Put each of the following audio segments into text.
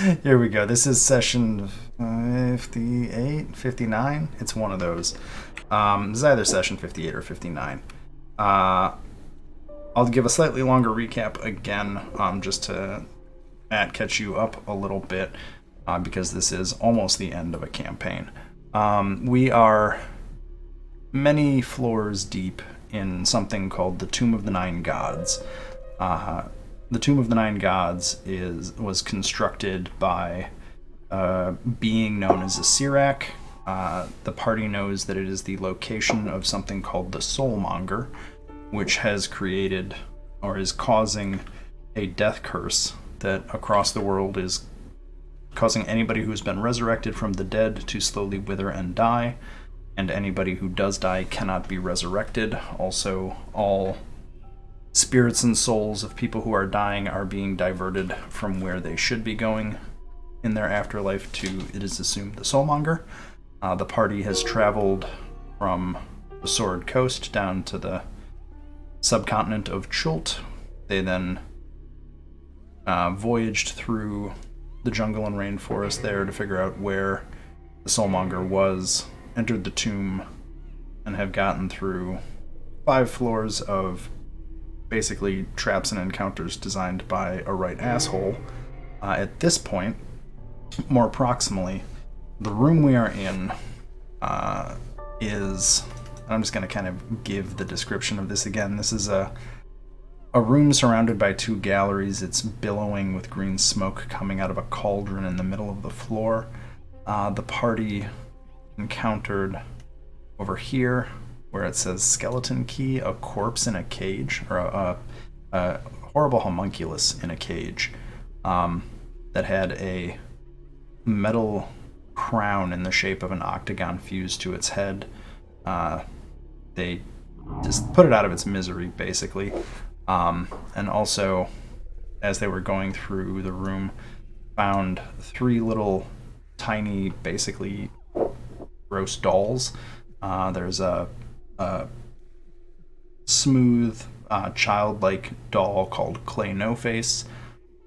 Here we go. This is session 58, 59. It's one of those. This is either session 58 or 59. I'll give a slightly longer recap again, just to catch you up a little bit, because this is almost the end of a campaign. We are many floors deep in something called the Tomb of the Nine Gods. The Tomb of the Nine Gods was constructed by a being known as a Sirak. The party knows that it is the location of something called the Soulmonger, which has created or is causing a death curse that across the world is causing anybody who's been resurrected from the dead to slowly wither and die, and anybody who does die cannot be resurrected. Also, all spirits and souls of people who are dying are being diverted from where they should be going in their afterlife to, it is assumed, the Soulmonger. The party has traveled from the Sword Coast down to the subcontinent of Chult. They then voyaged through the jungle and rainforest there to figure out where the Soulmonger was, entered the tomb, and have gotten through 5 floors of basically traps and encounters designed by a right asshole. At this point, more proximally, the room we are in is... I'm just going to kind of give the description of this again. This is a room surrounded by 2 galleries. It's billowing with green smoke coming out of a cauldron in the middle of the floor. The party encountered over here, where it says skeleton key, a corpse in a cage, or a horrible homunculus in a cage, that had a metal crown in the shape of an octagon fused to its head. They just put it out of its misery, basically. And also, as they were going through the room, found 3 little tiny, basically gross dolls. There's a smooth, childlike doll called Clay No Face,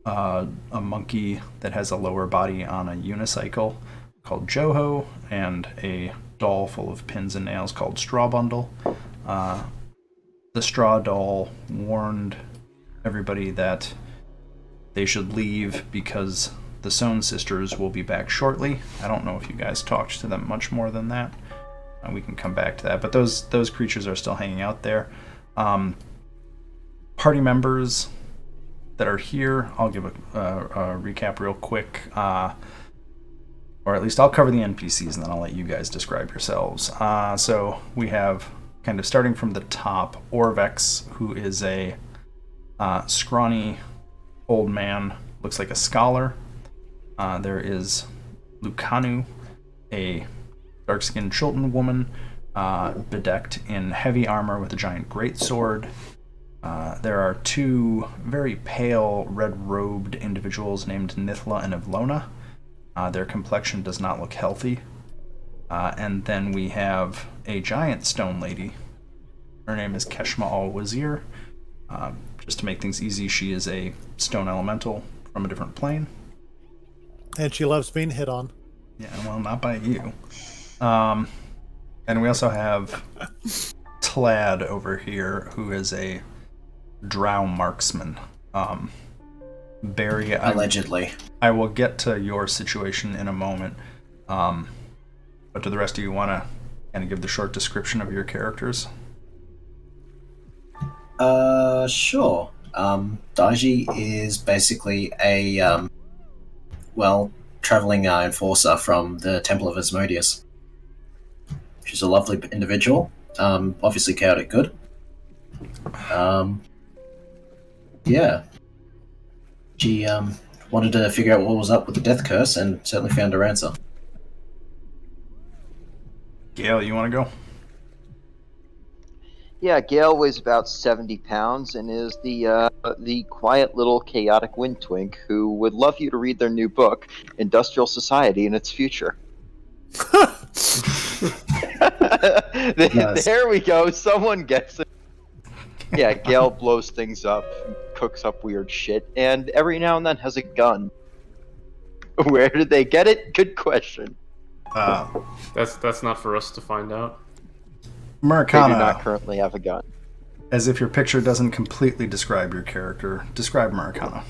a monkey that has a lower body on a unicycle called Joho, and a doll full of pins and nails called Straw Bundle. The straw doll warned everybody that they should leave because the Sewn Sisters will be back shortly. I don't know if you guys talked to them much more than that. We can come back to that, but those creatures are still hanging out there. Party members that are here, I'll give a recap real quick, or at least I'll cover the NPCs and then I'll let you guys describe yourselves. So we have, kind of starting from the top, Orvex, who is a scrawny old man, looks like a scholar. There is Lucanu, a dark-skinned Chilton woman, bedecked in heavy armor with a giant greatsword. There are 2 very pale, red-robed individuals named Nithla and Evlona. Their complexion does not look healthy. And then we have a giant stone lady. Her name is Keshma Al-Wazir. Just to make things easy, she is a stone elemental from a different plane. And she loves being hit on. Yeah, well, not by you. And we also have Tlad over here, who is a drow marksman. Barry, allegedly. I will get to your situation in a moment. But do the rest of you want to kind of give the short description of your characters? Sure. Daiji is basically a, traveling enforcer from the Temple of Asmodeus. She's a lovely individual, obviously chaotic good. Yeah. She, wanted to figure out what was up with the death curse and certainly found her answer. Gail, you want to go? Yeah, Gail weighs about 70 pounds and is the quiet little chaotic wind twink who would love you to read their new book, Industrial Society and Its Future. Nice. There we go. Someone gets it. Yeah, Gail blows things up, cooks up weird shit, and every now and then has a gun. Where did they get it? Good question. That's not for us to find out. They do not Murakana, currently have a gun. as if your picture doesn't completely describe your character, describe Murakana.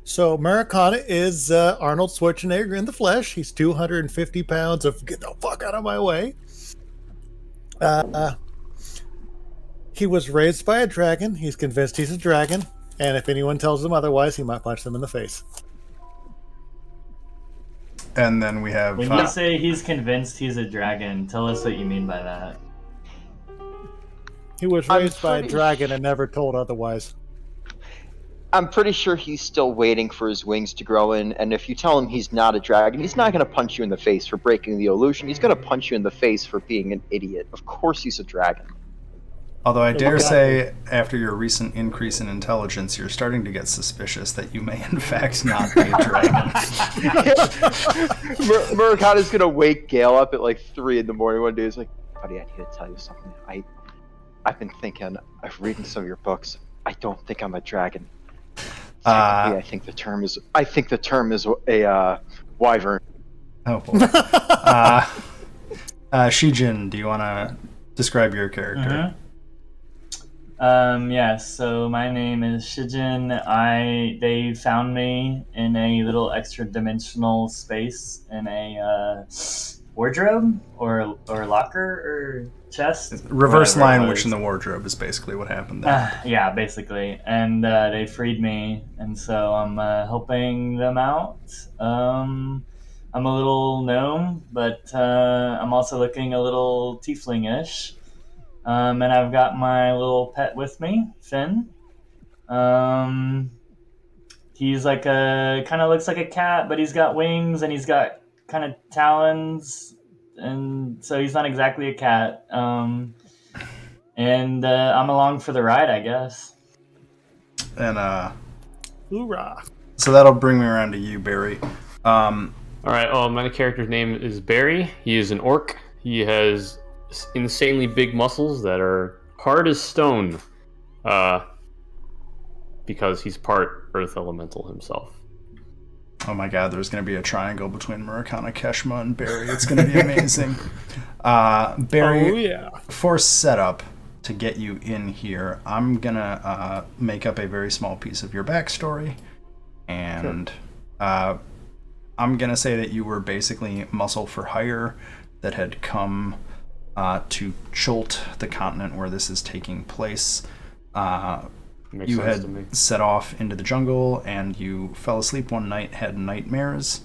So Murakana is Arnold Schwarzenegger in the flesh. He's 250 pounds of get the fuck out of my way. He was raised by a dragon. He's convinced he's a dragon. And if anyone tells him otherwise, he might punch them in the face. And then we have... When you say he's convinced he's a dragon, tell us what you mean by that. He was raised by a dragon and never told otherwise. I'm pretty sure he's still waiting for his wings to grow in, and if you tell him he's not a dragon, he's not going to punch you in the face for breaking the illusion. He's going to punch you in the face for being an idiot. Of course he's a dragon. Although I dare say, after your recent increase in intelligence, you're starting to get suspicious that you may in fact not be a dragon. Murakana's going to wake Gale up at like 3 in the morning one day. He's like, buddy, I need to tell you something. I've been thinking, I've reading some of your books. I don't think I'm a dragon. Technically, I think the term is a wyvern. Oh boy. Shijin, do you want to describe your character? Yes, so my name is Shijin. They found me in a little extra dimensional space in a wardrobe or locker or chest. Reverse language in the wardrobe is basically what happened there. Yeah, basically. And they freed me, and so I'm helping them out. I'm a little gnome, but I'm also looking a little tiefling-ish. And I've got my little pet with me, Finn. He's like kind of looks like a cat, but he's got wings and he's got kind of talons, and so he's not exactly a cat. And I'm along for the ride, I guess. And Hoorah! so that'll bring me around to you, Barry. All right. Well, my character's name is Barry. He is an orc. He has insanely big muscles that are hard as stone, because he's part earth elemental himself. Oh my god, there's going to be a triangle between Murakana, Keshma, and Barry. It's going to be amazing. Barry, for setup to get you in here, I'm going to make up a very small piece of your backstory. And I'm going to say that you were basically muscle for hire that had come to Chult, the continent where this is taking place. You had set off into the jungle and you fell asleep one night, had nightmares.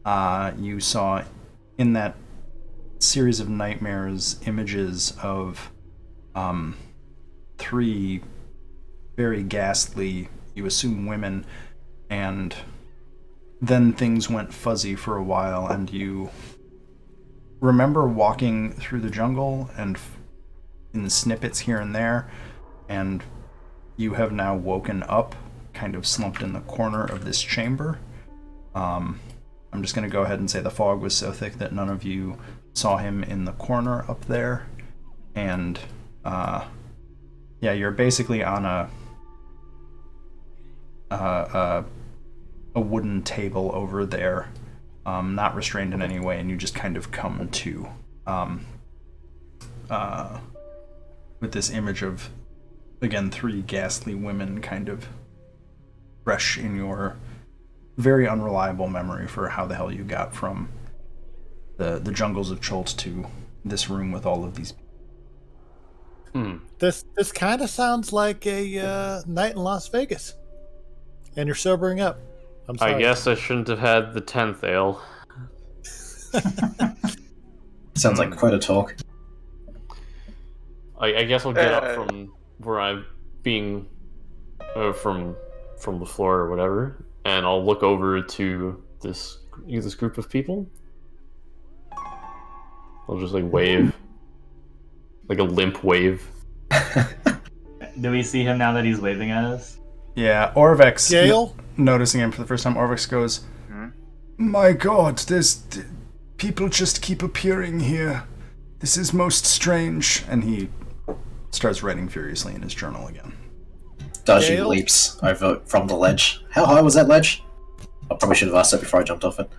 You saw in that series of nightmares images of 3 very ghastly, you assume women, and then things went fuzzy for a while, and you remember walking through the jungle and in snippets here and there, and you have now woken up, kind of slumped in the corner of this chamber. I'm just going to go ahead and say the fog was so thick that none of you saw him in the corner up there. And, yeah, you're basically on a wooden table over there, not restrained in any way, and you just kind of come to with this image of, again, 3 ghastly women kind of fresh in your very unreliable memory for how the hell you got from the jungles of Chult to this room with all of these people. This kind of sounds like a night in Las Vegas. And you're sobering up. I'm sorry. I guess I shouldn't have had the 10th ale. Sounds like quite a talk. I guess I'll get up from where I'm being from the floor or whatever, and I'll look over to this group of people. I'll just like wave, like a limp wave. Do we see him now that he's waving at us? Yeah, Orvex, Gale? Noticing him for the first time, Orvex goes, "My god, there's people just keep appearing here. This is most strange." And he starts writing furiously in his journal again. Daji Gale? leaps over from the ledge. How high was that ledge? I probably should have asked that before I jumped off it.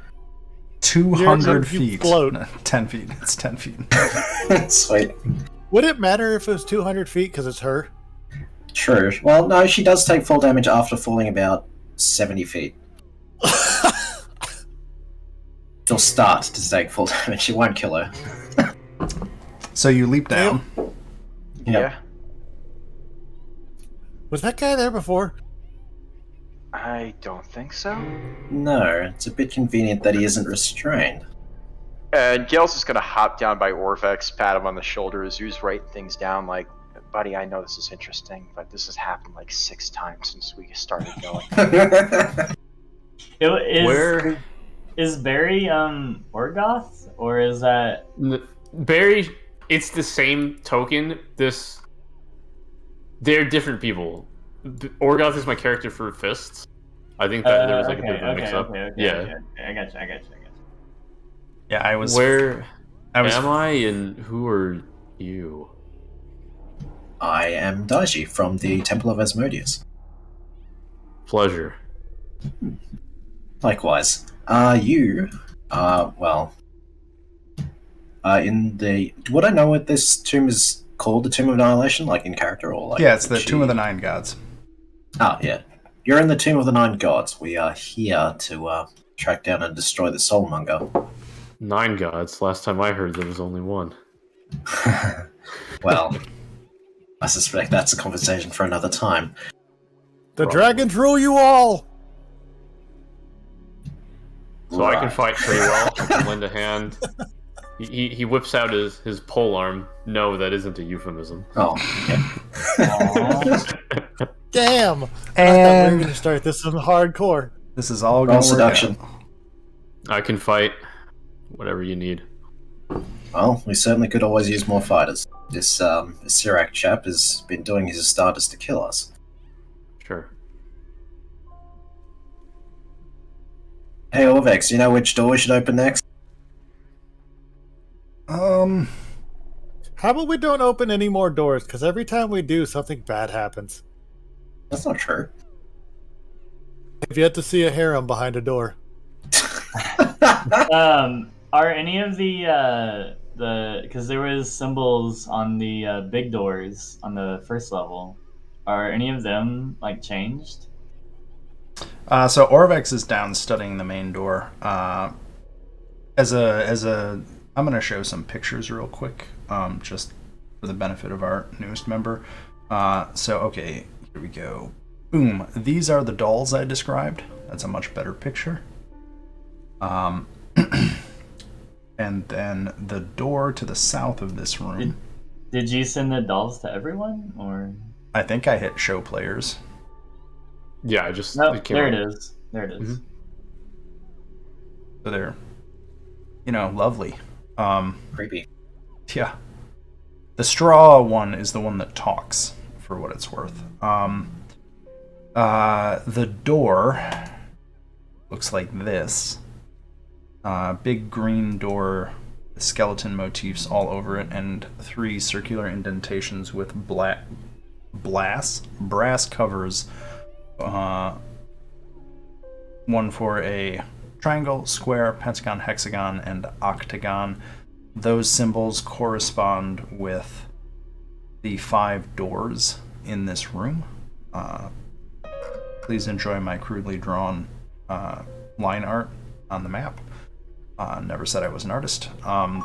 200 You feet. float. No, 10 feet. It's 10 feet. Sweet. Would it matter if it was 200 feet because it's her? True. Well, no, she does take full damage after falling about 70 feet. She'll start to take full damage. It won't kill her. So you leap down. Yeah. Was that guy there before? I don't think so. No, it's a bit convenient that he isn't restrained. And Gale's just gonna hop down by Orvex, pat him on the shoulder as he's writing things down. Like, buddy, I know this is interesting, but this has happened like 6 times since we started going. Is Barry Orgoth, or is that Barry? It's the same token. They're different people. Orgoth is my character for fists. I think that there was like a bit of a mix-up. Okay. I got you. Yeah, I was. Where I was. am I, and who are you? I am Daiji from the Temple of Asmodeus. Pleasure. Likewise. You in the... Would I know what this tomb is called? The Tomb of Annihilation? Like in character or like... Yeah, it's the Tomb of the Nine Gods. Ah, yeah. You're in the Tomb of the Nine Gods. We are here to track down and destroy the Soulmonger. 9 gods. Last time I heard there was only one. Well, I suspect that's a conversation for another time. The dragons rule you all! So I can fight pretty well. I can lend a hand. He whips out his pole arm. No, that isn't a euphemism. Oh, yeah. Damn! I thought we And were going to start this in hardcore. this is all Roll going to work seduction. out. I can fight whatever you need. Well, we certainly could always use more fighters. This Sirac chap has been doing his starters to kill us. Sure. Hey, Orvex, you know which door we should open next? How about we don't open any more doors? Because every time we do, something bad happens. That's not true. I've yet to see a harem behind a door. Are any of the because there was symbols on the big doors on the first level? Are any of them like changed? So Orvex is down studying the main door. As a, I'm gonna show some pictures real quick, just for the benefit of our newest member. So okay, here we go. Boom. These are the dolls I described. That's a much better picture. And then the door to the south of this room. Did you send the dolls to everyone, or? I think I hit show players. Yeah, I just... No, came there up. it is. There it is. Mhm. So they're, lovely. Creepy. Yeah. The straw one is the one that talks, for what it's worth. The door looks like this. Big green door, skeleton motifs all over it, and 3 circular indentations with brass covers. One for a triangle, square, pentagon, hexagon, and octagon. Those symbols correspond with the 5 doors in this room. Please enjoy my crudely drawn line art on the map. Never said I was an artist. None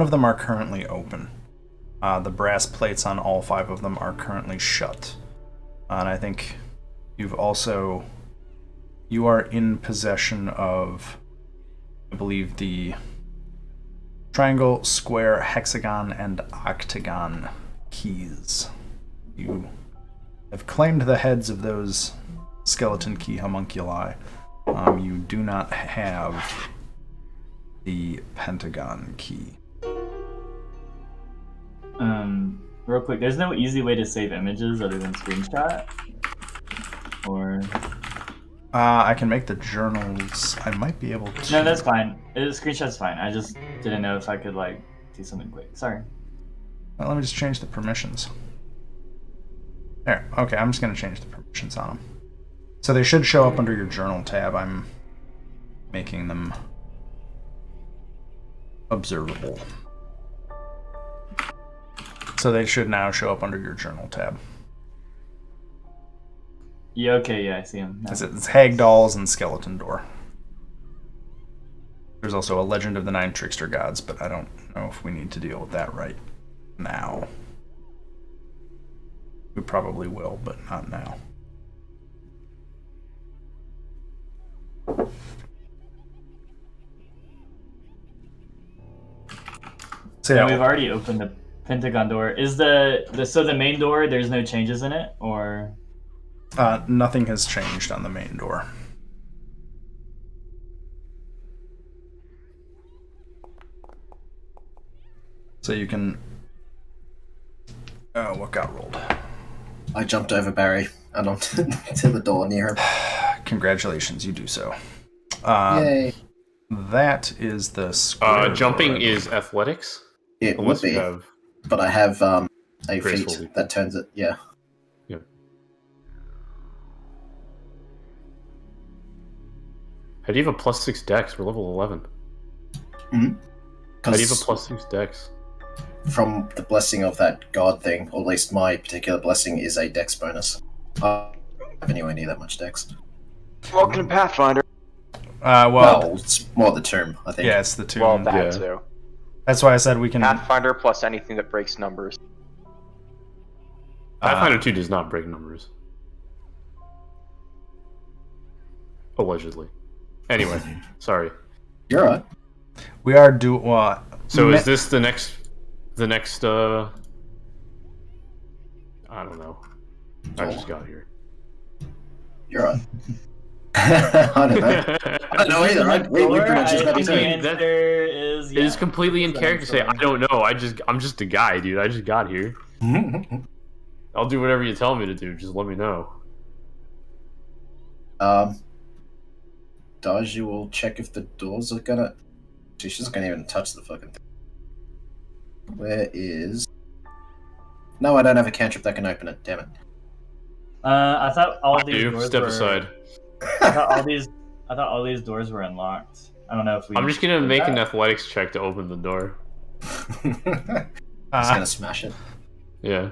of them are currently open. The brass plates on all 5 of them are currently shut. And I think you are in possession of, I believe, the triangle, square, hexagon, and octagon keys. You have claimed the heads of those skeleton key homunculi. You do not have the pentagon key. Real quick, there's no easy way to save images other than screenshot? Or... I can make the journals. I might be able to... No, that's fine. Screenshot's fine. I just didn't know if I could, like, do something quick. Sorry. Well, let me just change the permissions. There. Okay, I'm just going to change the permissions on them. So they should show up under your journal tab. I'm making them observable. So they should now show up under your journal tab. Yeah, okay, yeah, I see him. No. It's Hag Dolls and Skeleton Door. There's also a Legend of the Nine Trickster Gods, but I don't know if we need to deal with that right now. We probably will, but not now. So Yeah, yeah, we've already opened the Pentagon door. Is the main door, there's no changes in it, or? nothing has changed on the main door. So you can... what got rolled? I jumped over Barry and onto to the door near him. Congratulations, you do so. Yay. That is the square Jumping door. is athletics? It would Unless be, you have... but I have a Graceful feat leap. that turns it. Yeah. Yeah. How do you have a +6 dex? We're level 11. How do you have a +6 dex? From the blessing of that god thing, or at least my particular blessing is a dex bonus. I don't have anywhere near that much dex. Welcome to Pathfinder. Well, it's more the tomb, I think. Yeah, it's the tomb. Well, that Yeah. too. That's why I said we can... Pathfinder plus anything that breaks numbers. Pathfinder 2 does not break numbers. Allegedly. Anyway, sorry. You're right. We are So is this the next I don't know. I just got here. You're right. I don't know. I don't know either. We pretty much just got I to think the say. answer is It is completely in character to say I don't know. I'm just a guy, dude. I just got here. I'll do whatever you tell me to do. Just let me know. Daju will check if the doors are gonna... She's just gonna even touch the fucking thing. Where is... No, I don't have a cantrip that can open it. Damn it. I thought all I these do. doors Step were... aside. I thought all these doors were unlocked. I don't know if we... I'm just gonna did make that. an athletics check to open the door. Just gonna smash it. Yeah.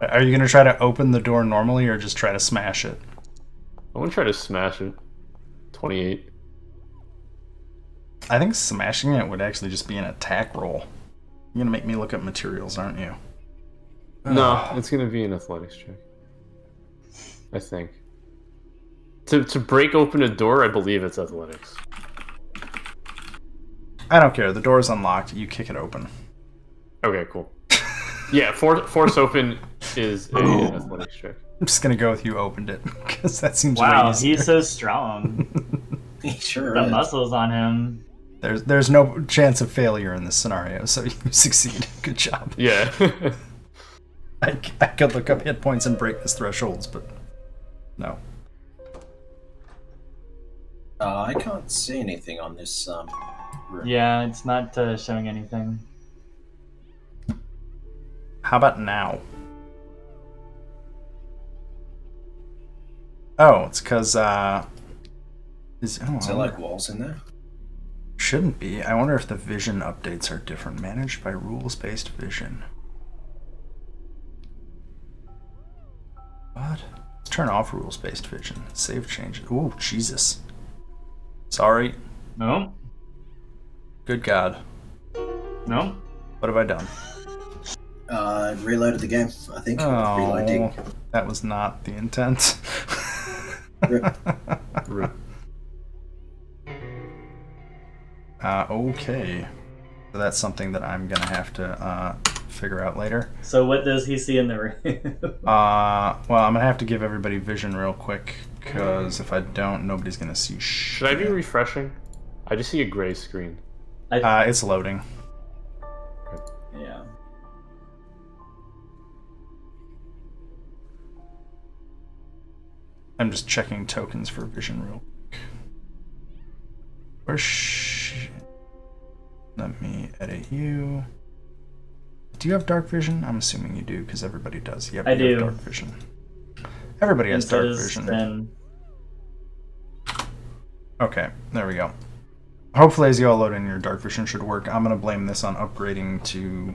Are you going to try to open the door normally or just try to smash it? I want to try to smash it. 28. I think smashing it would actually just be an attack roll. You're going to make me look at materials, aren't you? No, it's gonna be an athletics check. I think. To break open a door, I believe it's athletics. I don't care. The door is unlocked. You kick it open. Okay, cool. Yeah, force open is a athletics check. I'm just going to go with you opened it because that seems Wow, way easier. he's so strong. He sure The is. muscles on him. There's no chance of failure in this scenario, so you succeed. Good job. Yeah. I could look up hit points and break his thresholds, but no. I can't see anything on this room. Yeah, it's not showing anything. How about now? Oh, it's because Is there like walls in there? shouldn't be. I wonder if the vision updates are different. Managed by rules-based vision. What? Let's turn off rules-based vision. Save changes. Ooh, Jesus. Sorry. No, Good God. no. What have I done? Reloaded the game, I think. Oh, Reloading. that was not the intent. Rip. Rip. Okay. So that's something that I'm gonna have to figure out later. So what does he see in the room? Well, I'm gonna have to give everybody vision real quick, because if I don't, nobody's gonna see shit. Should I be refreshing? I just see a gray screen. It's loading. Yeah. I'm just checking tokens for vision real quick. Let me edit you. Do you have dark vision? I'm assuming you do, because everybody does. Yep, I you have do. dark vision. Everybody has And so dark does vision. Finn. Okay, there we go. Hopefully, as you all load in, your dark vision should work. I'm going to blame this on upgrading to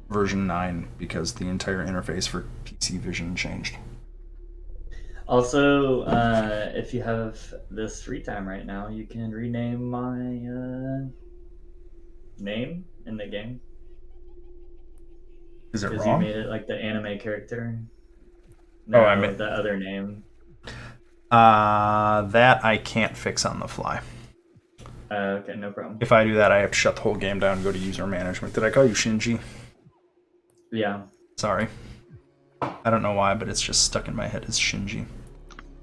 version 9 because the entire interface for PC vision changed. Also, if you have this free time right now, you can rename my name in the game. Is it Because you wrong? made it like the anime character. Oh, No, I meant- the other name. That I can't fix on the fly. Okay, no problem. If I do that, I have to shut the whole game down and go to user management. Did I call you Shinji? Yeah. Sorry. I don't know why, but it's just stuck in my head as Shinji.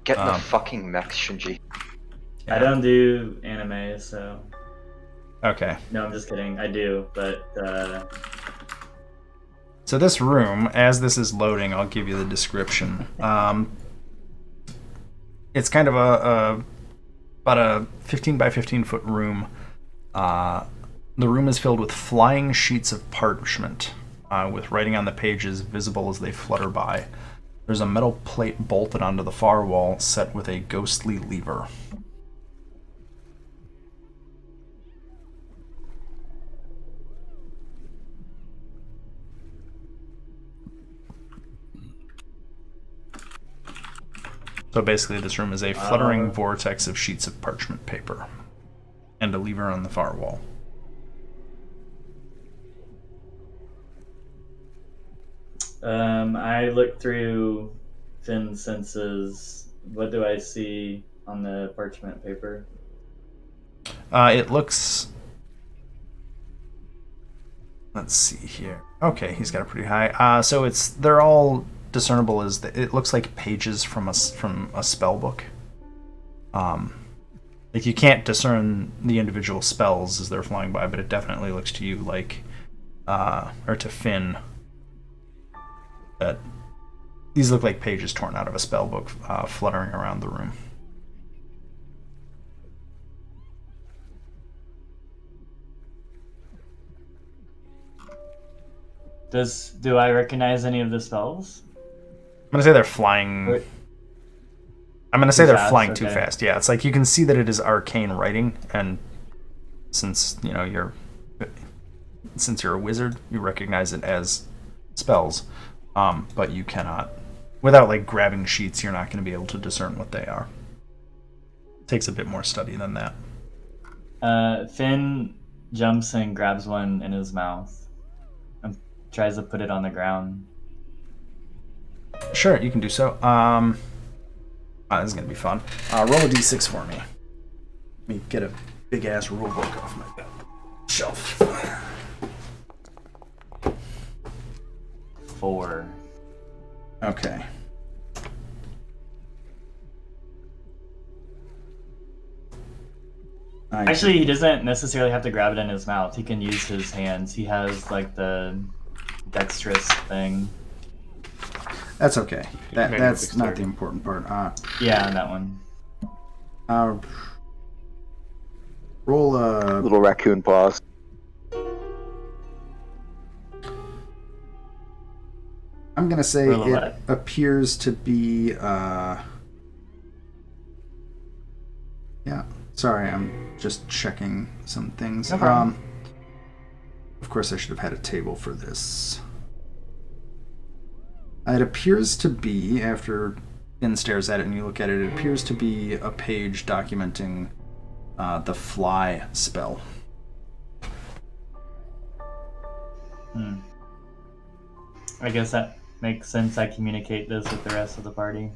Get in the fucking mech, Shinji. I don't do anime, so... Okay. No, I'm just kidding. I do, but... So this room, as this is loading, I'll give you the description. It's kind of about a 15 by 15 foot room. The room is filled with flying sheets of parchment, with writing on the pages visible as they flutter by. There's a metal plate bolted onto the far wall, set with a ghostly lever. So basically, this room is a fluttering vortex of sheets of parchment paper and a lever on the far wall. I looked through Finn's senses. What do I see on the parchment paper? It looks... Let's see here. Okay, he's got a pretty high. So they're all discernible as it looks like pages from a spell book. Like you can't discern the individual spells as they're flying by, but it definitely looks to you like, or to Finn, that these look like pages torn out of a spell book, fluttering around the room. Do I recognize any of the spells? I'm gonna say they're flying. Wait. I'm gonna say Too they're fast, flying too okay. fast. Yeah, it's like you can see that it is arcane writing, and since you're a wizard, you recognize it as spells, but you cannot, without like grabbing sheets, you're not going to be able to discern what they are. It takes a bit more study than that. Finn jumps and grabs one in his mouth and tries to put it on the ground. Sure, you can do so. This is gonna be fun. Roll a d6 for me. Let me get a big ass rule book off my shelf. 4. Okay. Actually, he doesn't necessarily have to grab it in his mouth. He can use his hands. He has like the dexterous thing. That's okay. Manual That's not dexterity. the important part. Yeah, that one. Roll a... Little raccoon paws. I'm gonna say Roll a it what? appears to be... Yeah, sorry, I'm just checking some things. No problem. Of course, I should have had a table for this. It appears to be, after Finn stares at it and you look at it, it appears to be a page documenting the fly spell. I guess that makes sense. I communicate this with the rest of the party.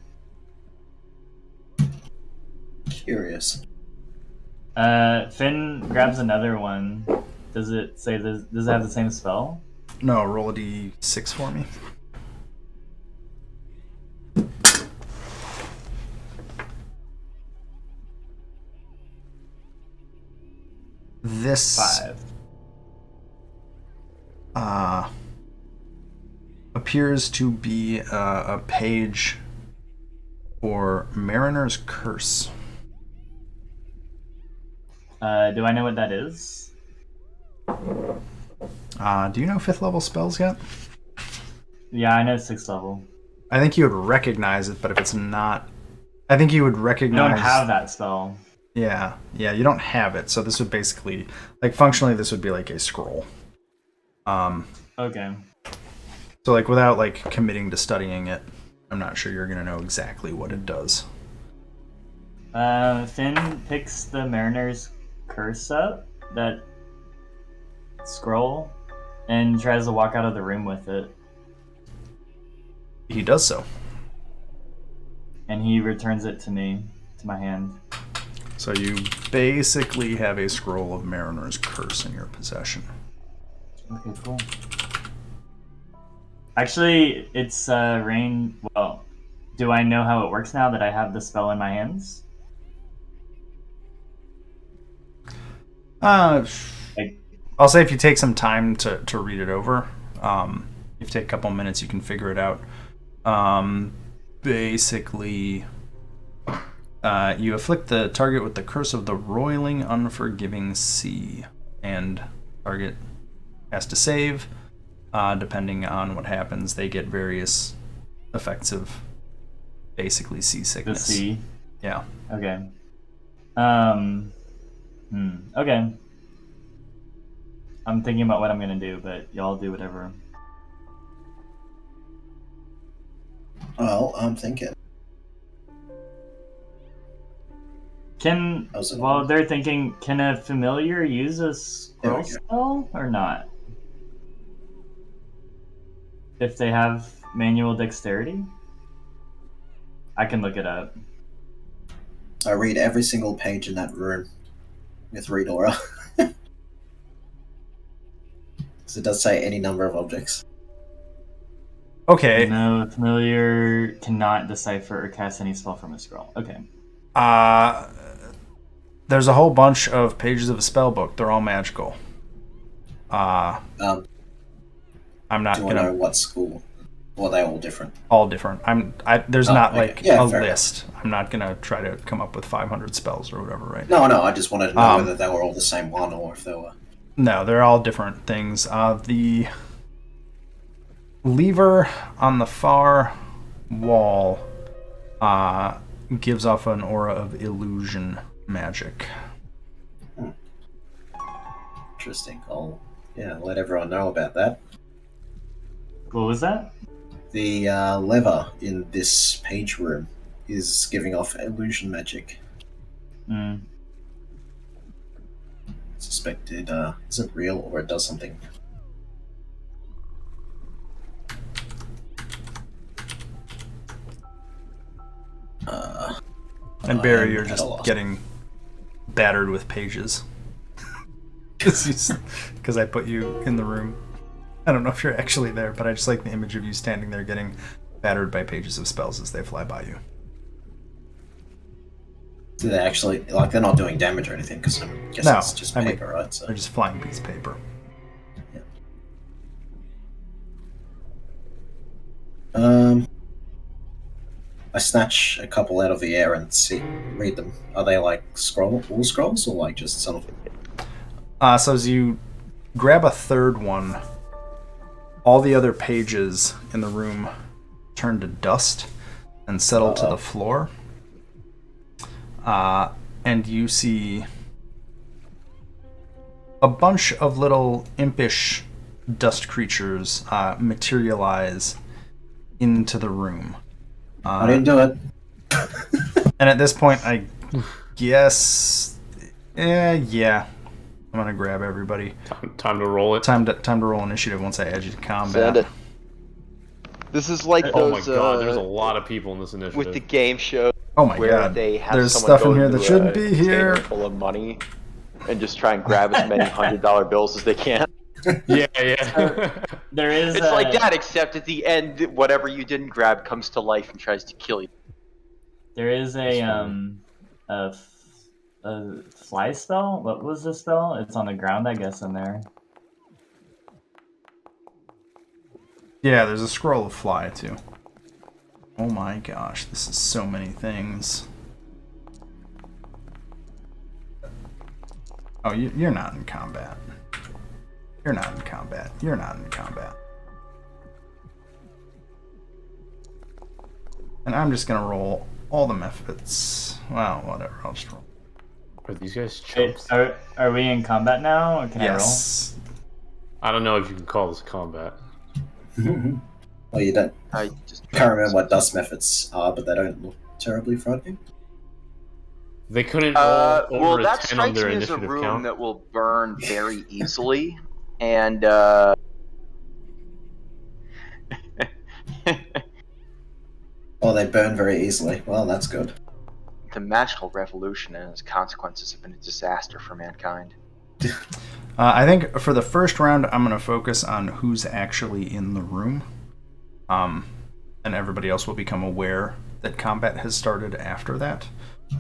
Curious. Finn grabs another one. Does it say this? Does it have the same spell? No, roll a d6 for me. This 5. Appears to be a page for Mariner's Curse. Do I know what that is? Do you know 5th level spells yet? Yeah, I know 6th level. I think you would recognize it, but if it's not, I think you would I recognize. don't have that spell. Yeah, you don't have it, so this would basically, like, functionally, this would be like a scroll. Okay. So, like, without, like, committing to studying it, I'm not sure you're going to know exactly what it does. Finn picks the Mariner's Curse up, that scroll, and tries to walk out of the room with it. He does so. And he returns it to me, to my hand. So you basically have a scroll of Mariner's Curse in your possession. Okay, cool. Actually, it's rain. Well, do I know how it works now that I have the spell in my hands? I'll say if you take some time to read it over, if you take a couple minutes, you can figure it out. Basically, you afflict the target with the curse of the roiling, unforgiving sea, and target has to save. Depending on what happens, they get various effects of basically seasickness. The sea. Yeah. Okay. Okay. I'm thinking about what I'm gonna do, but y'all do whatever. Well, I'm thinking. While they're thinking, can a familiar use a There we scroll go. spell or not? If they have manual dexterity? I can look it up. I read every single page in that room with read aura. Because it does say any number of objects. Okay. No, familiar cannot decipher or cast any spell from a scroll. Okay. There's a whole bunch of pages of a spell book. They're all magical. I'm not Do I gonna. know what school? Or are they all different? All different. There's not okay. like Yeah, a fair list. I'm not gonna try to come up with 500 spells or whatever right No, I just wanted to know Um, whether they were all the same one or if they were... No, they're all different things. The lever on the far wall gives off an aura of illusion magic. Interesting. I'll let everyone know about that. What was that? The lever in this page room is giving off illusion magic. Mm. Suspect it isn't real or it does something. And Barry, I'm you're at a just loss. getting battered with pages. Because I put you in the room. I don't know if you're actually there, but I just like the image of you standing there getting battered by pages of spells as they fly by you. Do they actually, like, they're not doing damage or anything? Because I guess No, it's just I mean, paper, right? So. They're just flying piece of paper. I snatch a couple out of the air and read them. Are they like all scrolls or like just some of them? So as you grab a third one, all the other pages in the room turn to dust and settle to the floor. And you see a bunch of little impish dust creatures materialize into the room. I didn't do it. And at this point, I guess, yeah, I'm gonna grab everybody. Time to roll it. Time to roll initiative once I add you to combat. Send it. This is like Oh my those. god, there's a lot of people in this initiative. with the game show Oh my where god, they have there's someone stuff in go here into that shouldn't a be container here. full of money and just try and grab as many $100 bills as they can. Yeah. There is It's like that, except at the end, whatever you didn't grab comes to life and tries to kill you. There is a fly spell. What was the spell? It's on the ground, I guess, in there. Yeah, there's a scroll of fly too. Oh my gosh, this is so many things. Oh, you're not in combat. You're not in combat. You're not in combat. And I'm just gonna roll all the methods. Well, whatever. I'll just roll. Are these guys Wait, chumps? are we in combat now, or can Yes. I don't know if you can call this combat. Well, you don't. I just Can't remember what dust methods are, but they don't look terribly frightening. They couldn't roll over well, a that 10 on strikes their me as a initiative room count. that will burn very easily, and Oh, they burn very easily. Well, that's good. the magical revolution and its consequences have been a disaster for mankind. I think for the first round, I'm going to focus on who's actually in the room. And everybody else will become aware that combat has started after that.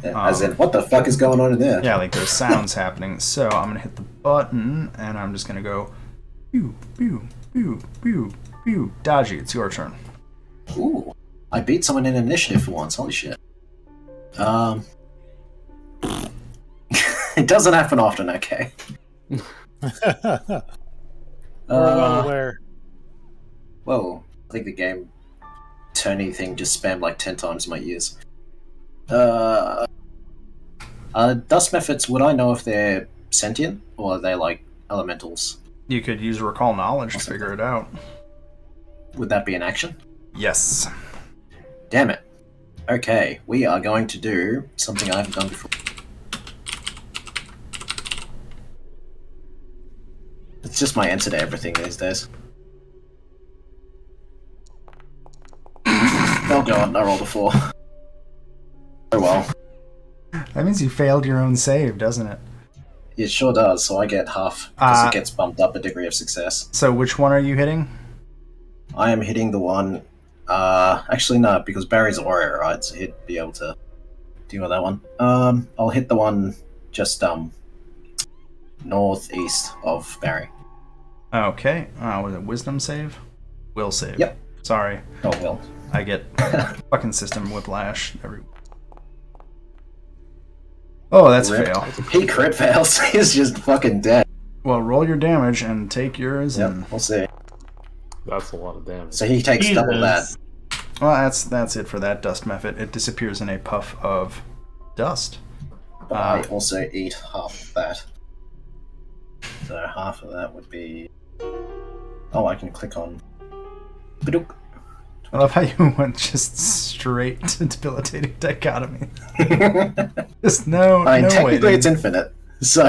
Yeah, as in, what the fuck is going on in there? Yeah, like there's sounds happening. So I'm going to hit the button, and I'm just going to go, pew, pew, pew, pew, pew. Dodgy, it's your turn. Ooh, I beat someone in initiative for once. Holy shit. It doesn't happen often, okay. We're well aware. Whoa, I think the game turning thing just spammed like 10 times in my ears. Dust methods, would I know if they're sentient, or are they like elementals? You could use recall knowledge to figure it out. Would that be an action? Yes. Damn it. Okay, we are going to do something I haven't done before. It's just my answer to everything these days. Oh god, I rolled a 4. Oh well. That means you failed your own save, doesn't it? It sure does, so I get half, because it gets bumped up a degree of success. So which one are you hitting? I am hitting the one... actually no, because Barry's a warrior, right? So he'd be able to deal with that one. I'll hit the one just, northeast of Barry. Okay. Was it wisdom save? Will save. Yep. Sorry. Oh, well. I get fucking system whiplash every... Oh, that's a Rip. fail. He crit fails. He's just fucking dead. Well, roll your damage and take yours. Yep, And... we'll see. That's a lot of damage. So he takes double that. Jesus. Well, that's it for that dust method. It disappears in a puff of dust. But I also eat half of that. So half of that would be... Oh, I can click on... Badook. I love how you went just straight to debilitating dichotomy. Just no I mean, no technically waiting. it's infinite, so...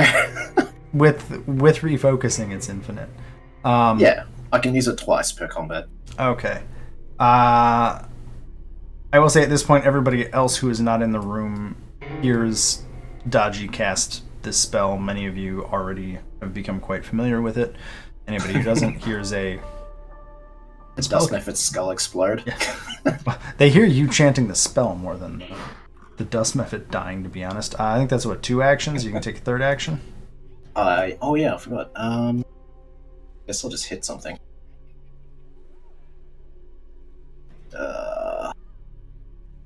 With refocusing, it's infinite. yeah, I can use it twice per combat. Okay. I will say at this point, everybody else who is not in the room hears Dodgy cast this spell. Many of you already have become quite familiar with it. Anybody who doesn't hears a... It doesn't if its skull explode. They hear you chanting the spell more than the dust method dying, to be honest. I think that's what, 2 actions? You can take a third action? Oh yeah, I forgot. Guess I'll just hit something. I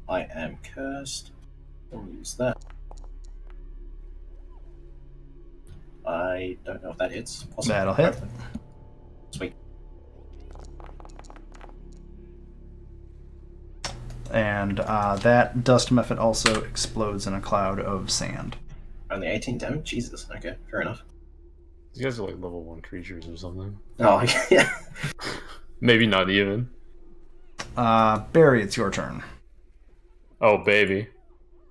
am cursed. I'll use that. I don't know if that hits. Possibly. That'll hit. Sweet. And that dust method also explodes in a cloud of sand. Only 18 damage? Jesus, okay, fair enough. These guys are like level 1 creatures or something. Oh, yeah. Maybe not even. Barry, it's your turn. Oh, baby.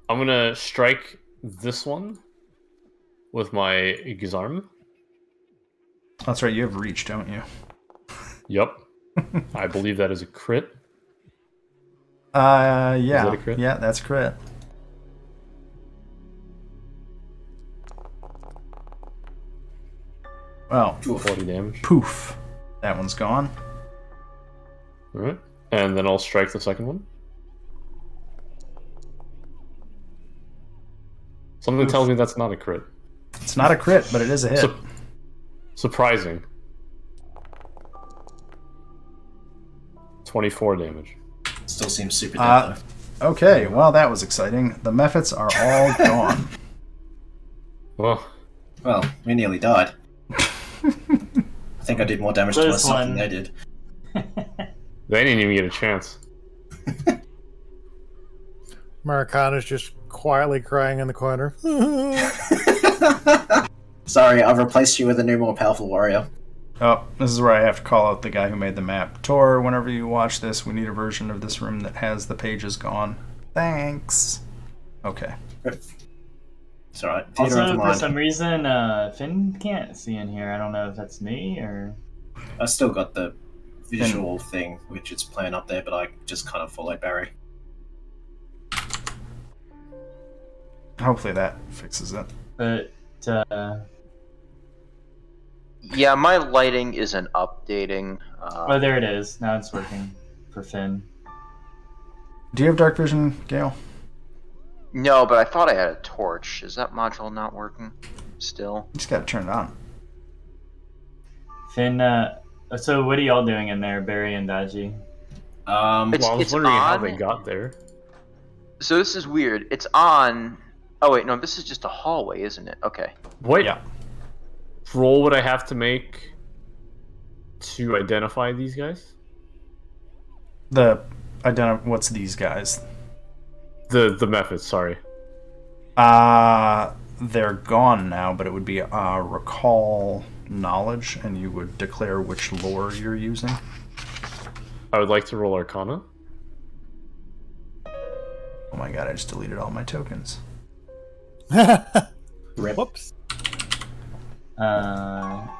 I'm gonna strike this one with my Gizarm. That's right, you have reach, don't you? Yep. I believe that is a crit. Yeah. Is that a crit? Yeah, that's crit. Well, 40 damage. poof. That one's gone. Alright. And then I'll strike the second one. Something tells me that's not a crit. It's not a crit, but it is a hit. Surprising. 24 damage. Still seems super dead, though. Okay, well, that was exciting. The methods are all gone. Well, Well, we nearly died. I think I did more damage to myself than they did. they didn't even get a chance. Maracana's just quietly crying in the corner. Sorry, I've replaced you with a new, more powerful warrior. Oh, this is where I have to call out the guy who made the map. Tor, whenever you watch this, we need a version of this room that has the pages gone. Thanks. Okay. It's alright. Also, for some reason, Finn can't see in here. I don't know if that's me or... I still got the visual thing, which is playing up there, but I just kind of follow Barry. Hopefully that fixes it. But, Yeah, my lighting isn't updating. oh, there it is. Now it's working for Finn. Do you have dark vision, Gale? No, but I thought I had a torch. Is that module not working still? You just gotta turn it on. Finn, so what are y'all doing in there, Barry and Daji? Well, I was It's wondering how on. they got there. So this is weird. It's on. Oh wait, no, this is just a hallway, isn't it? Okay. What Yeah. roll would I have to make to identify these guys? What's these guys? The methods, sorry. They're gone now, but it would be recall knowledge, and you would declare which lore you're using. I would like to roll Arcana. Oh my god, I just deleted all my tokens. Rip. Whoops.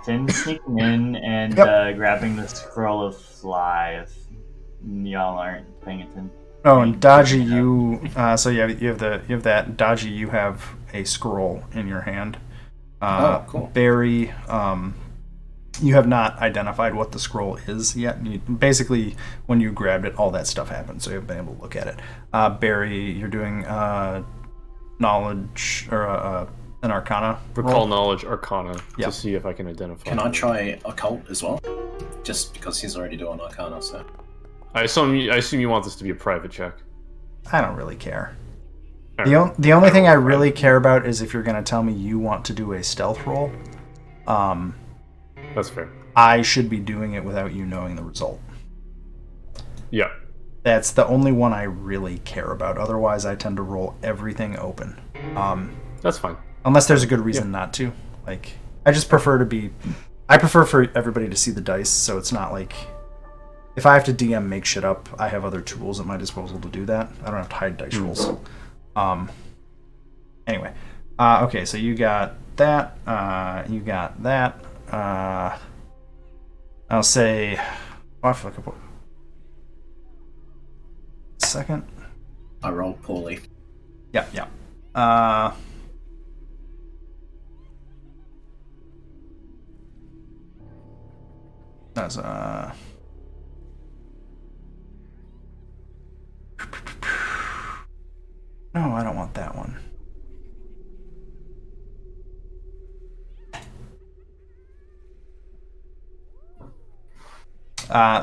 Finn sneaking in and grabbing the scroll of fly if y'all aren't paying attention. Oh, and Daji, you so you have that. Daji, you have a scroll in your hand. Oh, cool. Barry, you have not identified what the scroll is yet. Basically, when you grabbed it, all that stuff happened, so you haven't been able to look at it. Barry, you're doing knowledge or an Arcana. Recall roll. knowledge Arcana Yeah. to see if I can identify. Can I them. try occult as well? Just because he's already doing Arcana, so. I assume you want this to be a private check. I don't really care. Alright. The only thing I really care about is if you're going to tell me you want to do a stealth roll. That's fair. I should be doing it without you knowing the result. Yeah. That's the only one I really care about. Otherwise, I tend to roll everything open. That's fine. Unless there's a good reason not to. Like, I just prefer to be... I prefer for everybody to see the dice, so it's not like... If I have to DM make shit up, I have other tools at my disposal to do that. I don't have to hide dice rolls. Anyway. Okay, so you got that. You got that. I'll say... Oh, I feel like second. I rolled poorly. Yeah. That's No, I don't want that one.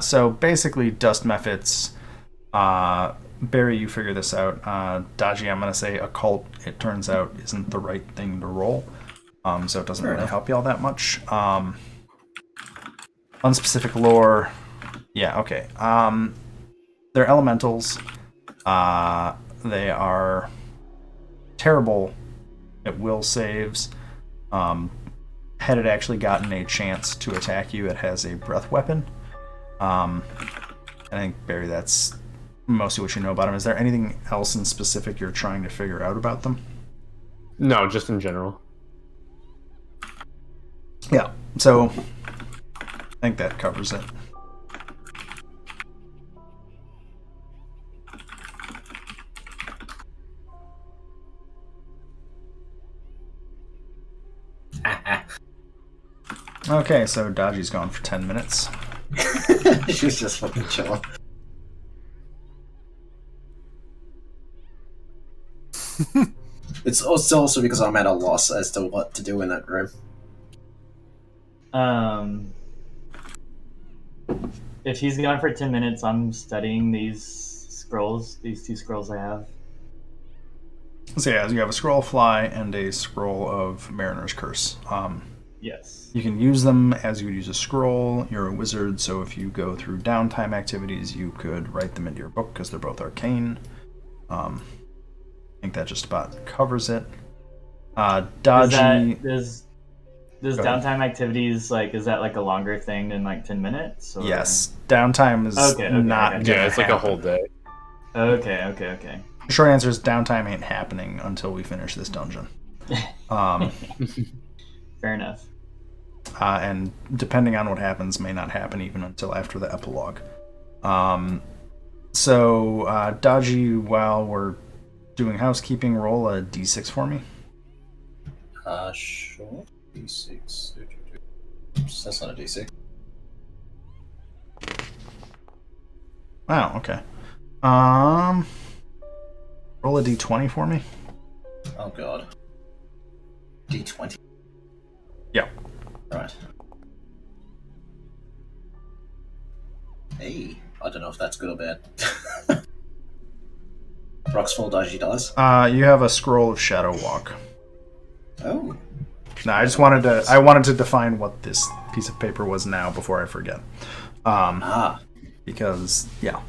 So basically, dust methods. Barry, you figure this out. Daji, I'm going to say occult, it turns out, isn't the right thing to roll. So it doesn't really help you all that much. Unspecific lore. Yeah, okay. They're elementals. They are terrible at will saves. Had it actually gotten a chance to attack you, it has a breath weapon. I think, Barry, that's mostly what you know about them. Is there anything else in specific you're trying to figure out about them? No, just in general. Yeah, so I think that covers it. Okay, so Daji's gone for 10 minutes. She's just fucking chilling. It's also because I'm at a loss as to what to do in that room. If he's gone for 10 minutes, I'm studying these scrolls, these two scrolls I have. So yeah, you have a scroll of fly and a scroll of Mariner's Curse. Yes. You can use them as you would use a scroll. You're a wizard, so if you go through downtime activities, you could write them into your book because they're both arcane. think that just about covers it. Does Dodgy. does Go ahead. downtime activities is that like a longer thing than like 10 minutes? Or... Yes, downtime is Okay, not. okay. gonna Yeah, it's like a happen. whole day. Okay. Short answer is downtime ain't happening until we finish this dungeon. Fair enough. And depending on what happens, may not happen even until after the epilogue. So, Dodgy, while we're doing housekeeping, roll a d6 for me. Sure. D6. That's not a D6. Wow, okay. Roll a d20 for me. Oh god. D20. Yeah. Right. Hey, I don't know if that's good or bad. Rocks fall, dodgy dice. You have a scroll of Shadow Walk. Oh. No, I wanted to define what this piece of paper was now before I forget. Because, yeah.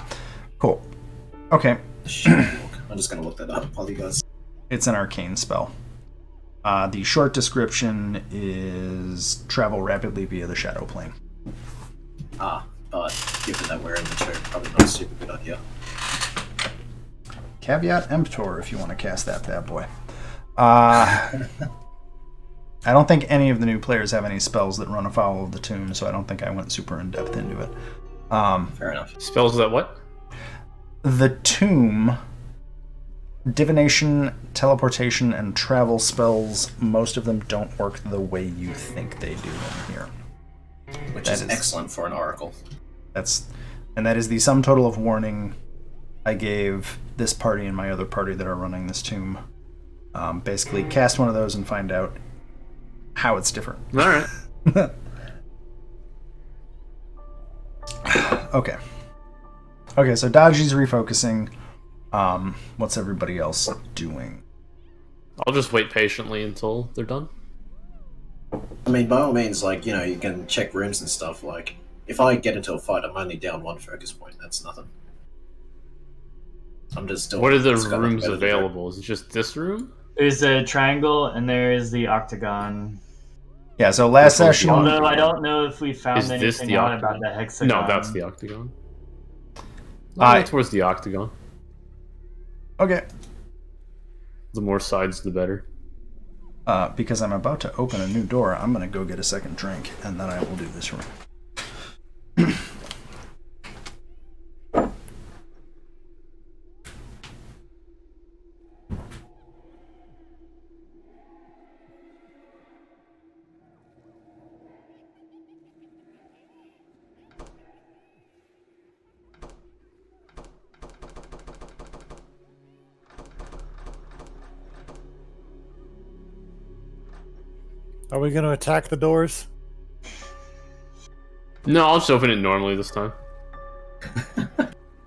Cool. Okay. Shadow Walk. I'm just gonna look that up while you guys. It's an arcane spell. The short description is travel rapidly via the shadow plane. But given that we're in the turn, probably not a super good idea. Caveat emptor if you want to cast that bad boy. I don't think any of the new players have any spells that run afoul of the tomb, so I don't think I went super in depth into it. Fair enough. Spells that what? The tomb, divination, teleportation, and travel spells, most of them don't work the way you think they do in here. Which That is is- excellent for an oracle. That is the sum total of warning I gave this party and my other party that are running this tomb. Basically, cast one of those and find out how it's different. All right. Okay, so Dodgy's refocusing. What's everybody else doing? I'll just wait patiently until they're done. I mean, by all means, you can check rooms and stuff. Like, if I get into a fight, I'm only down one focus point. That's nothing. I'm just doing. What are the it's got rooms better than available? Is it just this room? There's a triangle and there is the octagon. Yeah, so last Which one's session. the Although I don't know if we found Is this anything the out octagon? about the hexagon. No, that's the octagon. No, towards the octagon. Okay. The more sides, the better. Because I'm about to open a new door, I'm going to go get a second drink, and then I will do this room. Are we going to attack the doors? No, I'll just open it normally this time.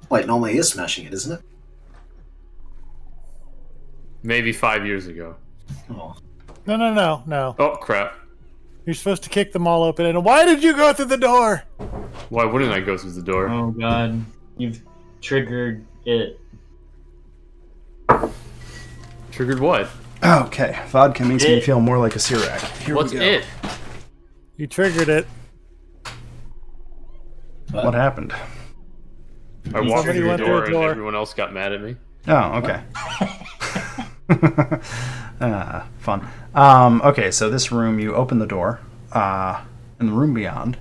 Wait, normally is smashing it, isn't it? Maybe 5 years ago. Oh. No. Oh, crap. You're supposed to kick them all open. And why did you go through the door? Why wouldn't I go through the door? Oh god, you've triggered it. Triggered what? Okay, vodka makes me feel more like a Syrac. Here What's we go. it? You triggered it. What happened? I walked Somebody through the went through door a and door. everyone else got mad at me. Oh, okay. Fun. Okay, so this room, you open the door. In the room beyond,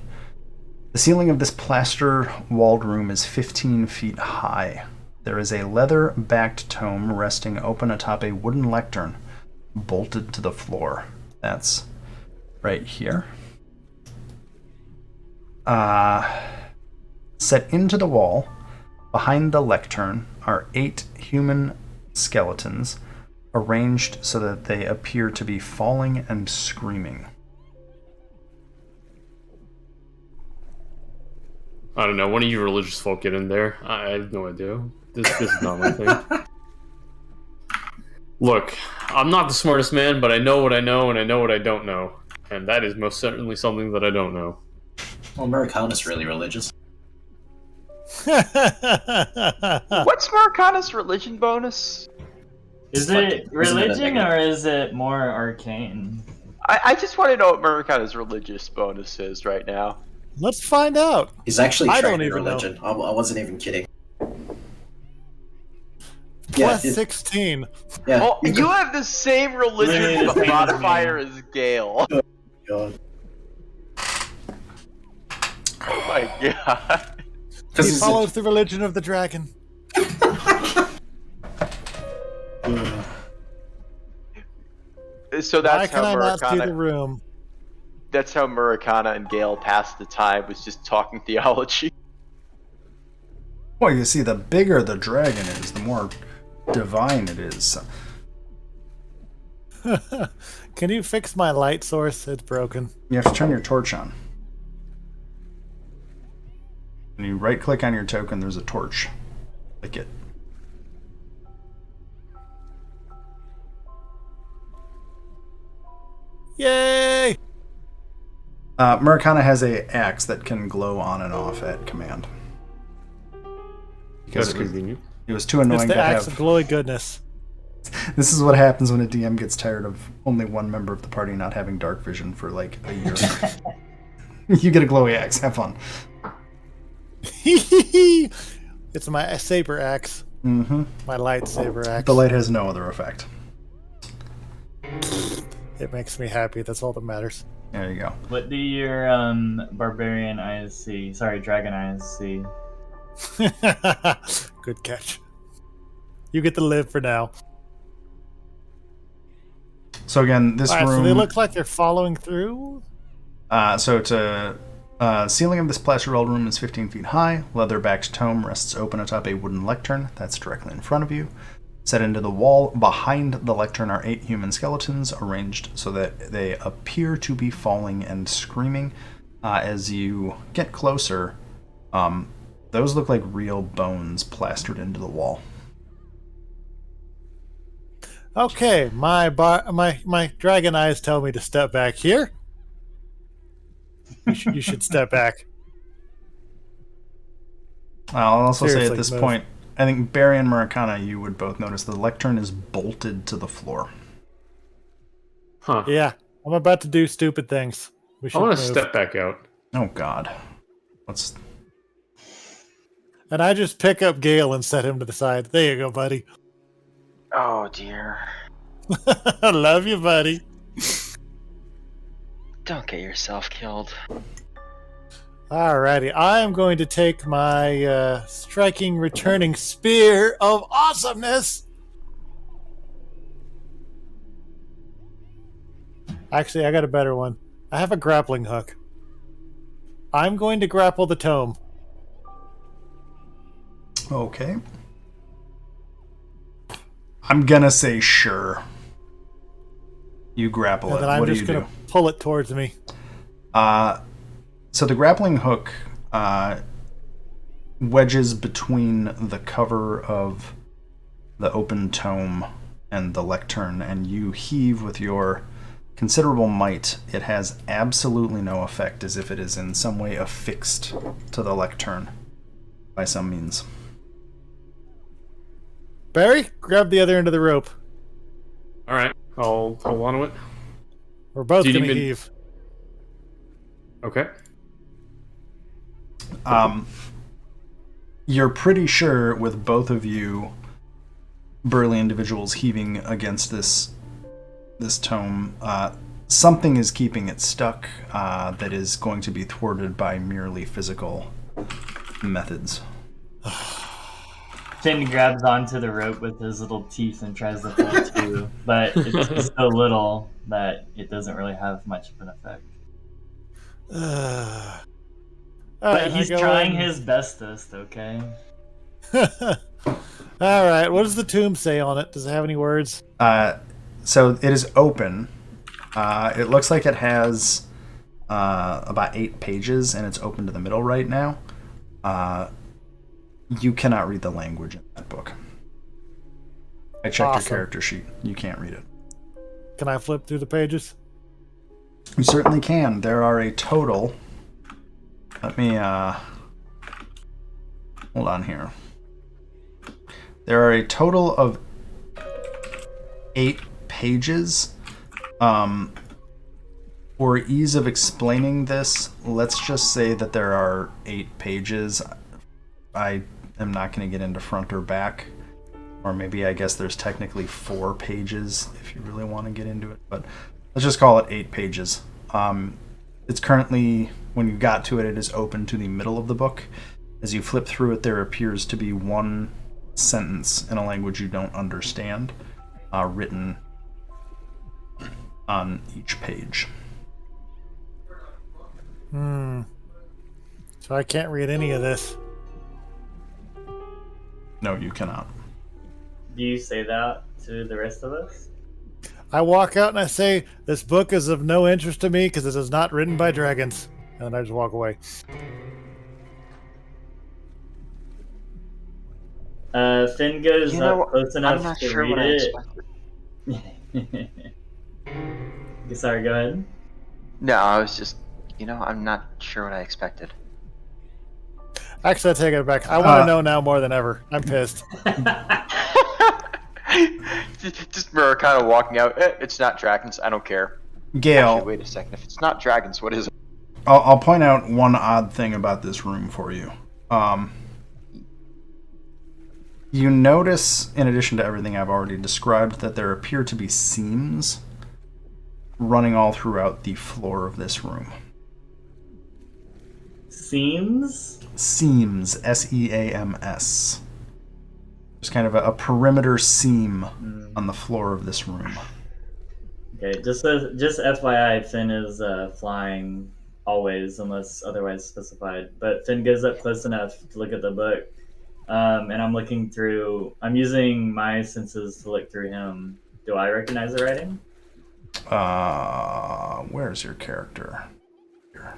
the ceiling of this plaster-walled room is 15 feet high. There is a leather-backed tome resting open atop a wooden lectern, bolted to the floor. That's right here. Set into the wall, behind the lectern, are 8 human skeletons, arranged so that they appear to be falling and screaming. I don't know. One of you religious folk get in there. I have no idea. This is not my thing. Look, I'm not the smartest man, but I know what I know, and I know what I don't know. And that is most certainly something that I don't know. Well, Americana's really religious. What's Marcana's religion bonus? Is Fuck it it. Isn't it a religion negative? or is it more arcane? I just want to know what Muraka's religious bonus is right now. Let's find out. He's actually I trained don't in even know. religion. I wasn't even kidding. Plus it- 16. Yeah. Oh, you have the same religion Literally the same as modifier me. as Gale. God. Oh my god. Because He follows the religion of the dragon. So Why that's can how I not see the Murakana. room? That's how Murakana and Gale passed the time, was just talking theology. Well, you see, the bigger the dragon is, the more divine it is. Can you fix my light source? It's broken. You have to turn your torch on. When you right-click on your token, there's a torch. Click it. Yay! Murakana has a axe that can glow on and off at command. Because That's convenient. it was too It's annoying the to axe have. of glowy goodness. This is what happens when a DM gets tired of only one member of the party not having dark vision for like a year. You get a glowy axe. Have fun. It's my saber axe. Mm-hmm. My lightsaber axe. The light has no other effect. It makes me happy. That's all that matters. There you go. What do your barbarian eyes see? Sorry, dragon eyes see? Good catch. You get to live for now. So again, this Alright, room. so they look like they're following through. Ceiling of this plaster-walled room is 15 feet high. Leather-backed tome rests open atop a wooden lectern that's directly in front of you. Set into the wall behind the lectern are 8 human skeletons, arranged so that they appear to be falling and screaming. As you get closer, those look like real bones plastered into the wall. Okay, my dragon eyes tell me to step back here. You should step back. I'll also say at Seriously, this move. point, I think Barry and Murakana, you would both notice the lectern is bolted to the floor. Huh. Yeah, I'm about to do stupid things. We I should want to move. step back out. Oh God. Let's. And I just pick up Gale and set him to the side. There you go, buddy. Oh dear. I love you, buddy. Don't get yourself killed. Alrighty, I am going to take my striking returning spear of awesomeness. Actually, I got a better one. I have a grappling hook. I'm going to grapple the tome. Okay. I'm gonna say sure. You grapple And it. then I'm What do just you going do? to pull it towards me. So the grappling hook wedges between the cover of the open tome and the lectern, and you heave with your considerable might. It has absolutely no effect, as if it is in some way affixed to the lectern by some means. Barry, grab the other end of the rope. All right, I'll hold on to it. We're both Do you going to even- heave. Okay. You're pretty sure, with both of you burly individuals heaving against this tome, something is keeping it stuck that is going to be thwarted by merely physical methods. Finn grabs onto the rope with his little teeth and tries to pull too, but it's so little that it doesn't really have much of an effect. But he's trying his bestest, okay? All right, what does the tomb say on it? Does it have any words? So it is open. It looks like it has about 8 pages, and it's open to the middle right now. You cannot read the language in that book. I checked Awesome. your character sheet. You can't read it. Can I flip through the pages? You certainly can. There are a total. Let me hold on here. There are a total of 8 pages. For ease of explaining this, let's just say that there are 8 pages. I am not going to get into front or back. Or maybe I guess there's technically 4 pages if you really want to get into it. But let's just call it 8 pages. It's currently, when you got to it, it is open to the middle of the book. As you flip through it, there appears to be one sentence in a language you don't understand, written on each page. So I can't read any of this. No, you cannot. Do you say that to the rest of us? I walk out and I say, this book is of no interest to me because it is not written by dragons. And I just walk away. Finn goes up close enough I'm not to sure read what I it. expected. Sorry, go ahead. No, I was just, I'm not sure what I expected. Actually, I take it back. I want to know now more than ever. I'm pissed. Just Murakata walking out. It's not dragons. I don't care. Gale, Actually, wait a second. If it's not dragons, what is it? I'll point out one odd thing about this room for you. You notice, in addition to everything I've already described, that there appear to be seams running all throughout the floor of this room. Seams? Seams, S-E-A-M-S. There's kind of a perimeter seam on the floor of this room. Okay, just FYI, Finn is flying always, unless otherwise specified. But Finn goes up close enough to look at the book, and I'm looking through. I'm using my senses to look through him. Do I recognize the writing? Where's your character? Here.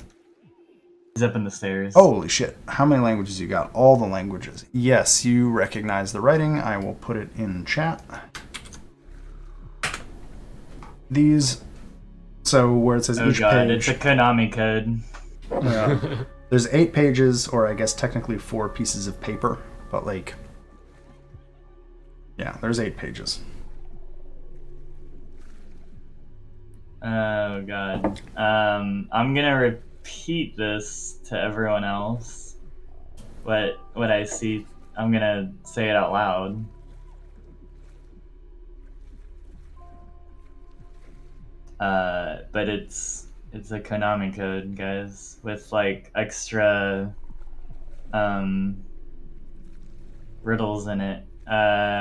He's up in the stairs. Holy shit. How many languages you got? All the languages. Yes, you recognize the writing. I will put it in chat. So where it says each page... it's a Konami code. There's 8 pages, or I guess technically 4 pieces of paper, but yeah, there's 8 pages. Oh god. I'm gonna repeat this to everyone else. What I see, I'm gonna say it out loud. But it's a Konami code, guys, with extra riddles in it.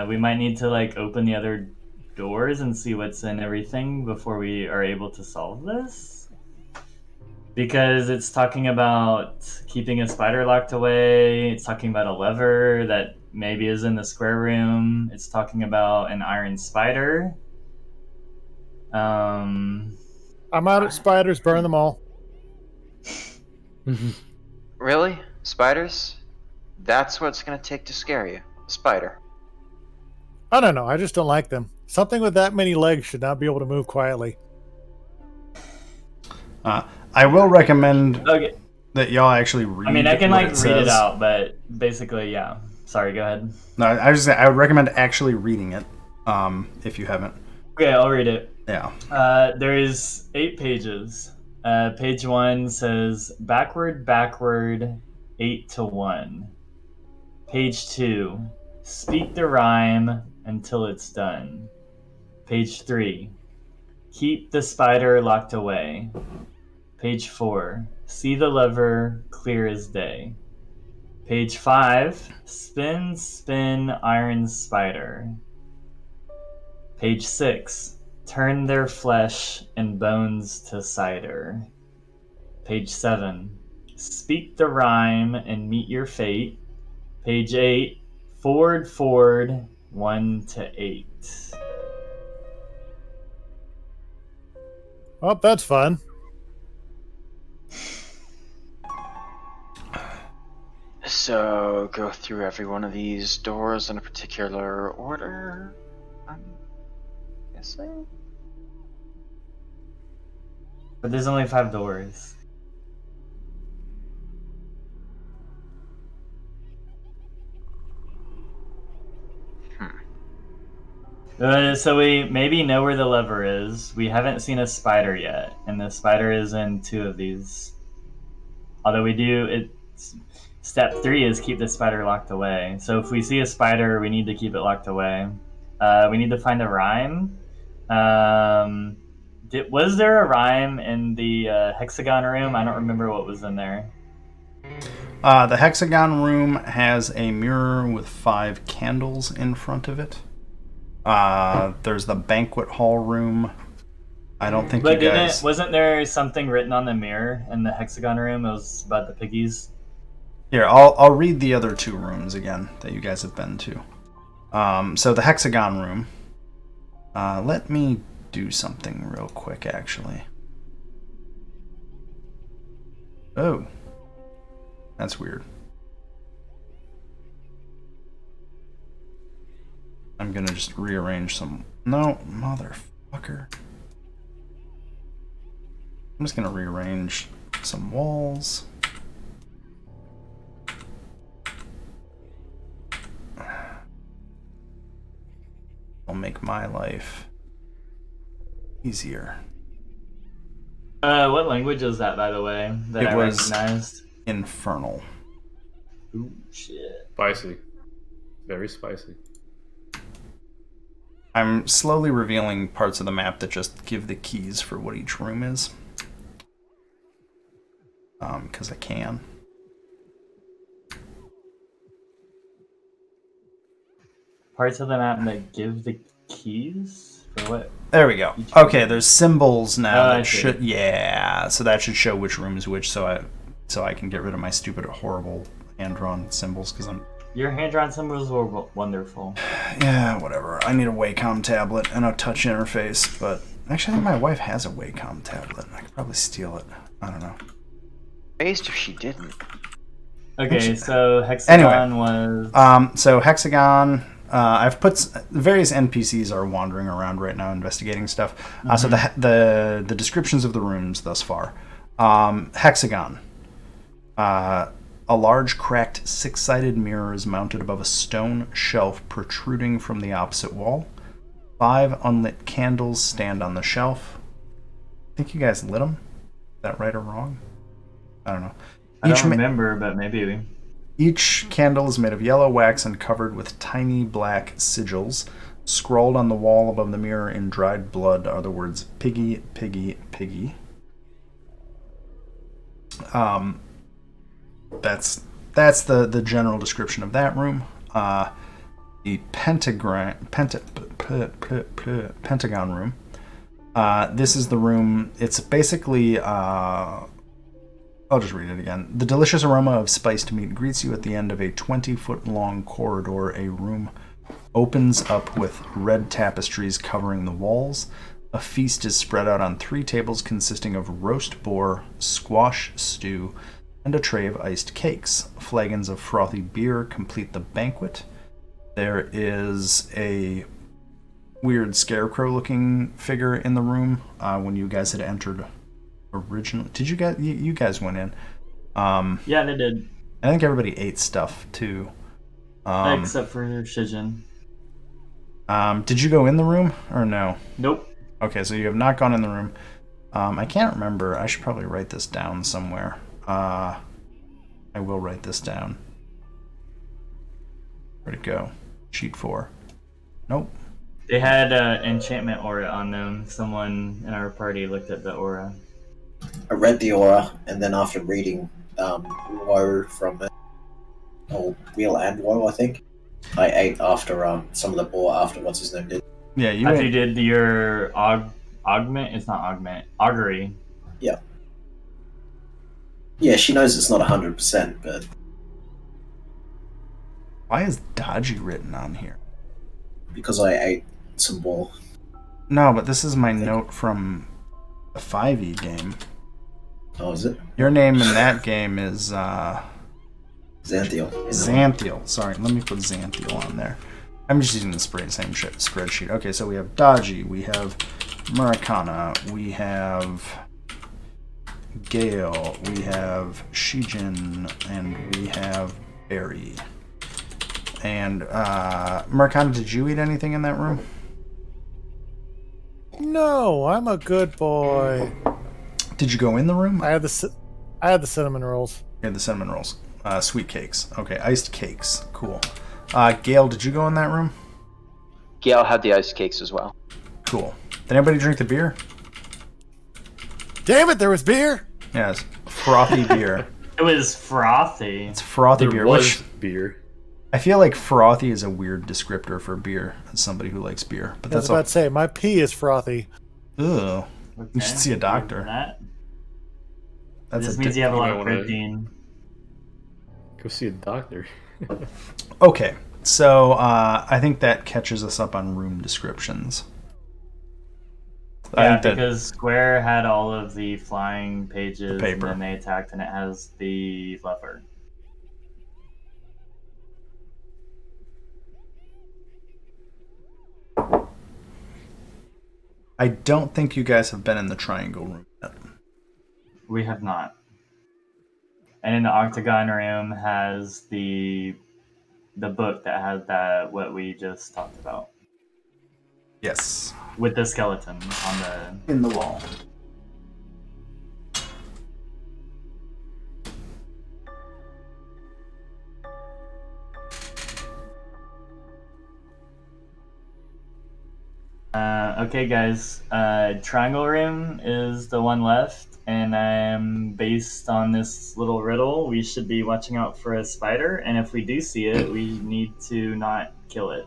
We might need to open the other doors and see what's in everything before we are able to solve this, because it's talking about keeping a spider locked away. It's talking about a lever that maybe is in the square room. It's talking about an iron spider. I'm out at spiders. Burn them all. Really? Spiders? That's what it's going to take to scare you. A spider. I don't know. I just don't like them. Something with that many legs should not be able to move quietly. I will recommend Okay. that y'all actually read. I mean, I can what read it says. out, but basically, yeah. Sorry, go ahead. No, I would recommend actually reading it, if you haven't. Okay, I'll read it. Yeah. There is 8 pages. Page 1 says backward, 8 to 1. Page 2, speak the rhyme until it's done. Page 3, keep the spider locked away. Page 4, see the lever clear as day. Page 5, spin, spin, iron spider. Page 6, turn their flesh and bones to cider. Page 7, speak the rhyme and meet your fate. Page 8, forward, 1 to 8. Oh, that's fun. So, go through every one of these doors in a particular order, I'm guessing? But there's only 5 doors. So we maybe know where the lever is. We haven't seen a spider yet, and the spider is in 2 of these. Although we do, step 3 is keep the spider locked away. So if we see a spider, we need to keep it locked away. We need to find a rhyme. Was there a rhyme in the hexagon room? I don't remember what was in there. The hexagon room has a mirror with 5 candles in front of it. There's the banquet hall room. I don't think But you guys... wasn't there something written on the mirror in the hexagon room? It was about the piggies. Here, I'll read the other 2 rooms again that you guys have been to. So the hexagon room. Let me do something real quick, actually. Oh. That's weird. I'm gonna just rearrange some... No, motherfucker. I'm just gonna rearrange some walls. I'll make my life easier. What language is that, by the way, that I recognized? Infernal. Ooh, shit. Spicy. Very spicy. I'm slowly revealing parts of the map that just give the keys for what each room is. Because I can. Parts of the map that give the keys? For what? There we go. Okay, there's symbols now I that see. should... Yeah, so that should show which room is which, so I can get rid of my stupid, horrible hand-drawn symbols, because I'm... Your hand-drawn symbols were wonderful. Yeah, whatever. I need a Wacom tablet and a touch interface, but... Actually, I think my wife has a Wacom tablet. I could probably steal it. I don't know. Amazed if she didn't. Okay, so Hexagon was... So Hexagon... I've put various NPCs are wandering around right now investigating stuff. So the descriptions of the rooms thus far. Hexagon. A large cracked 6-sided mirror is mounted above a stone shelf protruding from the opposite wall. 5 unlit candles stand on the shelf. I think you guys lit them. Is that right or wrong? I don't know. I don't remember, but maybe. Each candle is made of yellow wax and covered with tiny black sigils. Scrawled on the wall above the mirror in dried blood are the words "Piggy, Piggy, Piggy." That's the general description of that room. The pentagon room. This is the room. It's basically. I'll just read it again. The delicious aroma of spiced meat greets you at the end of a 20-foot-long corridor. A room opens up with red tapestries covering the walls. A feast is spread out on 3 tables consisting of roast boar, squash stew, and a tray of iced cakes. Flagons of frothy beer complete the banquet. There is a weird scarecrow-looking figure in the room when you guys had entered originally. Did you guys? You guys went in. Yeah, they did. I think everybody ate stuff too. Except for Shijin. Did you go in the room or no? Nope. Okay, so you have not gone in the room. I can't remember. I should probably write this down somewhere. I will write this down. Where'd it go? Sheet 4. Nope. They had enchantment aura on them. Someone in our party looked at the aura. I read the aura, and then after reading Woe from it, or Wheel and Woe, I think, I ate after some of the boar after what's his name did. Yeah, you After ate. you did your augment, it's not augment, augury. Yeah. Yeah, she knows it's not 100%, but Why is dodgy written on here? because I ate some boar. No, but this is my note from the 5e game. Oh, is it? Your name in that game is Xanthiel. Xanthiel. Sorry, let me put Xanthiel on there. I'm just using the same spreadsheet. Okay, so we have Dodgy, we have Murakana, we have Gale, we have Shijin, and we have Barry. And Murakana, did you eat anything in that room? No, I'm a good boy. Did you go in the room? I had the cinnamon rolls. Yeah, the cinnamon rolls. Sweet cakes. Okay, iced cakes. Cool. Gail, did you go in that room? Gail had the ice cakes as well. Cool. Did anybody drink the beer? Damn it, there was beer. Yes. Frothy beer. It was frothy. It's frothy There beer. was Which beer. I feel like frothy is a weird descriptor for beer as somebody who likes beer. But I was that's about to say, my pee is frothy. Ugh. You should see a doctor. That That's just a means you have a lot of You might wanna- protein. Go see a doctor. Okay, so I think that catches us up on room descriptions. I Yeah, think that because Square had all of the flying pages, paper. and then they attacked, and it has the fluffer. I don't think you guys have been in the triangle room yet. We have not. And in the octagon room has the book that has that what we just talked about Yes. with the skeleton on the. In the wall. Okay, guys. Triangle room is the one left, and based on this little riddle, we should be watching out for a spider. And if we do see it, we need to not kill it.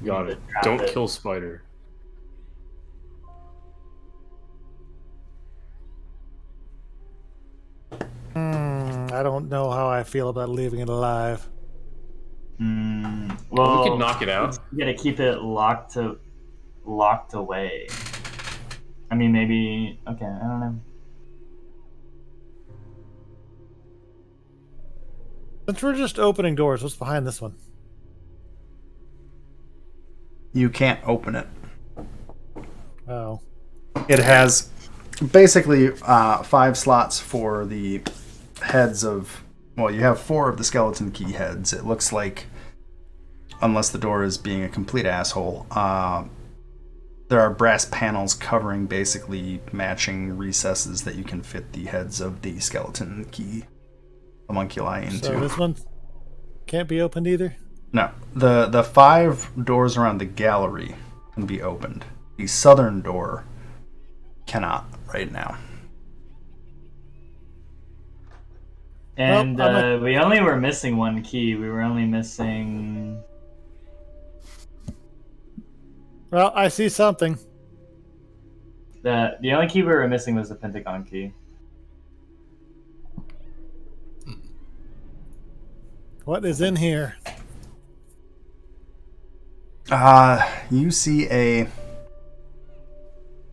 Got it. Trap Don't it. kill spider. I don't know how I feel about leaving it alive. Well, we could knock it out. You gotta keep it locked away. I mean, maybe. Okay, I don't know. Since we're just opening doors, what's behind this one? You can't open it. Oh. It has basically 5 slots for the heads of. Well, you have 4 of the skeleton key heads. It looks like, unless the door is being a complete asshole, there are brass panels covering basically matching recesses that you can fit the heads of the skeleton key homunculi into. So this one can't be opened either? No, the 5 doors around the gallery can be opened. The southern door cannot right now. And Well, we only were missing one key. We were only missing. Well, I see something. The only key we were missing was the pentagon key. What is in here? You see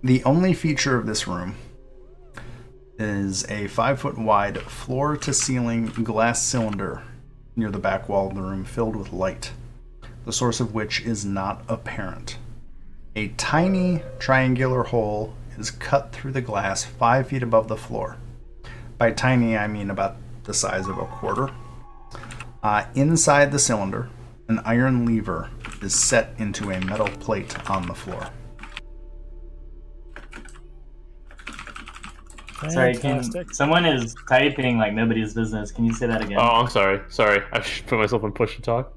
the only feature of this room is a 5-foot wide floor to ceiling glass cylinder near the back wall of the room filled with light, the source of which is not apparent. A tiny triangular hole is cut through the glass 5 feet above the floor. By tiny, I mean about the size of a quarter. Inside the cylinder, an iron lever is set into a metal plate on the floor. Sorry, Fantastic. someone is typing like nobody's business. Can you say that again? Oh, I'm sorry. Sorry. I should put myself on push to talk.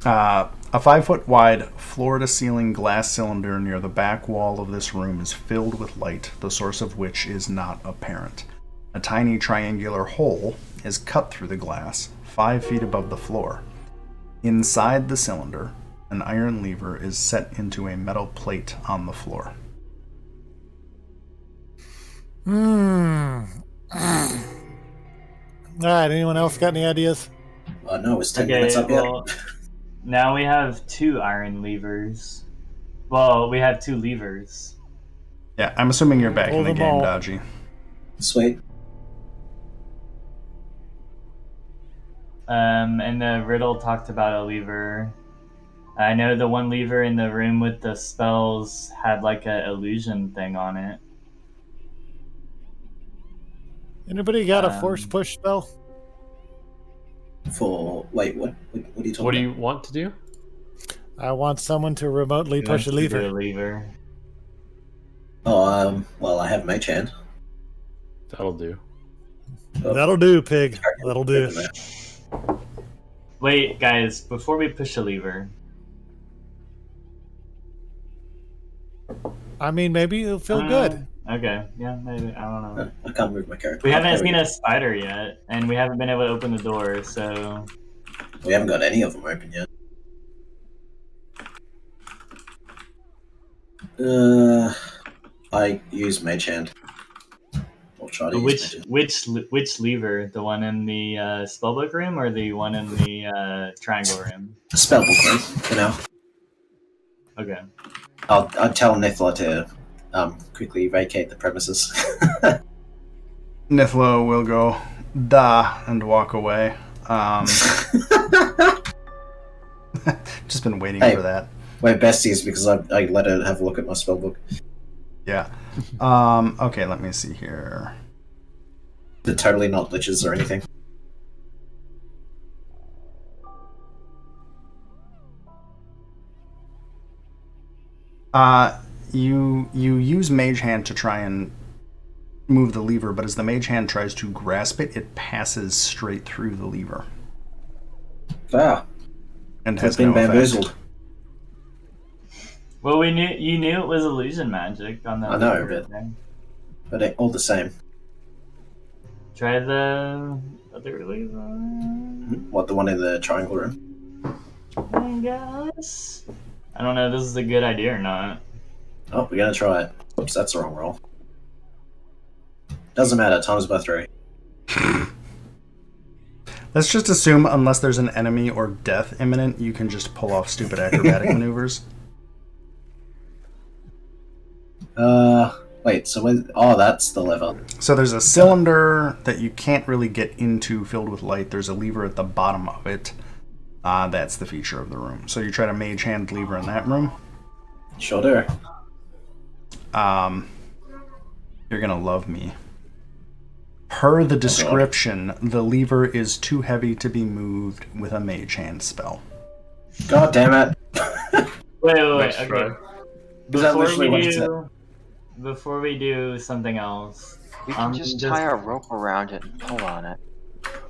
A 5-foot wide floor to ceiling glass cylinder near the back wall of this room is filled with light, the source of which is not apparent. A tiny triangular hole is cut through the glass 5 feet above the floor. Inside the cylinder, an iron lever is set into a metal plate on the floor. All right, anyone else got any ideas? No, it's 10 minutes up yet. well, now we have 2 iron levers. Well, we have 2 levers. Yeah, I'm assuming you're back in Hold the them game, all. Dodgy. Sweet. And the riddle talked about a lever. I know the one lever in the room with the spells had like a illusion thing on it. Anybody got a force push spell? For wait, what? What are you talking What do about? you want to do? I want someone to remotely push a Wants to do lever. a lever. Oh, well, I have Mage Hand. That'll do. Oh, That'll do, pig. That'll do. Wait, guys, before we push a lever, I mean, maybe it'll feel good. Okay, yeah, maybe. I don't know. I can't move my character. We haven't seen a spider yet, and we haven't been able to open the door, so. We haven't got any of them open yet. I use Mage Hand. I'll try to use Mage Hand. Which lever? The one in the spellbook room or the one in the triangle room? The spellbook room, for now. Okay. I'll tell Nithla to quickly vacate the premises. Nithla will go da and walk away. Just been waiting for that. We're besties because I let her have a look at my spellbook. Yeah. Okay, let me see here. They're totally not liches or anything. You use Mage Hand to try and move the lever, but as the Mage Hand tries to grasp it, it passes straight through the lever. Ah. And It's has been no effect. bamboozled. Well, you knew it was illusion magic on that. I know, lever, but- thing. But all the same. Try the other lever. What, the one in the triangle room? I guess. I don't know if this is a good idea or not. Oh, we're gonna try it. Oops, that's the wrong roll. Doesn't matter, times by 3. Let's just assume, unless there's an enemy or death imminent, you can just pull off stupid acrobatic maneuvers. Wait, so oh, that's the lever. So there's a cylinder that you can't really get into filled with light. There's a lever at the bottom of it. That's the feature of the room. So you try to Mage Hand lever in that room. Sure do. You're gonna love me. Per the description, the lever is too heavy to be moved with a Mage Hand spell. God damn it. Wait, Nice okay. try. Was that literally what it said? Before we do something else, We can just tie a rope around it and pull on it.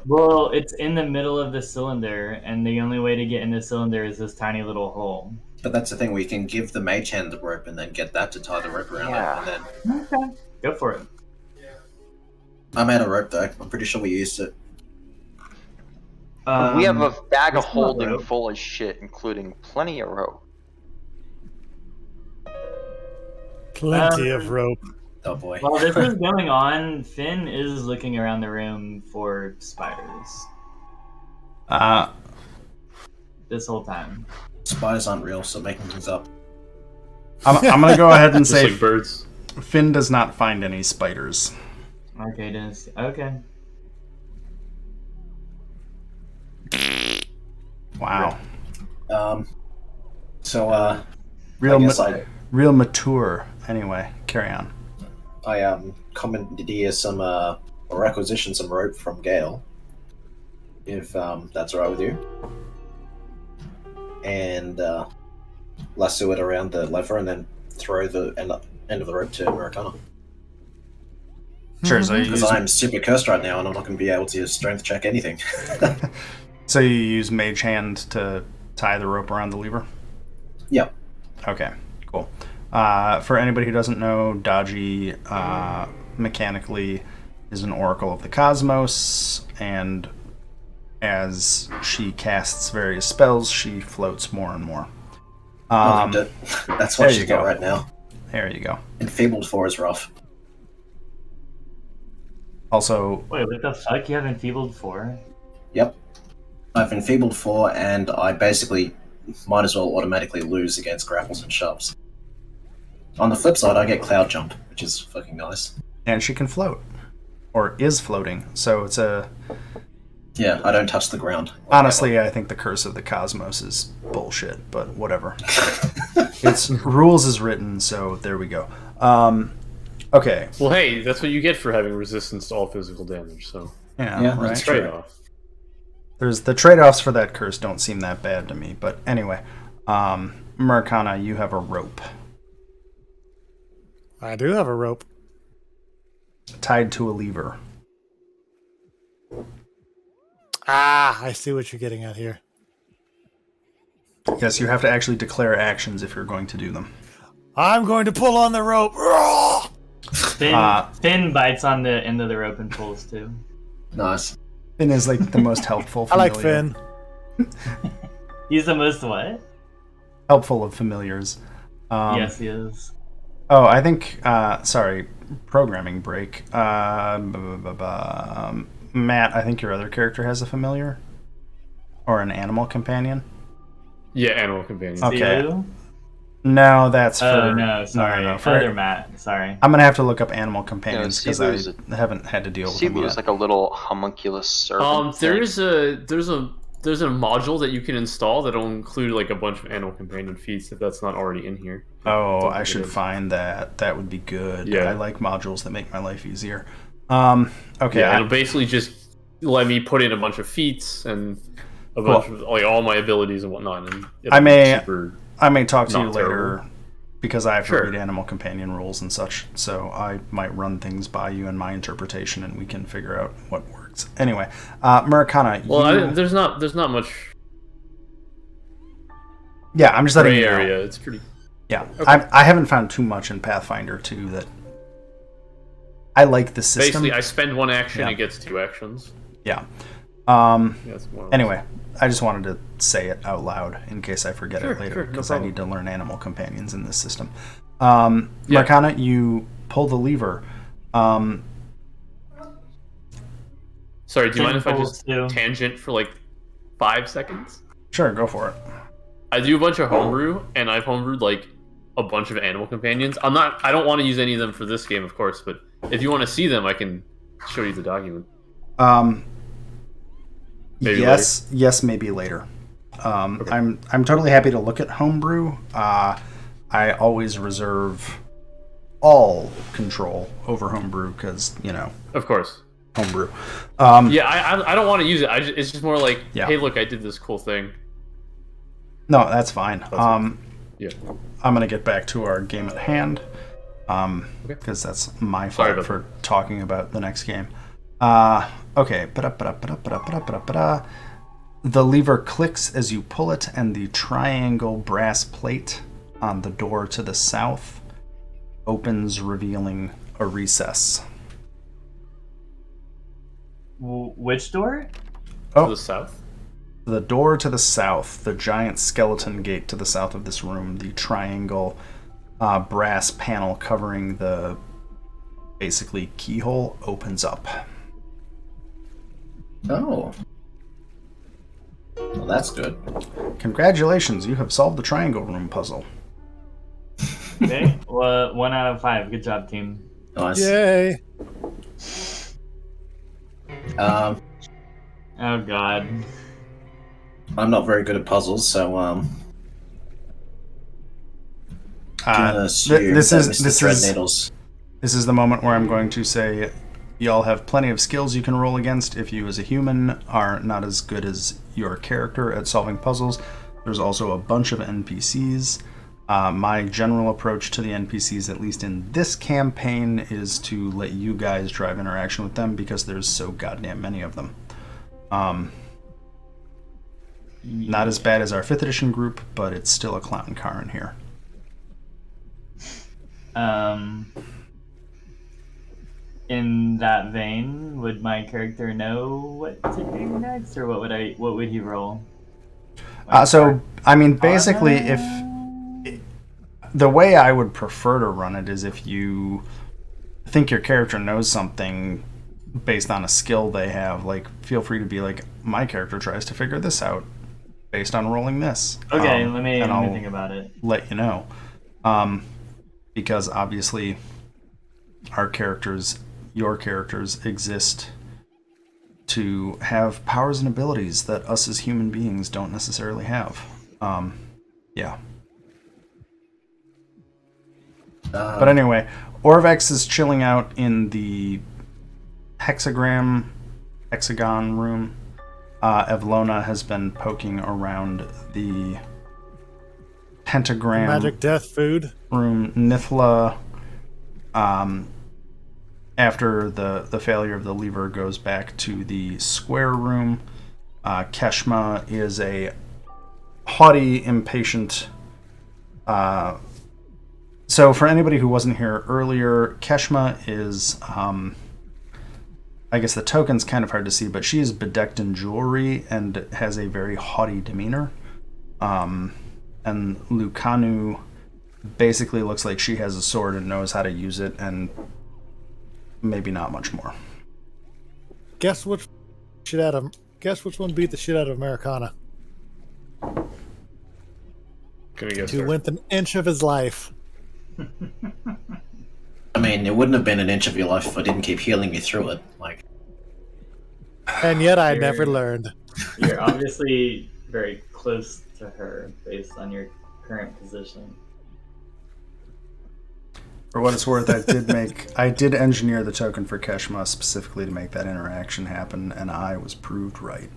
well, it's in the middle of the cylinder, and the only way to get in the cylinder is this tiny little hole. But that's the thing, we can give the Mage Hand the rope and then get that to tie the rope around Yeah. it. And then Okay, go for it. I'm out of rope though. I'm pretty sure we used it. We have a bag of it's not holding rope. full of shit, including plenty of rope. Plenty of rope. Oh boy. While this is going on, Finn is looking around the room for spiders this whole time. Spiders aren't real, so making things up. I'm gonna go ahead and Just say like birds. Finn does not find any spiders. Okay, Dennis. Okay. Wow. So Real, I guess real mature. Anyway, carry on. I commandeer some or requisition some rope from Gale, if that's alright with you, and lasso it around the lever and then throw the end of the rope to Americana. Sure. So you Because use, I'm super cursed right now and I'm not going to be able to strength check anything. so you use Mage Hand to tie the rope around the lever. Yep. Okay. Cool. For anybody who doesn't know, Dodgy mechanically is an oracle of the cosmos, and as she casts various spells, she floats more and more. That's what there she's you got go. right now. There you go. Enfeebled 4 is rough. Also, Wait, what the fuck? You have Enfeebled 4? Yep. I've enfeebled 4 and I basically might as well automatically lose against grapples and shoves. On the flip side, I get cloud jump, which is fucking nice. and she can float, or is floating. So it's a. Yeah, I don't touch the ground. Honestly, I think the curse of the cosmos is bullshit, but whatever. It's rules is written, so there we go. Okay. Well, hey, that's what you get for having resistance to all physical damage. So Yeah, Yeah, right. that's trade off. There's the trade-offs for that curse don't seem that bad to me, but anyway, Murkana, you have a rope. I do have a rope. tied to a lever. Ah, I see what you're getting at here. Yes, you have to actually declare actions if you're going to do them. I'm going to pull on the rope. Finn bites on the end of the rope and pulls too. Nice. Finn is like the most helpful. I like familiar. Finn. He's the most what? Helpful of familiars. Yes, he is. Oh, I think. Sorry, programming break. Matt, I think your other character has a familiar or an animal companion. Yeah, animal companion. Okay. You? No, that's for. Oh no, sorry. No, for, Other Matt. Sorry. I'm gonna have to look up animal companions because Cebu I haven't had to deal with Cebu them is yet. like a little homunculus servant. There's a module that you can install that'll include like a bunch of animal companion feats if that's not already in here. Oh, Don't I think should it is. find that. That would be good. Yeah. I like modules that make my life easier. Okay. Yeah, it'll basically just let me put in a bunch of feats and a bunch of like all my abilities and whatnot. And it'll I be may super. I may talk to you Not later terrible. because I have to Sure. read animal companion rules and such. So I might run things by you in my interpretation, and we can figure out what works. Anyway, Murakana, Well, there's not much yeah, I'm just letting gray you know. area. It's pretty. Yeah, Okay. I haven't found too much in Pathfinder 2 that I like the system. Basically, I spend one action, Yeah. it gets 2 actions. Yeah. Yeah, it's more or less. Anyway, I just wanted to say it out loud in case I forget Sure, it later sure, no because I problem. need to learn animal companions in this system. Marcana, you pull the lever. Sorry, do you mind if I Pulls just too. tangent for like 5 seconds? Sure, go for it. I do a bunch of homebrew, and I've homebrewed like a bunch of animal companions. I don't want to use any of them for this game, of course, but if you want to see them, I can show you the document. Maybe Yes, maybe later. Okay. I'm totally happy to look at homebrew. I always reserve all control over homebrew because Of course. homebrew. Yeah, I don't want to use it. It's just more like, Yeah. hey, look, I did this cool thing. No, that's fine. Yeah. I'm gonna get back to our game at hand because that's my Sorry fault about for talking about the next game. Okay. The lever clicks as you pull it, and the triangle brass plate on the door to the south opens, revealing a recess. Which door? Oh. To the south? The door to the south, the giant skeleton gate to the south of this room, the triangle brass panel covering the basically keyhole opens up. Oh. Well, that's good. Congratulations, you have solved the triangle room puzzle. Okay. Well, 1 out of 5. Good job, team. Nice. Yay. Oh God. I'm not very good at puzzles, so gonna assume this that is Mr. this is Threadneedles. this is the moment where I'm going to say y'all have plenty of skills you can roll against if you as a human are not as good as your character at solving puzzles. There's also a bunch of NPCs. My general approach to the NPCs, at least in this campaign, is to let you guys drive interaction with them because there's so goddamn many of them. Not as bad as our 5th edition group, but it's still a clown car in here. In that vein, would my character know what to do next, or what would he roll? I mean, basically, if the way I would prefer to run it is if you think your character knows something based on a skill they have, like, feel free to be like, my character tries to figure this out based on rolling this. Okay, let me and I'll think about it. let you know. Because obviously your characters exist to have powers and abilities that us as human beings don't necessarily have. Yeah. But anyway, Orvex is chilling out in the hexagon room. Evlona has been poking around the pentagram Magic death food. room. Nithla After the failure of the lever goes back to the square room, Keshma is a haughty, impatient. So for anybody who wasn't here earlier, Keshma is, I guess the token's kind of hard to see, but she is bedecked in jewelry and has a very haughty demeanor. And Lucanu basically looks like she has a sword and knows how to use it, and maybe not much more. Guess which one beat the shit out of Americana? Can we guess? Who went an inch of his life? I mean, it wouldn't have been an inch of your life if I didn't keep healing you through it. Like, And yet I never learned. You're obviously very close to her based on your current position. For what it's worth, I did engineer the token for Keshma specifically to make that interaction happen, and I was proved right.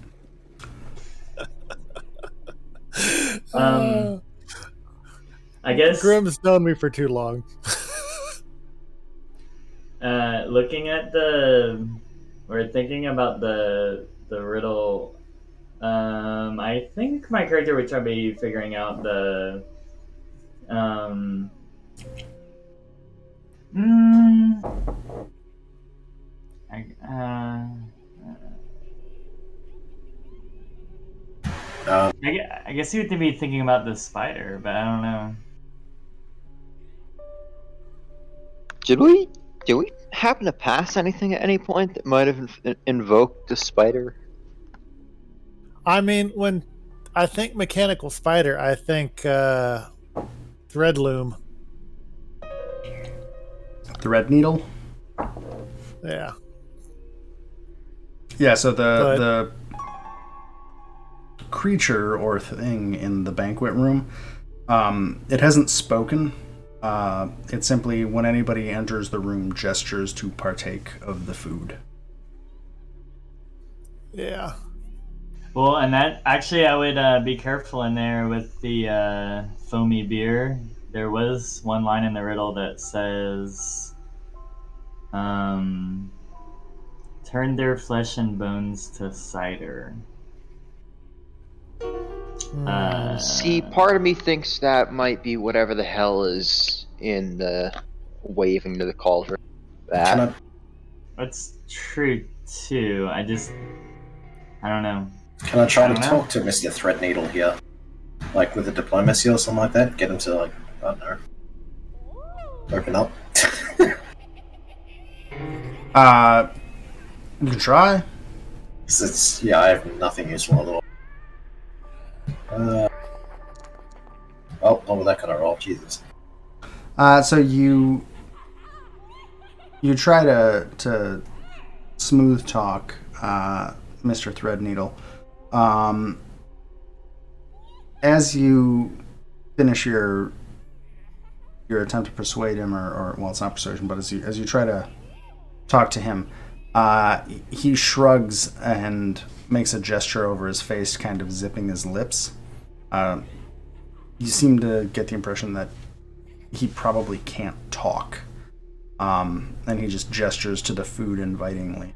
I guess Grim's known me for too long. looking at we're thinking about the riddle. I think my character would try to be figuring out the I guess he would be thinking about the spider, but I don't know. Did we happen to pass anything at any point that might have invoked the spider? I mean, when I think mechanical spider, I think threadloom. Thread needle? Yeah. Yeah, so the creature or thing in the banquet room, it hasn't spoken. It simply, when anybody enters the room, gestures to partake of the food. Yeah. Well, and that actually, I would be careful in there with the foamy beer. There was one line in the riddle that says, "Turn their flesh and bones to cider." See, part of me thinks that might be whatever the hell is in the waving to the cauldron. That. That's true too. I don't know. Can I try to talk to Mr. Threadneedle here? Like with a diplomacy or something like that? Get him to, like, I don't know, open up? You can try. Yeah, I have nothing useful otherwise. Not with that kind of roll, Jesus. So you try to smooth talk Mr. Threadneedle. As you finish your attempt to persuade him, or well, it's not persuasion, but as you try to talk to him, he shrugs and makes a gesture over his face, kind of zipping his lips. You seem to get the impression that he probably can't talk, and he just gestures to the food invitingly.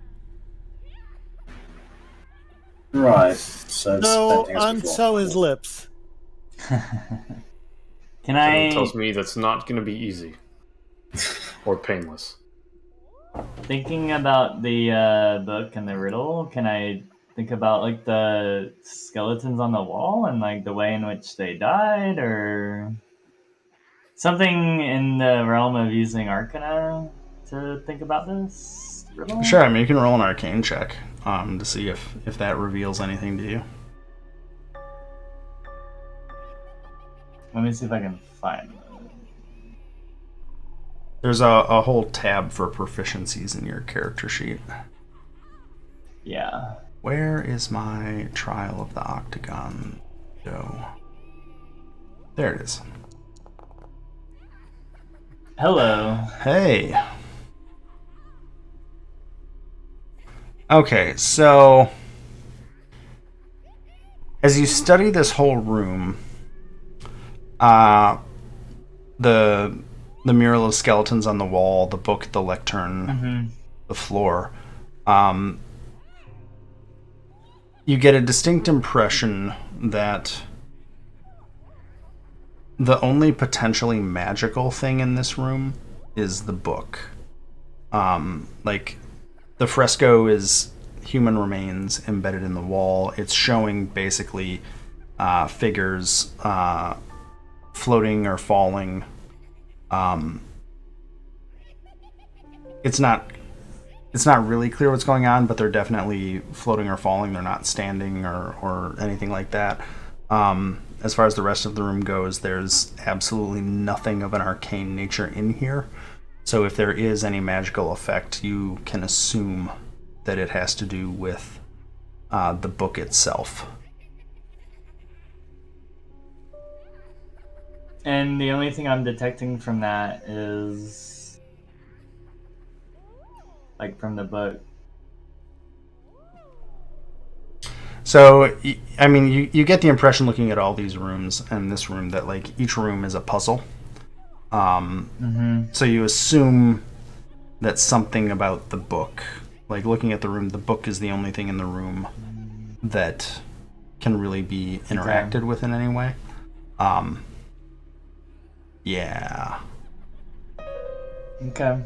Right. So unsew his lips. Can I? Tells me that's not going to be easy or painless. Thinking about the book and the riddle, can I think about like the skeletons on the wall and like the way in which they died, or something in the realm of using Arcana to think about this riddle? Sure, I mean, you can roll an arcane check to see if that reveals anything to you. Let me see if I can find it. There's a whole tab for proficiencies in your character sheet. Yeah. Where is my Trial of the Octagon go? There it is. Hello. Hey. Okay, so as you study this whole room, the the mural of skeletons on the wall, the book, the lectern, the floor. You get a distinct impression that the only potentially magical thing in this room is the book. Like, the fresco is human remains embedded in the wall. It's showing basically figures floating or falling. It's not really clear what's going on, but they're definitely floating or falling. They're not standing or anything like that. As far as the rest of the room goes, there's absolutely nothing of an arcane nature in here. So if there is any magical effect, you can assume that it has to do with the book itself. And the only thing I'm detecting from that is, like, from the book. So, I mean, you get the impression looking at all these rooms and this room that, like, each room is a puzzle. So you assume that something about the book, like looking at the room, the book is the only thing in the room that can really be interacted with in any way. Yeah. Okay.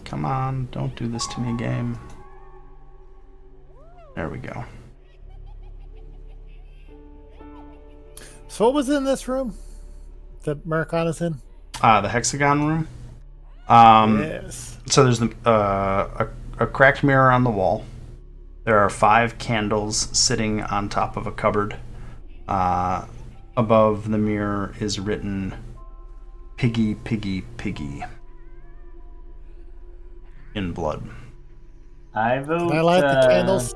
Come on, don't do this to me, game. There we go. So what was in this room that Americana's in? The hexagon room. Yes. So there's a cracked mirror on the wall. There are 5 candles sitting on top of a cupboard. Above the mirror is written, "Piggy, piggy, piggy," in blood. I vote. Can I light the candles?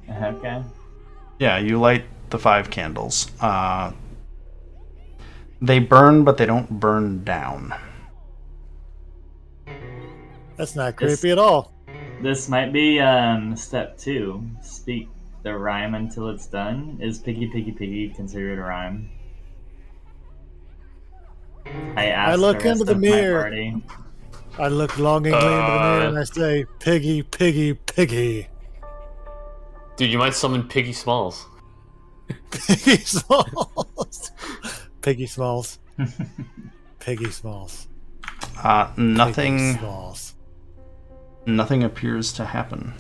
Okay. Yeah, you light the 5 candles. They burn, but they don't burn down. That's not creepy at all. This might be step 2. Speak the rhyme until it's done. Is piggy piggy piggy considered a rhyme? I asked look the rest into the of mirror. my party. I look longingly into the mirror and I say, "Piggy, piggy, piggy." Dude, you might summon Piggy Smalls. Piggy Smalls. Piggy Smalls. Piggy Smalls. Nothing. Piggy Smalls. Nothing appears to happen.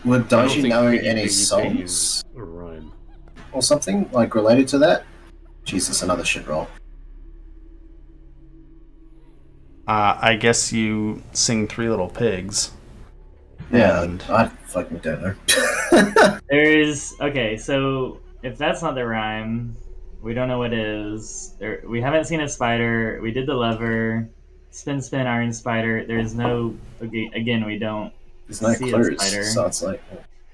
Well, I don't you think know Piggy, any Piggy, Piggy is songs a rhyme. or something like related to that? Jesus, another shit roll. I guess you sing Three Little Pigs. Yeah, And I fucking don't know. There's okay. So if that's not the rhyme, we don't know what is. We haven't seen a spider. We did the lever, spin, spin, iron spider. There's no. Again, we don't. There's no see a clues, spider. so it's like.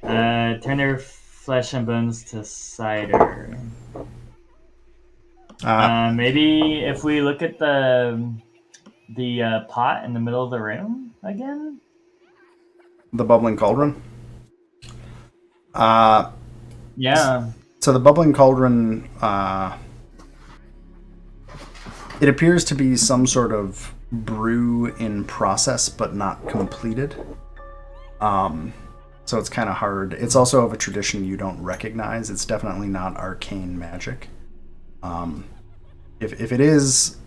Turn their flesh and bones to cider. Maybe if we look at the pot in the middle of the room again. the bubbling cauldron. Yeah. So the bubbling cauldron, it appears to be some sort of brew in process, but not completed. So it's kind of hard. It's also of a tradition you don't recognize. It's definitely not arcane magic. If it is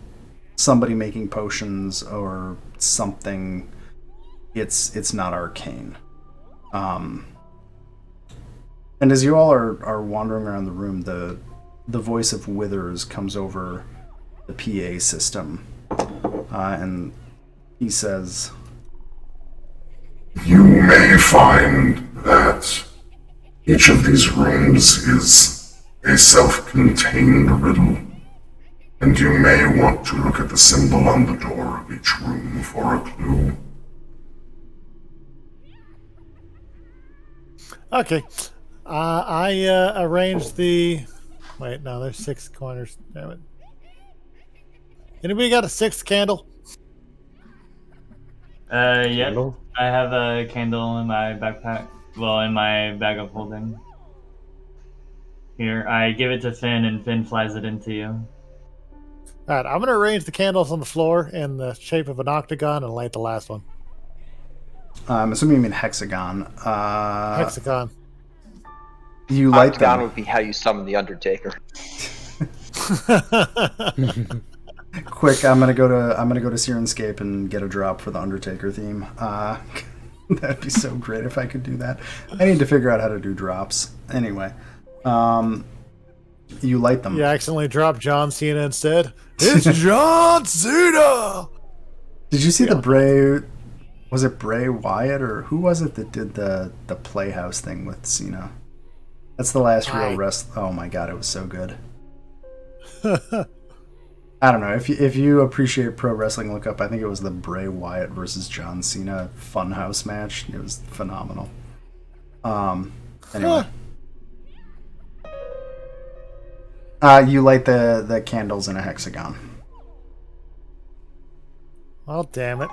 somebody making potions or something, it's not arcane. And as you all are wandering around the room, the voice of Withers comes over the PA system, and he says, "You may find that each of these rooms is a self-contained riddle, and you may want to look at the symbol on the door of each room for a clue." Okay. I arranged the... Wait, no, there's 6 corners. Damn it. Anybody got a 6th candle? Yep. Candle? I have a candle in my backpack. Well, in my bag of holding. Here, I give it to Finn, and Finn flies it into you. All right, I'm going to arrange the candles on the floor in the shape of an octagon and light the last one. I'm assuming you mean hexagon. Hexagon. You light Octagon them. would be how you summon the Undertaker. Quick, I'm gonna go to Syrinscape and get a drop for the Undertaker theme. That'd be so great if I could do that. I need to figure out how to do drops. Anyway, you light them. You accidentally dropped John Cena instead. It's John Cena! Did you see the Bray? Was it Bray Wyatt or who was it that did the Playhouse thing with Cena? That's the last real Oh my god, it was so good. I don't know if you appreciate pro wrestling, look up. I think it was the Bray Wyatt versus John Cena Funhouse match. It was phenomenal. Anyway, you light the candles in a hexagon. Well, damn it.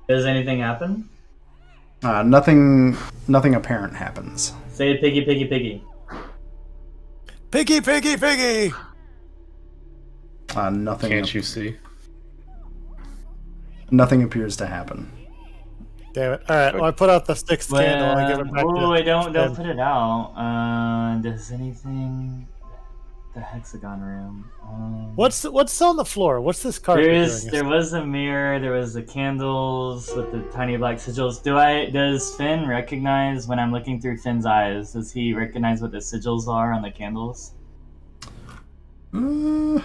Does anything happen? Nothing apparent happens. Say piggy, piggy, piggy. Piggy, piggy, piggy! Nothing. Can't you see? Nothing appears to happen. Damn it. Alright, well, I put out the sixth candle and I give it back to wait, don't Finn. put it out. Does anything... The hexagon room. What's on the floor? What's this carpet doing? There was a mirror. There was the candles with the tiny black sigils. Does Finn recognize when I'm looking through Finn's eyes? Does he recognize what the sigils are on the candles? I'm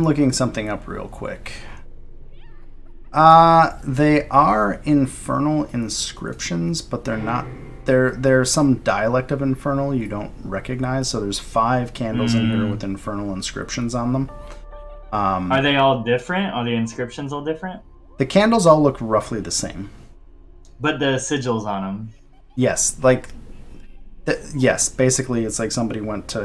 looking something up real quick. They are infernal inscriptions, but they're not. There's some dialect of infernal you don't recognize. So there's 5 candles in here with infernal inscriptions on them. Are they all different? Are the inscriptions all different? The candles all look roughly the same. But the sigils on them. Yes, yes. Basically, it's like somebody went to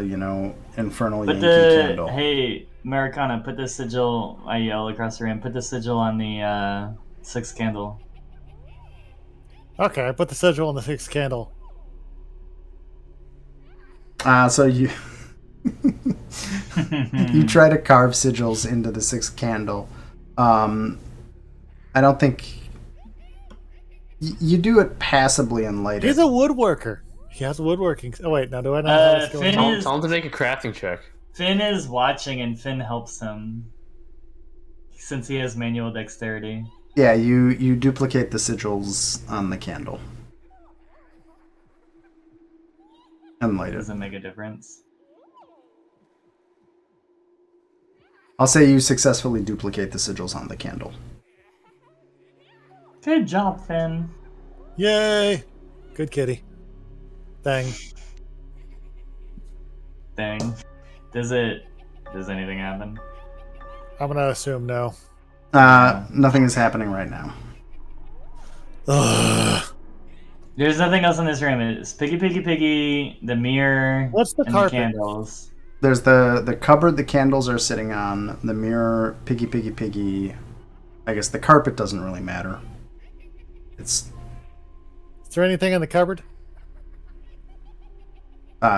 infernal Yankee candle. Hey, Americana, put the sigil. I yell across the room. Put the sigil on the 6th candle. Okay, I put the sigil on the 6th candle. So you you try to carve sigils into the 6th candle. I don't think you do it passably and light He's it. a woodworker. He has woodworking. Oh wait, now do I know how this goes? Tell him to make a crafting check. Finn is watching, and Finn helps him since he has manual dexterity. Yeah, you duplicate the sigils on the candle and light it. Doesn't make a difference. I'll say you successfully duplicate the sigils on the candle. Good job, Finn. Yay! Good kitty. Dang. Dang. Does anything happen? I'm gonna assume no. Nothing is happening right now. Ugh. There's nothing else in this room. It's piggy, piggy, piggy, the mirror, What's the and carpet? the candles. There's the cupboard the candles are sitting on, the mirror, piggy, piggy, piggy. I guess the carpet doesn't really matter. It's. Is there anything in the cupboard?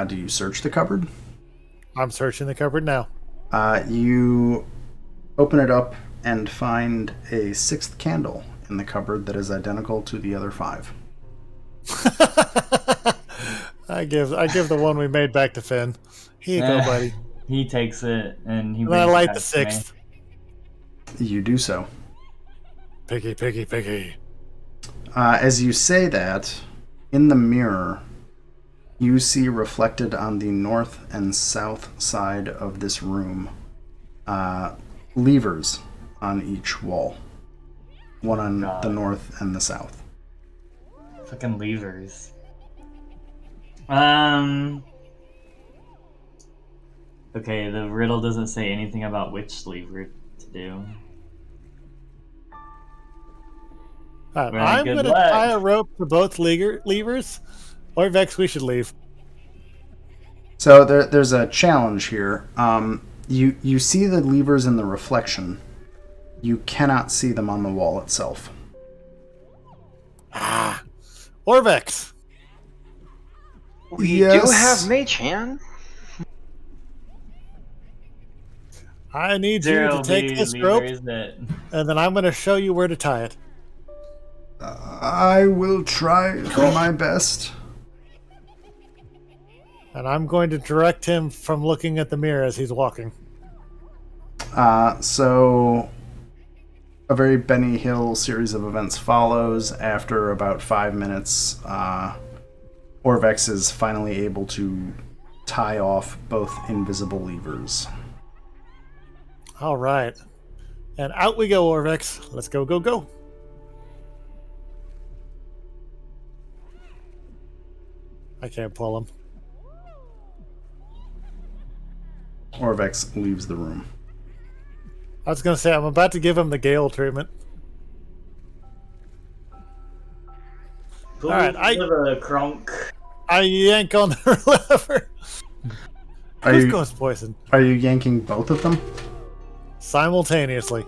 Do you search the cupboard? I'm searching the cupboard now. You open it up and find a 6th candle in the cupboard that is identical to the other 5. I give the one we made back to Finn. Here you go, buddy. He takes it and he. And I brings it light back the to me. 6th. You do so. Piggy, piggy, piggy. As you say that, in the mirror, you see reflected on the north and south side of this room levers on each wall. One on the north and the south. Fucking levers. Okay, the riddle doesn't say anything about which lever to do. Well, I'm good going to luck. tie a rope to both levers, or Vex, we should leave. So there's a challenge here. You see the levers in the reflection. You cannot see them on the wall itself. Orvex. We do Yes. have Mage Hand. I need Zero you to take this rope, levers that. and then I'm going to show you where to tie it. I will try my best. And I'm going to direct him from looking at the mirror as he's walking. So a very Benny Hill series of events follows. After about 5 minutes, Orvex is finally able to tie off both invisible levers. All right. And out we go, Orvex. Let's go, go, go. I can't pull him. Orvex leaves the room. I was going to say, I'm about to give him the Gale treatment. Pull All right, the crunk. I yank on the lever. Are Who's you, ghost poison? are you yanking both of them? Simultaneously.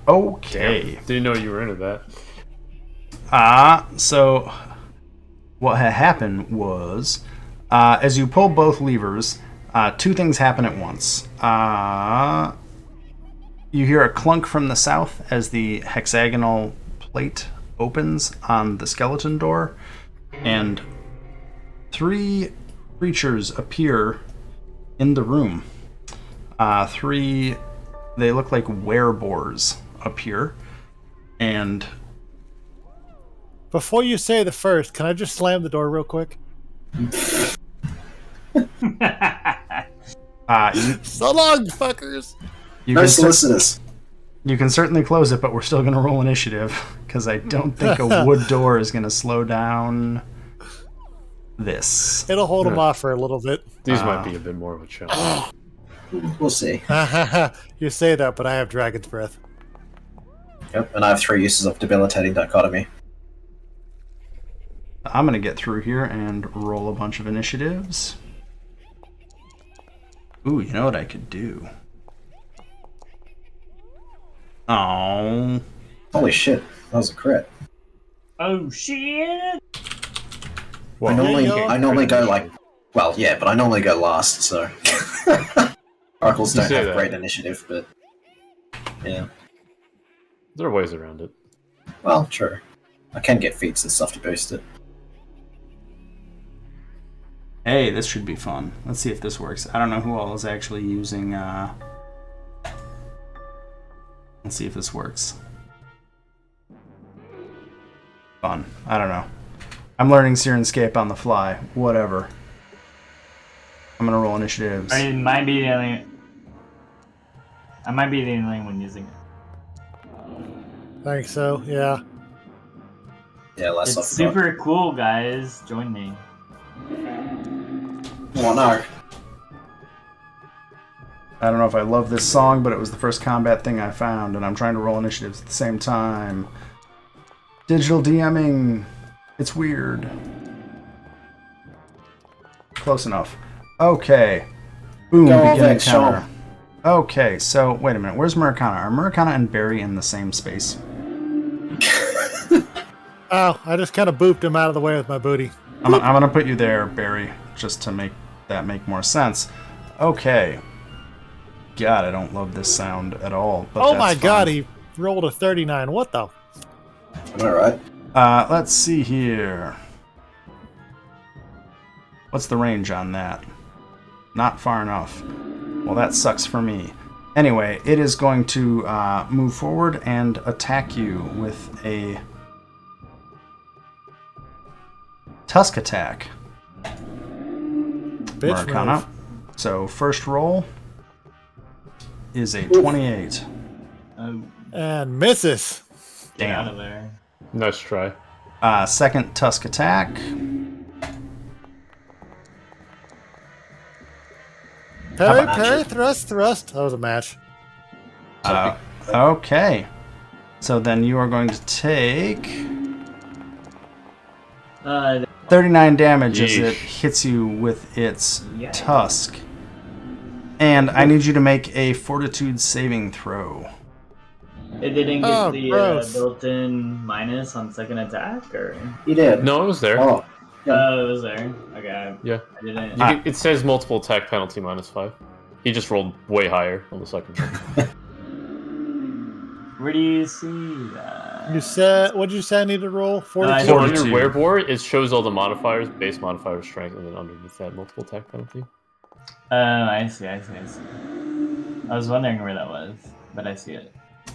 Okay. Didn't know you were into that. So what had happened was, as you pull both levers, two things happen at once. You hear a clunk from the south as the hexagonal plate opens on the skeleton door, and 3 creatures appear in the room. 3, they look like wereboars appear, and Before you say the first, can I just slam the door real quick? you, So long, fuckers! you No can solicitors. you can certainly close it, but we're still going to roll initiative because I don't think a wood door is going to slow down this. It'll hold him off for a little bit. These might be a bit more of a challenge. We'll see. You say that, but I have Dragon's Breath. Yep, and I have 3 uses of debilitating dichotomy. I'm going to get through here and roll a bunch of initiatives. Ooh, you know what I could do? Oh, Holy shit, that was a crit. Oh shit! I normally yo. go like, well, yeah, but I normally go last, so. Oracles don't say have that. great initiative, but yeah. There are ways around it. Well, true. I can get feats and stuff to boost it. hey, this should be fun. Let's see if this works. I don't know who all is actually using. Let's see if this works. Fun. I don't know. I'm learning Syrinscape on the fly. Whatever. I'm gonna roll initiatives. I might be the only. I might be the only one using it. Think so, yeah. Yeah, less It's super cool, guys. Join me. Oh no. I don't know if I love this song, but it was the first combat thing I found, and I'm trying to roll initiatives at the same time. Digital DMing. It's weird. Close enough. Okay. Boom, Go beginning Orvex, show 'em. counter. Okay, so wait a minute. Where's Murakana? Are Murakana and Barry in the same space? Oh, I just kind of booped him out of the way with my booty. I'm gonna put you there, Barry, just to make that make more sense. Okay. God, I don't love this sound at all. But Oh that's my fine. god, he rolled a 39. What the? Am I right? Let's see here. What's the range on that? Not far enough. Well, that sucks for me. Anyway, it is going to move forward and attack you with a tusk attack. Bitch Murakana. move. So first roll is a 28. Oh, And misses. get out Damn. of there. Nice try. Second tusk attack. Parry, about parry, you? thrust, thrust. That was a match. Okay. So then you are going to take 39 damage as it Yeesh. hits you with its Yeah. tusk. And I need you to make a fortitude saving throw. It didn't get Oh, the gross. built-in minus on second attack, or You did. No, it was there. Oh, yeah. oh, it was there. Okay, Yeah. I didn't. It says multiple attack penalty -5. He just rolled way higher on the second one. Where do you see that? You said, what did you say I need to roll? I 42? So under 42. Wereboar, it shows all the modifiers, base modifier, strength, and then underneath that, multiple attack penalty. I see. I was wondering where that was, but I see it.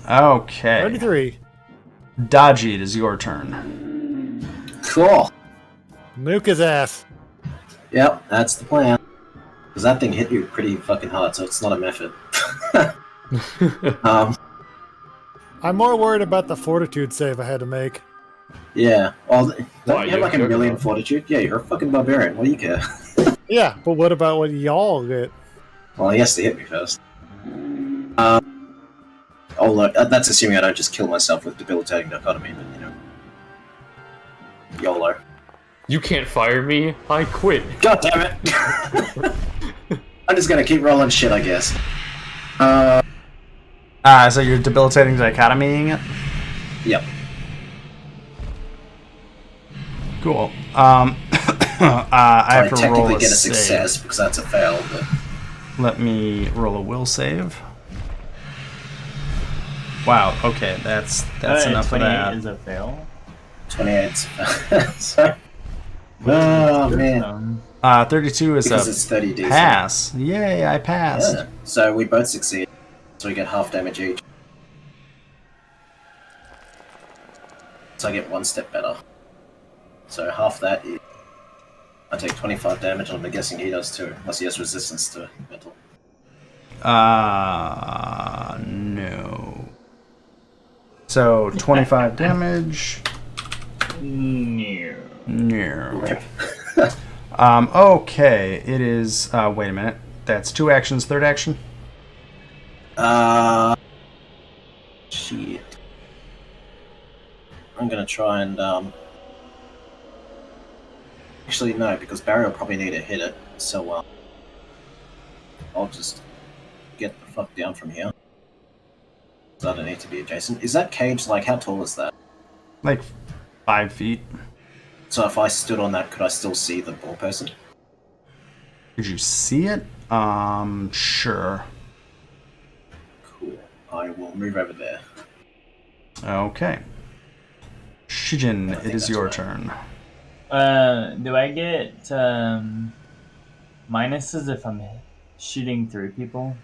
Okay. 33. Dodgy, it is your turn. Cool. Nuke his ass. Yep, that's the plan. Because that thing hit you pretty fucking hard, so it's not a method. I'm more worried about the fortitude save I had to make. Yeah. Well, don't Why, you have you're like a good million enough. fortitude? Yeah, you're a fucking barbarian. What do you care? Yeah, but what about what y'all get? Well, he has to hit me first. Look, that's assuming I don't just kill myself with debilitating dichotomy, but you know. YOLO. You can't fire me. I quit. God damn it! I'm just gonna keep rolling shit, I guess. So you're debilitating dichotomying it? Yep. Cool. I have to roll technically a get a save. success because that's a fail, but Let me roll a will save. Wow, okay, that's enough of 28 that. is a fail. 28. So, oh man, 32 is because a it's 30 DC. pass. Yay, I passed. Yeah. So we both succeed. So we get half damage each. So I get one step better. So half that is... I take 25 damage, and I'm guessing he does too, unless he has resistance to metal. No. So 25 damage. No. No. Okay, it is. Wait a minute. That's 2 actions. Third action. Shit. I'm gonna try and actually no, because Barry will probably need to hit it. So I'll just get the fuck down from here. I don't need to be adjacent. Is that cage like how tall is that? Like 5 feet. So if I stood on that, could I still see the ball person? Did you see it? Sure. Cool. I will move over there. Okay. Shijin, it is that's your right. turn. Do I get minuses if I'm shooting through people?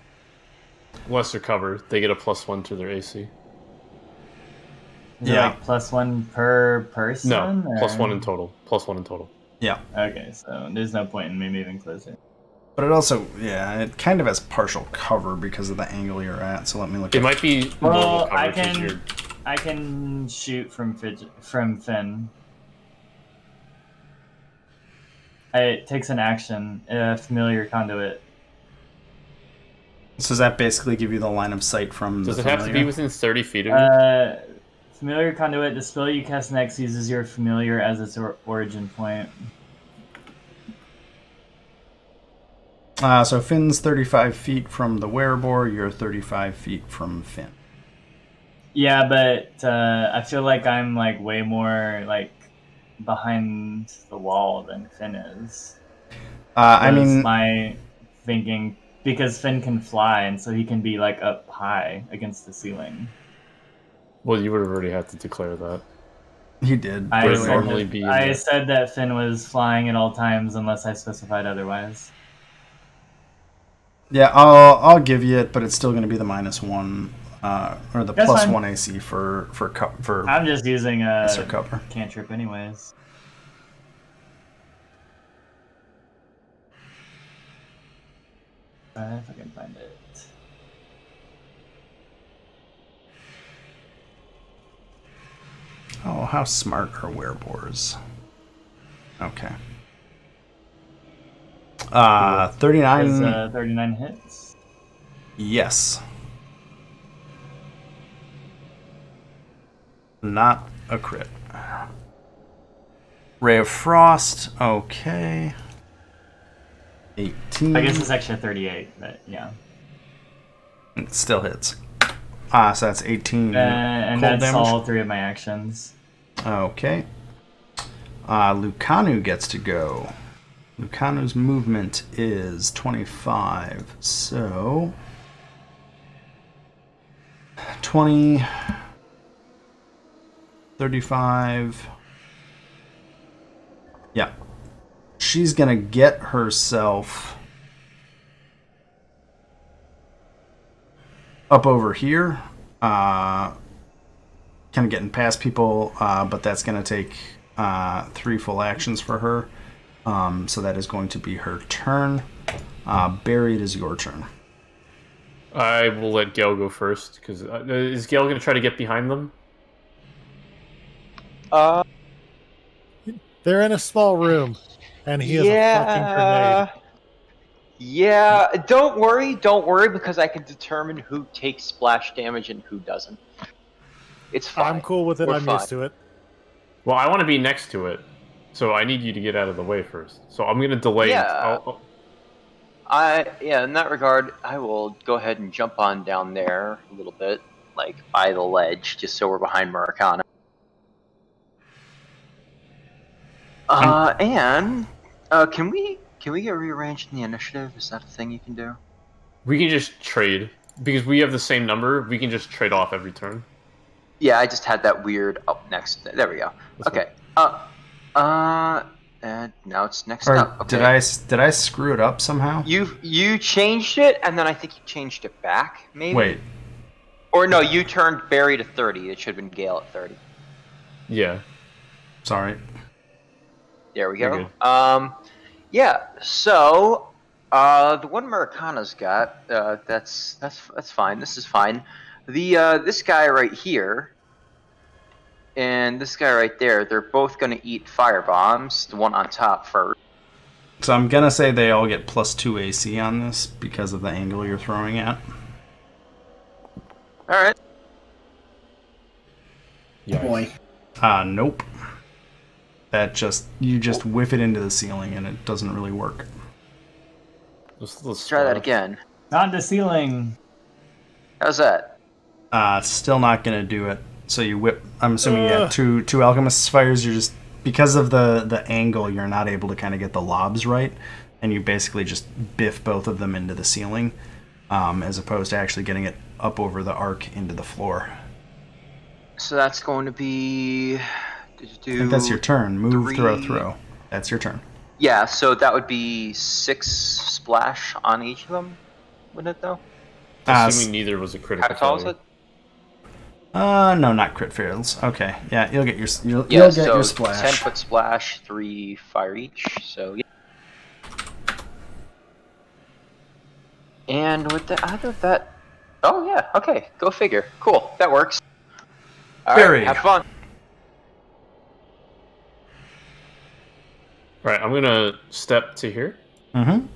Lesser cover. They get a +1 to their AC. Is it Yeah. like +1 per person? No, or- +1 in total. +1 in total. Yeah. Okay, so there's no point in me moving closer. But it also, yeah, it kind of has partial cover because of the angle you're at. So let me look It at might be Well, normal I coverage. 'cause can- you're- I can shoot from Finn. It takes an action, familiar conduit. So does that basically give you the line of sight from Does the it have to be familiar? within 30 feet of you? Familiar conduit, the spell you cast next uses your familiar as its origin point. So Finn's 35 feet from the Wereboar, you're 35 feet from Finn. Yeah, but I feel like I'm like way more like behind the wall than Finn is. I Was mean, my thinking, because Finn can fly, and so he can be like up high against the ceiling. Well, you would have already had to declare that. he did. I Would it said, normally be in I the- said that Finn was flying at all times unless I specified otherwise. Yeah, I'll give you it, but it's still going to be the -1 or the That's fine. +1 AC for I'm just using a lesser cover. cantrip anyways. If I can find it. Oh, how smart are Wereboars? Okay. 39. Does 39 hits? Yes. Not a crit. Ray of Frost. Okay. 18. I guess it's actually a 38, but yeah. It still hits. So that's 18 And cold that's damage. all 3 of my actions. Okay. Lucanu gets to go. Lucanu's movement is 25, so 20, 35. Yeah. She's gonna get herself up over here. Kind of getting past people, but that's gonna take 3 full actions for her. So that is going to be her turn. Barry, it is your turn. I will let Gale go first, because is Gale going to try to get behind them? They're in a small room, and he has a fucking grenade. Yeah, don't worry, because I can determine who takes splash damage and who doesn't. It's fine. I'm cool with it. We're I'm fine. used to it. Well, I want to be next to it, so I need you to get out of the way first. So I'm going to delay. Yeah. In that regard, I will go ahead and jump on down there a little bit, like by the ledge, just so we're behind Murakana. Can we get rearranged in the initiative? Is that a thing you can do? We can just trade. Because we have the same number, we can just trade off every turn. Yeah, I just had that weird up next. There we go. That's Okay. And now it's next Or up. Okay. did I screw it up somehow? You changed it, and then I think you changed it back, maybe? Wait. Or no, you turned Barry to 30. It should have been Gale at 30. Yeah. Sorry. There we You're go. good. Yeah. So, the one Murakana's got, that's fine. This is fine. This guy right here and this guy right there, they're both going to eat fire bombs. The one on top first. So I'm gonna say they all get +2 AC on this because of the angle you're throwing at. All right. Yeah. Boy. Nope. You just whiff it into the ceiling and it doesn't really work. Let's try that again. Not the ceiling. How's that? Still not gonna do it. So you whip. I'm assuming you had two alchemist's fires. You're just because of the angle, you're not able to kind of get the lobs right, and you basically just biff both of them into the ceiling, as opposed to actually getting it up over the arc into the floor. So that's going to be. I think that's your turn. Move, throw. That's your turn. Yeah, so that would be 6 splash on each of them, wouldn't it though? Assuming neither was a critical How tall is failure. it? No, not crit fails. Okay, yeah, you'll get your you'll Yeah, get so your splash. 10-foot splash, 3 fire each. So yeah. And with the out of that, oh yeah, okay, go figure. Cool, that works. All Barry. right, have fun. Right, I'm gonna step to here, Mm-hmm.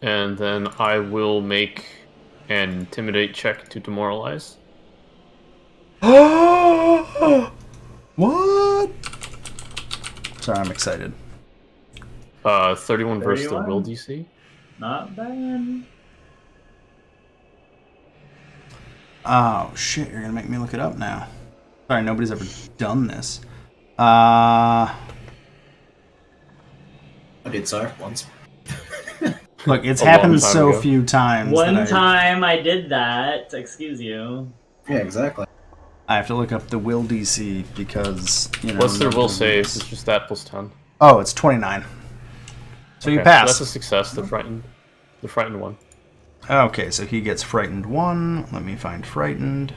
and then I will make an intimidate check to demoralize. What? Sorry, I'm excited. 31 versus the 31? will DC. Not bad. Oh shit! You're gonna make me look it up now. Sorry, nobody's ever done this. I did so once. Look, it's A long happened time so ago. few times. One that time I did that. Excuse you. Yeah, exactly. I have to look up the will DC because What's their will nobody save? knows. It's just that plus 10. Oh, it's 29. So you Okay, pass. that's a success. The frightened one. Okay, so he gets frightened 1. Let me find frightened.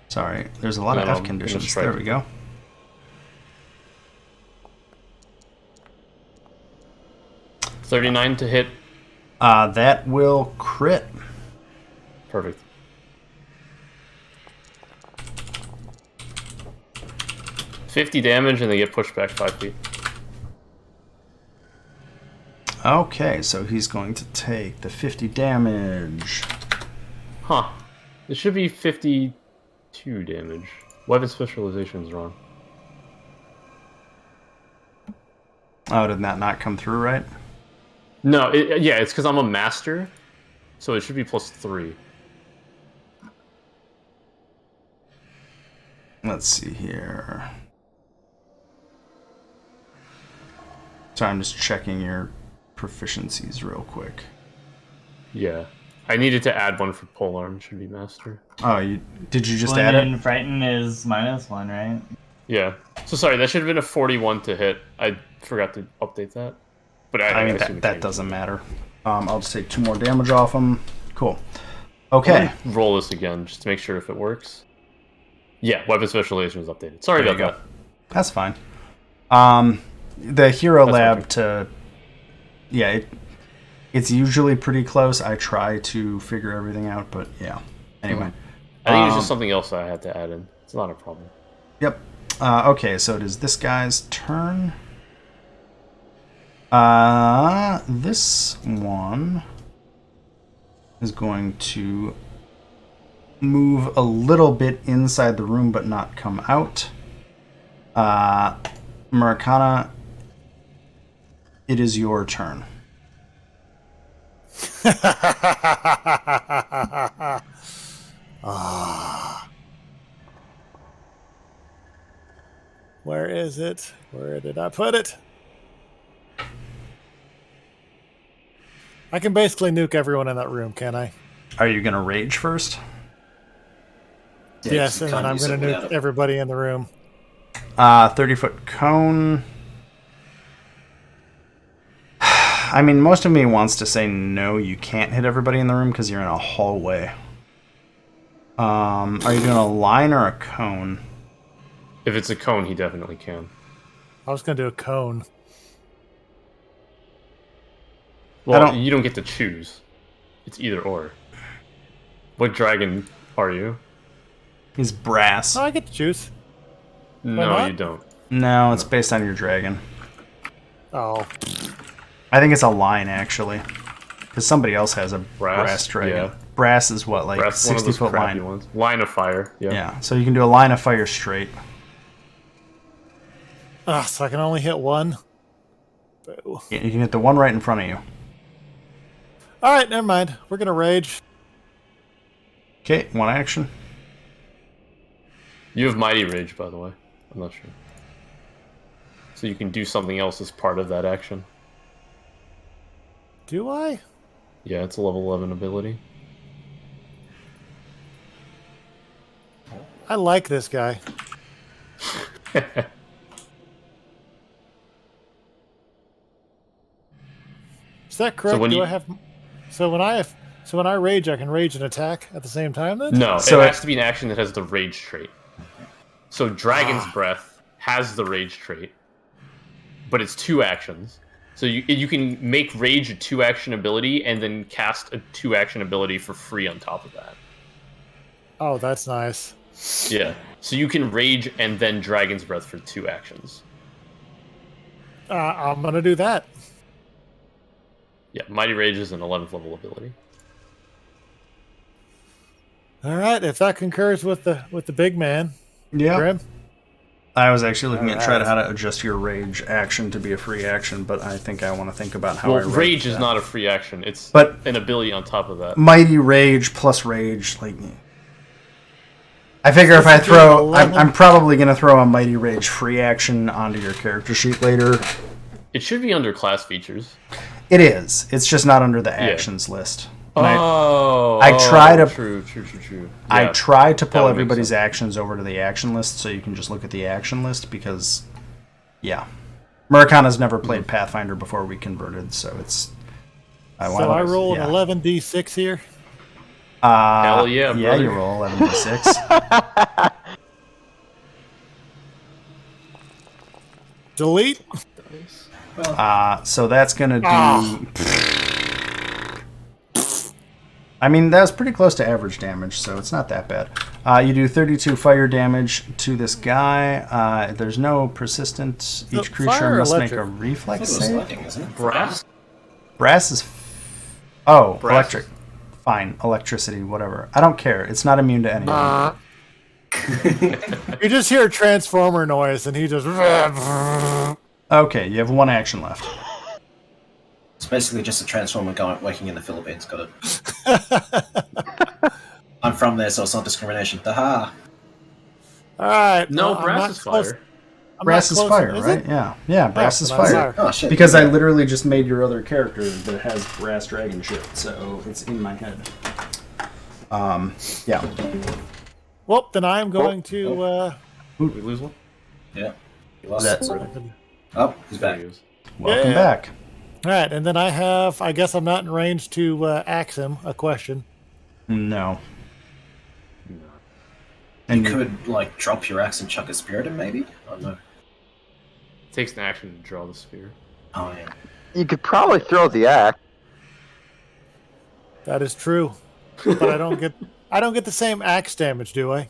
Sorry, there's a lot of No, F I'm conditions. gonna There we go. $39 to hit. That will crit. Perfect. $50 damage, and they get pushed back 5 feet. Okay, so he's going to take the 50 damage. Huh. It should be 52 damage. Weapon specialization is wrong. Oh, did that not come through right? No, it's because I'm a master, so it should be +3. Let's see here. So I'm just checking your proficiencies real quick. Yeah. I needed to add one for polearm. Should be master. Oh, did you just add it? Frighten is -1, right? Yeah. So sorry, that should have been a 41 to hit. I forgot to update that. But I mean, that doesn't matter. I'll just take 2 more damage off him. Cool. Okay. Roll this again just to make sure if it works. Yeah, weapon specialization is updated. Sorry about that. That's fine. The hero lab to... Yeah, it's usually pretty close. I try to figure everything out, but yeah. Anyway. I think it's just something else I had to add in. It's not a problem. Yep. Okay, so it is this guy's turn. This one is going to move a little bit inside the room, but not come out. Murakana, it is your turn. Where is it? Where did I put it? I can basically nuke everyone in that room, can I? Are you going to rage first? Yeah, Yes, you and then can't I'm use it going to without nuke it. everybody in the room. 30-foot cone. I mean, most of me wants to say no, you can't hit everybody in the room because you're in a hallway. Are you doing a line or a cone? If it's a cone, he definitely can. I was going to do a cone. Well, you don't get to choose. It's either or. What dragon are you? He's brass. Oh, I get to choose. No, not? you don't. No, it's based on your dragon. Oh. I think it's a line, actually. Because somebody else has a brass dragon. Yeah. Brass is what, like Brass, one of those 60-foot crappy line? ones. Line of fire. Yeah. Yeah, so you can do a line of fire straight. So I can only hit one. Boo. You can hit the one right in front of you. All right, never mind. We're going to rage. Okay, one action. You have Mighty Rage, by the way. I'm not sure. So you can do something else as part of that action. Do I? Yeah, it's a level 11 ability. I like this guy. Is that correct? when Do you- I have? So when I rage, I can rage and attack at the same time. Then No, So it has to be an action that has the Rage trait. So Dragon's Breath has the Rage trait, but it's 2 actions. So you can make Rage a 2-action ability and then cast a 2-action ability for free on top of that. Oh, that's nice. Yeah. So you can Rage and then Dragon's Breath for 2 actions. I'm gonna do that. Yeah, Mighty Rage is an 11th level ability. All right, if that concurs with the big man, Yeah. Grim. I was actually looking at Alright. how to adjust your rage action to be a free action, but I think I want to think about how I Well, rate Rage is that. not a free action. It's But- an ability on top of that. Mighty Rage plus Rage, like... I figure if I Supposed to be throw... 11. I'm probably going to throw a Mighty Rage free action onto your character sheet later. It should be under class features. It is. It's just not under the actions list. And I try to- True. I Yeah. try to pull would make everybody's sense. actions over to the action list so you can just look at the action list because, yeah. Murakana's never played Pathfinder before we converted, so it's... So I roll yeah. an 11d6 here. Hell yeah, Yeah, brother. you roll 11d6. Delete. So that's going to do... I mean, that was pretty close to average damage, so it's not that bad. You do 32 fire damage to this guy. There's no persistent. Each fire creature or must make a electric? I thought reflex it was save. lightning, isn't it? Brass? Brass is... Oh, Brass. electric. Fine, electricity, whatever. I don't care. It's not immune to anything. You just hear a transformer noise, and he just. Okay, you have one action left. It's basically just a transformer going working in the Philippines. Got it. I'm from there, so it's not discrimination. Haha. All right. No, I'm brass not is close. fire. I'm Brass not is close. fire, Is right? it? Yeah, brass is then I'm fire. sorry. Oh shit. Because I literally just made your other character that has brass dragon shit, so it's in my head. Yeah. Well, then I am going to. We lose one? Yeah. You lost That's- it. Oh, he's back. There he is. Welcome Yeah. back. All right, and then I have. I guess I'm not in range to axe him. A question. No. You And could like drop your axe and chuck a spear at him, maybe. I don't know. It takes an action to draw the spear. Oh yeah. You could probably throw the axe. That is true, but I don't get. I don't get the same axe damage, do I?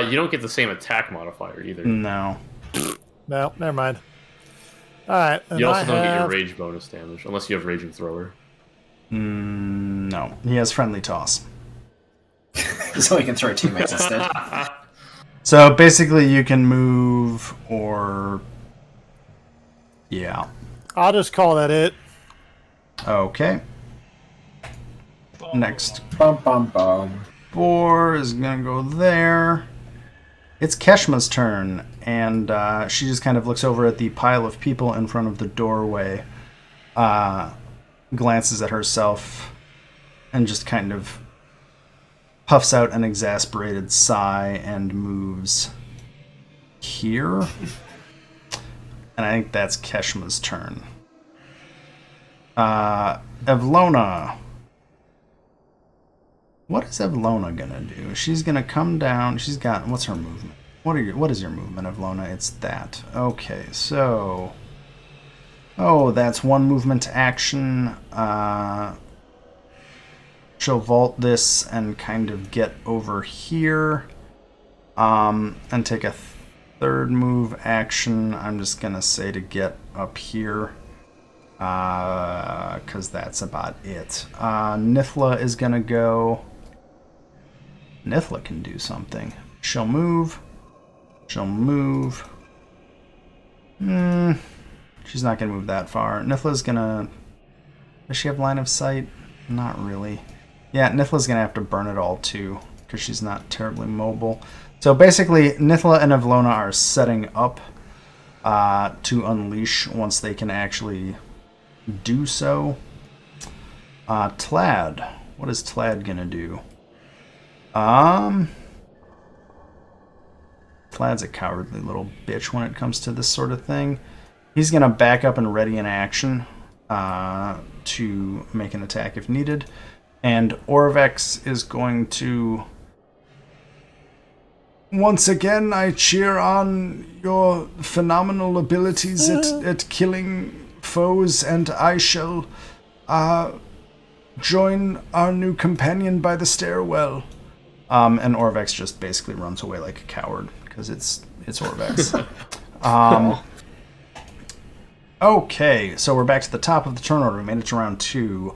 You don't get the same attack modifier either. no. No, never mind. All right. And You also I don't get your have- rage bonus damage unless you have raging thrower. No. He has friendly toss. So he can throw teammates instead. So basically, you can move or. Yeah. I'll just call that it. Okay. Next Bum bum bum. boar is gonna go there. It's Keshma's turn, and she just kind of looks over at the pile of people in front of the doorway, glances at herself, and just kind of puffs out an exasperated sigh and moves here. And I think that's Keshma's turn. Evlona. What is Evlona gonna do? She's gonna come down. She's got. What's her movement? What is your movement, Evlona? It's that. Okay, so. Oh, that's one movement action. She'll vault this and kind of get over here. And take a third move action. I'm just gonna say to get up here. Because that's about it. Nithla is gonna go. Nithla can do something. She'll move. She'll move. She's not gonna move that far. Nithla's gonna. Does she have line of sight? Not really. Yeah, Nithla's gonna have to burn it all too, because she's not terribly mobile. So basically, Nithla and Evlona are setting up to unleash once they can actually do so. Tlad. What is Tlad gonna do? Tlad's a cowardly little bitch when it comes to this sort of thing. He's gonna back up and ready in action to make an attack if needed. And Orvex is going to... Once again, I cheer on your phenomenal abilities at killing foes, and I shall join our new companion by the stairwell. And Orvex just basically runs away like a coward, because it's Orvex. Okay, so we're back to the top of the turn order. We made it to round 2.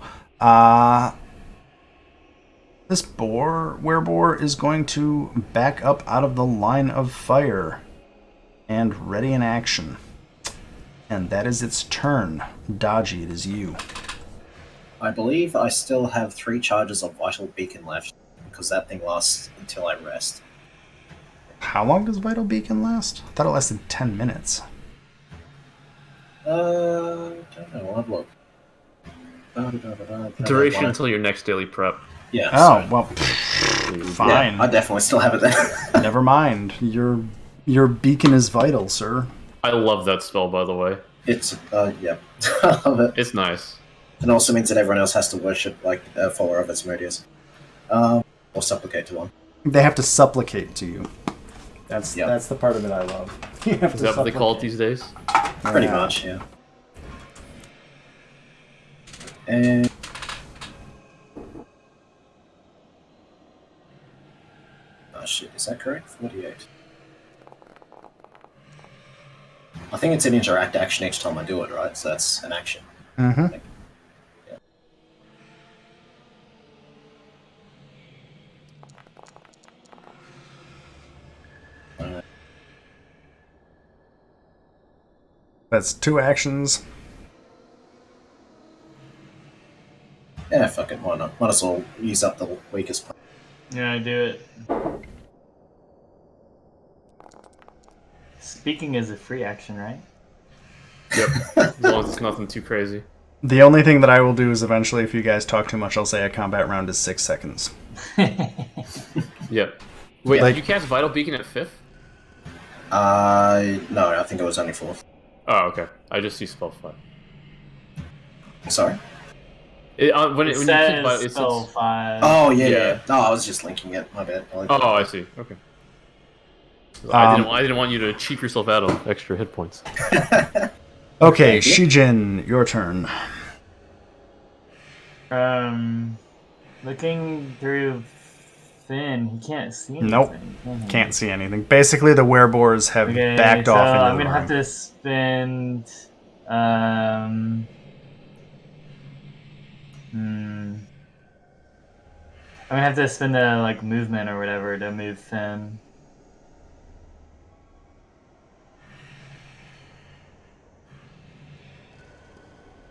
This Wereboar is going to back up out of the line of fire and ready in action. And that is its turn. Dodgy, it is you. I believe I still have 3 charges of Vital Beacon left, because that thing lasts until I rest. How long does Vital Beacon last? I thought it lasted 10 minutes. Don't know, I'll have a look. Duration until your next daily prep. Yeah. Oh, so- well, fine. Yeah, I definitely still have it then. Never mind. Your beacon is vital, sir. I love that spell, by the way. It's, yeah. I love it. It's nice. It also means that everyone else has to worship, like, a follower of Asmodeus. Or supplicate to one. They have to supplicate to you. That's Yep. that's the part of it I love. You have Is to that what they call it supplicate. these days? Pretty Yeah. much, yeah. And... Oh shit, is that correct? 48. I think it's an interact action each time I do it, right? So that's an action. Mm-hmm. That's 2 actions. Yeah, fuck it, why not? Might as well use up the weakest part. Yeah, I do it. Speaking is a free action, right? Yep. As long as it's nothing too crazy. The only thing that I will do is eventually, if you guys talk too much, I'll say a combat round is 6 seconds. Yep. Wait, Like- did you cast Vital Beacon at 5th? No, I think it was only 4th. Oh, okay. I just see spell 5. Sorry? When you It keep says Vital, it spell says... 5. Oh, yeah, Yeah. yeah. No, I was just linking it. My bad. Oh, I see. Okay. I didn't want you to cheap yourself out of extra hit points. Okay, Shijin, your turn. Looking through Finn, he can't see anything. Nope. can he? Can't see anything. Basically, the wereboars have Okay, backed so off into I'm the gonna have room. to spend. I'm gonna have to spend the movement or whatever to move Finn.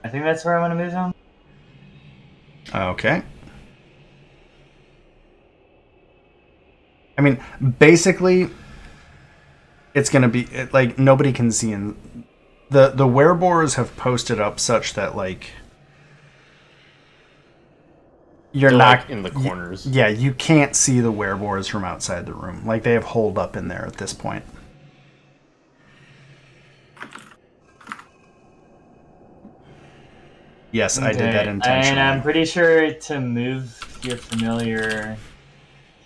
I think that's where I want to move him. Okay. I mean, basically, it's gonna be like nobody can see in the wereboars have posted up such that you're They're, not in the corners. Yeah, you can't see the wereboars from outside the room. Like they have holed up in there at this point. Yes, I did that intentionally. And I'm pretty sure to move your familiar,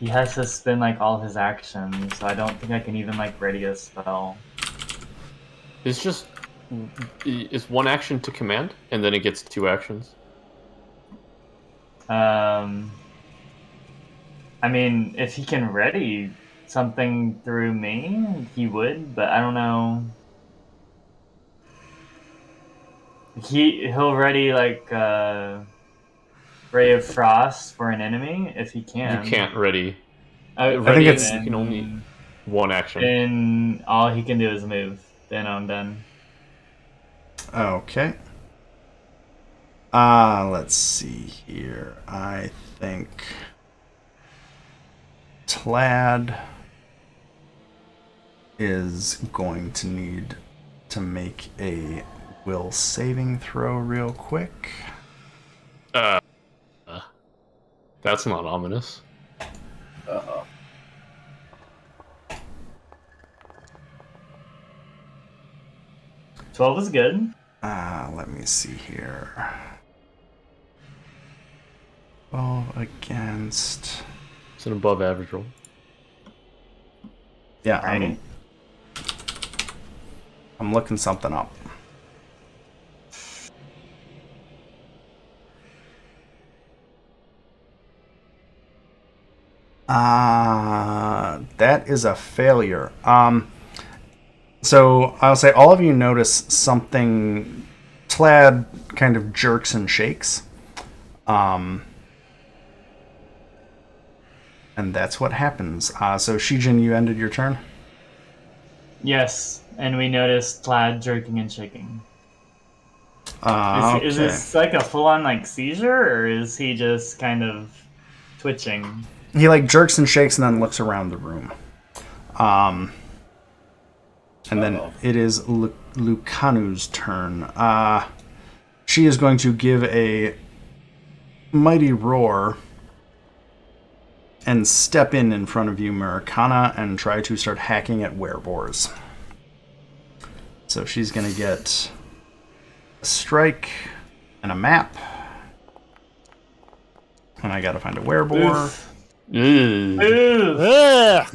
he has to spend all his actions. So I don't think I can even ready a spell. It's one action to command, and then it gets 2 actions. I mean, if he can ready something through me, he would, but I don't know. He'll ready Ray of Frost for an enemy if he can. You can't ready. I Ready, think it's- you can only 1 action. Then all he can do is move. Then I'm done. Okay. Let's see here. I think Tlad is going to need to make a will saving throw real quick. That's not ominous. Uh-oh. $12 is good. Let me see here. 12 against... It's an above average roll. Yeah, Right. I'm looking something up. That is a failure. So I'll say all of you notice something. Tlad kind of jerks and shakes. And that's what happens. So Shijin, you ended your turn? Yes, and we noticed Plaid jerking and shaking. Okay. Is this a full-on seizure, or is he just kind of twitching? He jerks and shakes and then looks around the room. And then it is Lucanu's turn. She is going to give a mighty roar and step in front of you, Marikana, and try to start hacking at wereboars. So she's going to get a strike and a map. And I got to find a wereboar. Ooh. Ugh.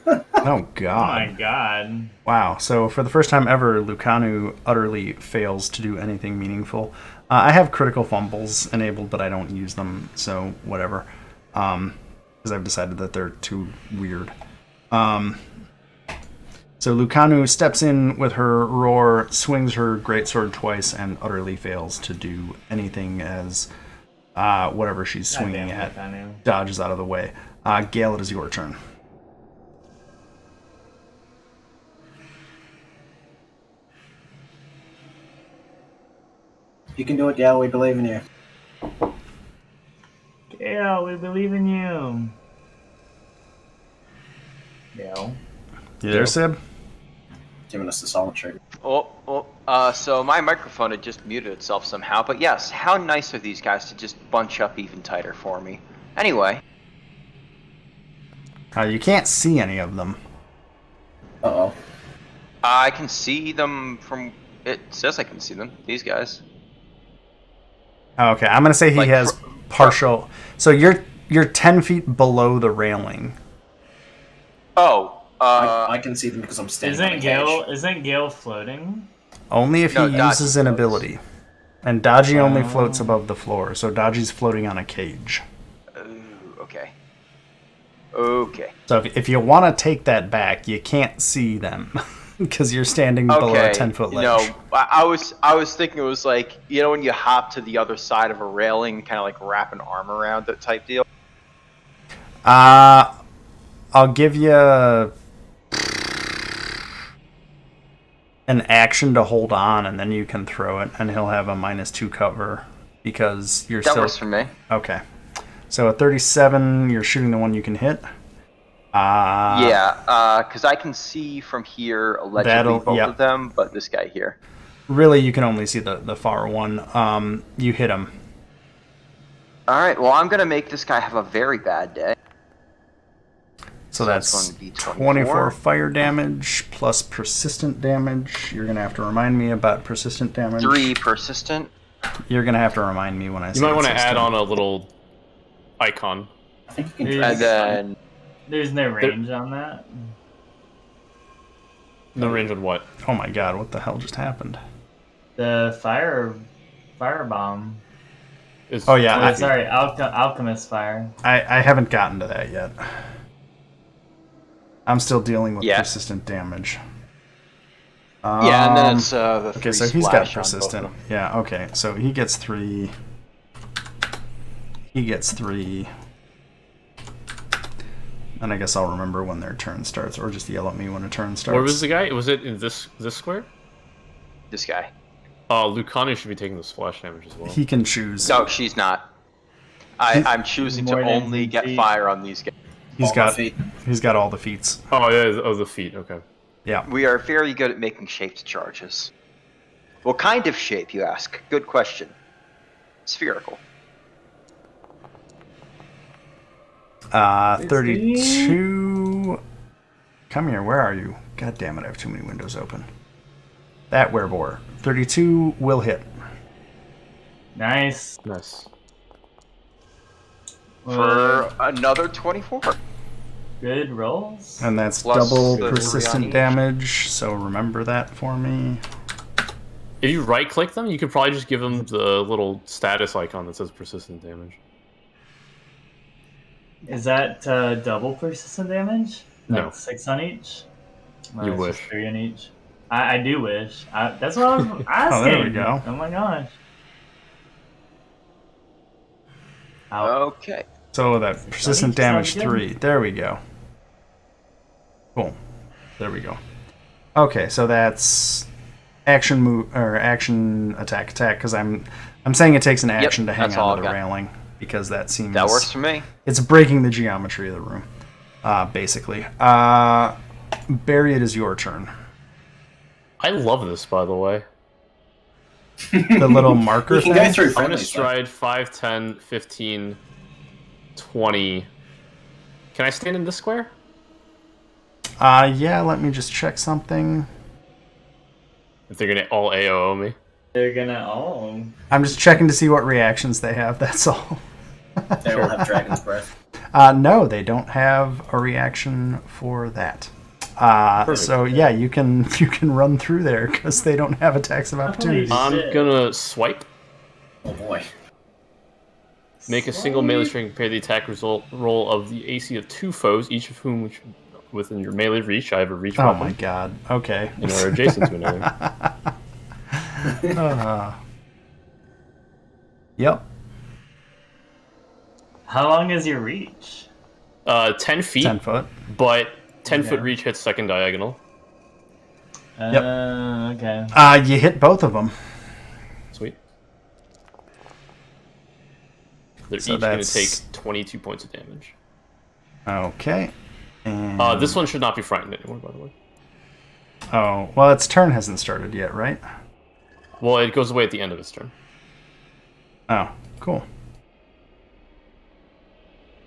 Oh, Oh God. my god. Wow. So for the first time ever, Lucanu utterly fails to do anything meaningful. I have critical fumbles enabled, but I don't use them, so whatever. Because I've decided that they're too weird. So Lucanu steps in with her roar, swings her greatsword twice, and utterly fails to do anything as whatever she's swinging Goddamn, at Lucanu. dodges out of the way. Gale, it is your turn. You can do it, Gal. We believe in you. Gail, we believe in you. Gail. You there, Sib? Giving us the solid trade. So my microphone had just muted itself somehow, but yes, how nice of these guys to just bunch up even tighter for me. Anyway. You can't see any of them. Uh-oh. I can see them from... It says I can see them, these guys. Okay, I'm gonna say he Like, has partial. So you're 10 feet below the railing. Oh, I can see them because I'm standing on a cage. Isn't Gale floating? Only if No, he Dodgy uses an floats. ability. And Dodgy only floats above the floor, so Dodgy's floating on a cage. Okay. Okay. So if you want to take that back, you can't see them because you're standing below a 10-foot ledge. No, I was thinking it was like, you know when you hop to the other side of a railing, kind of like wrap an arm around it type deal? I'll give you an action to hold on, and then you can throw it, and he'll have a -2 cover because you're That still... works for me. Okay. So at 37, you're shooting the one you can hit. Yeah, because I can see from here allegedly both of them, but this guy here. Really, you can only see the far one. You hit him. Alright, well I'm going to make this guy have a very bad day. So it's that's going to be 24 fire damage plus persistent damage. You're going to have to remind me about persistent damage. 3 persistent. You're going to have to remind me when I say You might want to persistent. add on a little icon. I think you can And drag it. then... There's no range on that. No range on what? Oh my god, what the hell just happened? The fire bomb. Oh yeah, Sorry, alchemist fire. I haven't gotten to that yet. I'm still dealing with Yeah. persistent damage. Yeah, and then it's the okay, 3 so he's got splash on both of persistent. them. Yeah, okay, so he gets 3. He gets 3. And I guess I'll remember when their turn starts, or just yell at me when a turn starts. Where was the guy? Was it in this square? This guy. Lucani should be taking the splash damage as well. He can choose. No, she's not. I'm choosing to More than only get feet. fire on these guys. He's All got the feet. he's got all the feats. Oh yeah, the feet. Okay. Yeah. We are very good at making shaped charges. What kind of shape, you ask? Good question. Spherical. 32. Come here, where are you? God damn it, I have too many windows open. That Wereboar. 32 will hit. Nice. Nice. For another 24. Good rolls. And that's Plus double the persistent 3 on each. damage, so remember that for me. If you right-click them, you could probably just give them the little status icon that says persistent damage. Is that double persistent damage? No. Like 6 on each? No, You it's wish. just 3 on each. I do wish. That's what I was asking. Oh, there we go. Oh my gosh. Ow. Okay. So that persistent each, damage sounds good. 3. There we go. Cool. There we go. Okay, so that's action move or action attack because I'm saying it takes an action to hang that's all onto the I've got. railing because that seems That works for me. It's breaking the geometry of the room, basically. Barry, it is your turn. I love this, by the way. The little marker You can thing. go through I'm gonna friendly stuff. stride 5, 10, 15, 20. Can I stand in this square? Yeah, let me just check something. If they're gonna all AOO me. They're gonna all. I'm just checking to see what reactions they have, that's all. They all have Dragon's Breath. No, they don't have a reaction for that. So yeah, you can run through there because they don't have attacks of opportunity. Holy I'm shit. gonna swipe. Oh boy. Make a single melee string compare the attack result roll of the AC of 2 foes, each of whom within your melee reach. I have a reach Oh weapon. my god. Okay. And are adjacent to another. Yep. How long is your reach? 10 feet, 10 foot. but 10-foot Okay. reach hits second diagonal. Okay. You hit both of them. Sweet. They're So each going to that's take 22 points of damage. Okay. And This one should not be frightened anymore, by the way. oh, well, its turn hasn't started yet, right? Well, it goes away at the end of its turn. Oh, cool.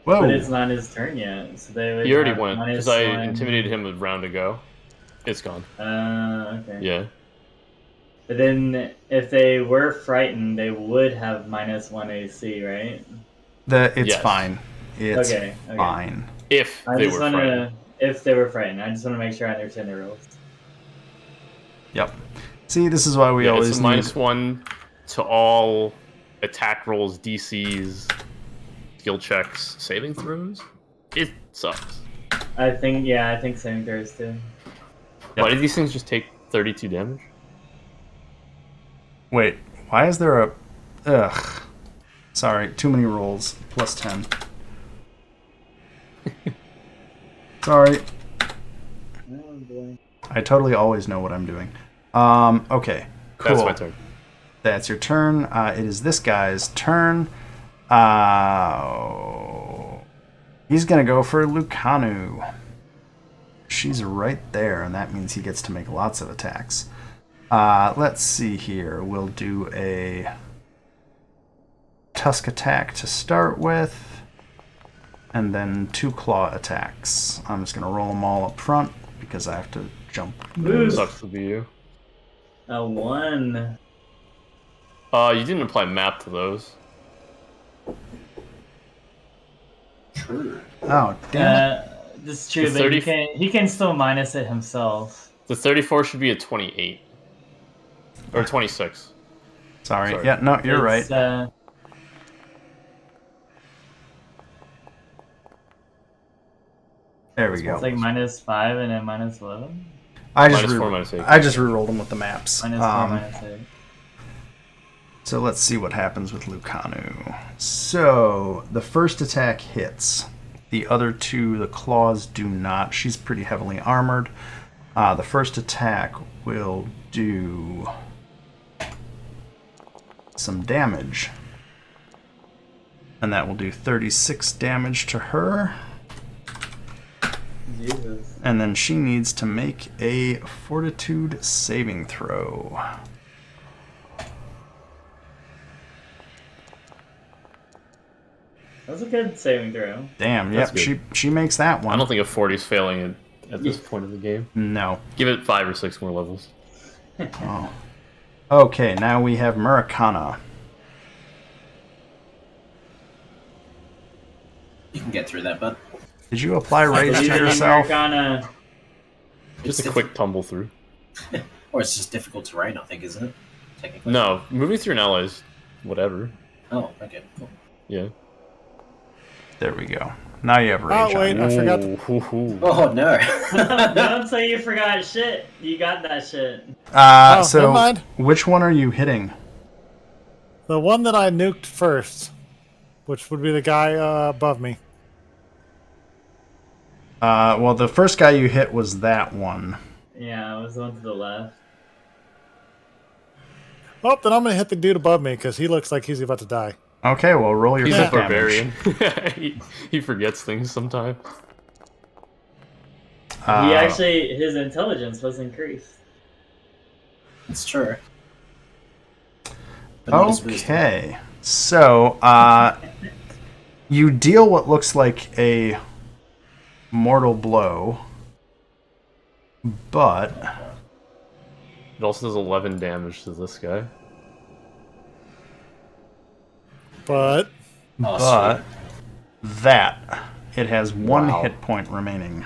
Whoa. But it's not his turn yet, so they would He already have went because minus I one. intimidated him a round ago. It's gone. Okay. Yeah. But then, if they were frightened, they would have -1 AC, right? It's Yes. fine. It's Okay. fine. If I they just were want frightened. to, if they were frightened, I just want to make sure I understand the rules. Yep. See, this is why we Yeah, always it's a -1 to all attack rolls, DCs, skill checks, saving throws. It sucks. I think saving throws too. Why did these things just take 32 damage? Wait, why is there a... Ugh. Sorry, too many rolls. Plus 10. Sorry. Oh boy. I totally always know what I'm doing. Okay, cool. That's my turn. That's your turn. It is this guy's turn. He's going to go for Lucanu. She's right there, and that means he gets to make lots of attacks. Let's see here. We'll do a Tusk attack to start with, and then 2 Claw attacks. I'm just going to roll them all up front because I have to jump. Sucks to be you. A 1. You didn't apply map to those. True. Oh, damn it. This is true, The but 30 he can still minus it himself. The 34 should be a 28. Or 26. Sorry. sorry. Yeah, no, you're right. There we go. It's like -5 and then -11. I just -4, -8. I just re-rolled them with the maps. -4, -8. So let's see what happens with Lucanu. So the first attack hits. The other 2, the claws, do not. She's pretty heavily armored. The first attack will do some damage. And that will do 36 damage to her. Jesus. And then she needs to make a fortitude saving throw. That's a good saving throw. Damn, That's yep, good. she makes that I one. don't think a 40 is failing at this point in the game. No. Give it 5 or 6 more levels. Oh. Okay, now we have Murakana. You can get through that, bud. Did you apply rage to Using yourself? Americana. Just It's a quick tumble through. Or it's just difficult terrain, I think, isn't it? Technically. No, moving through an ally is whatever. Oh, okay, cool. Yeah. There we go. Now you have rage. Oh, wait, I forgot. Ooh. Oh, no. Don't say you forgot shit. You got that shit. never So, mind. which one are you hitting? The one that I nuked first, which would be the guy above me. Well, the first guy you hit was that one. Yeah, it was the one to the left. Oh, then I'm going to hit the dude above me because he looks like he's about to die. Okay, well, roll your He's hit a damage. barbarian. he forgets things sometimes. His intelligence was increased. It's true. But not his wisdom. Okay, so you deal what looks like a mortal blow, but It also does 11 damage to this guy. But Oh, that it has 1 Wow. hit point remaining.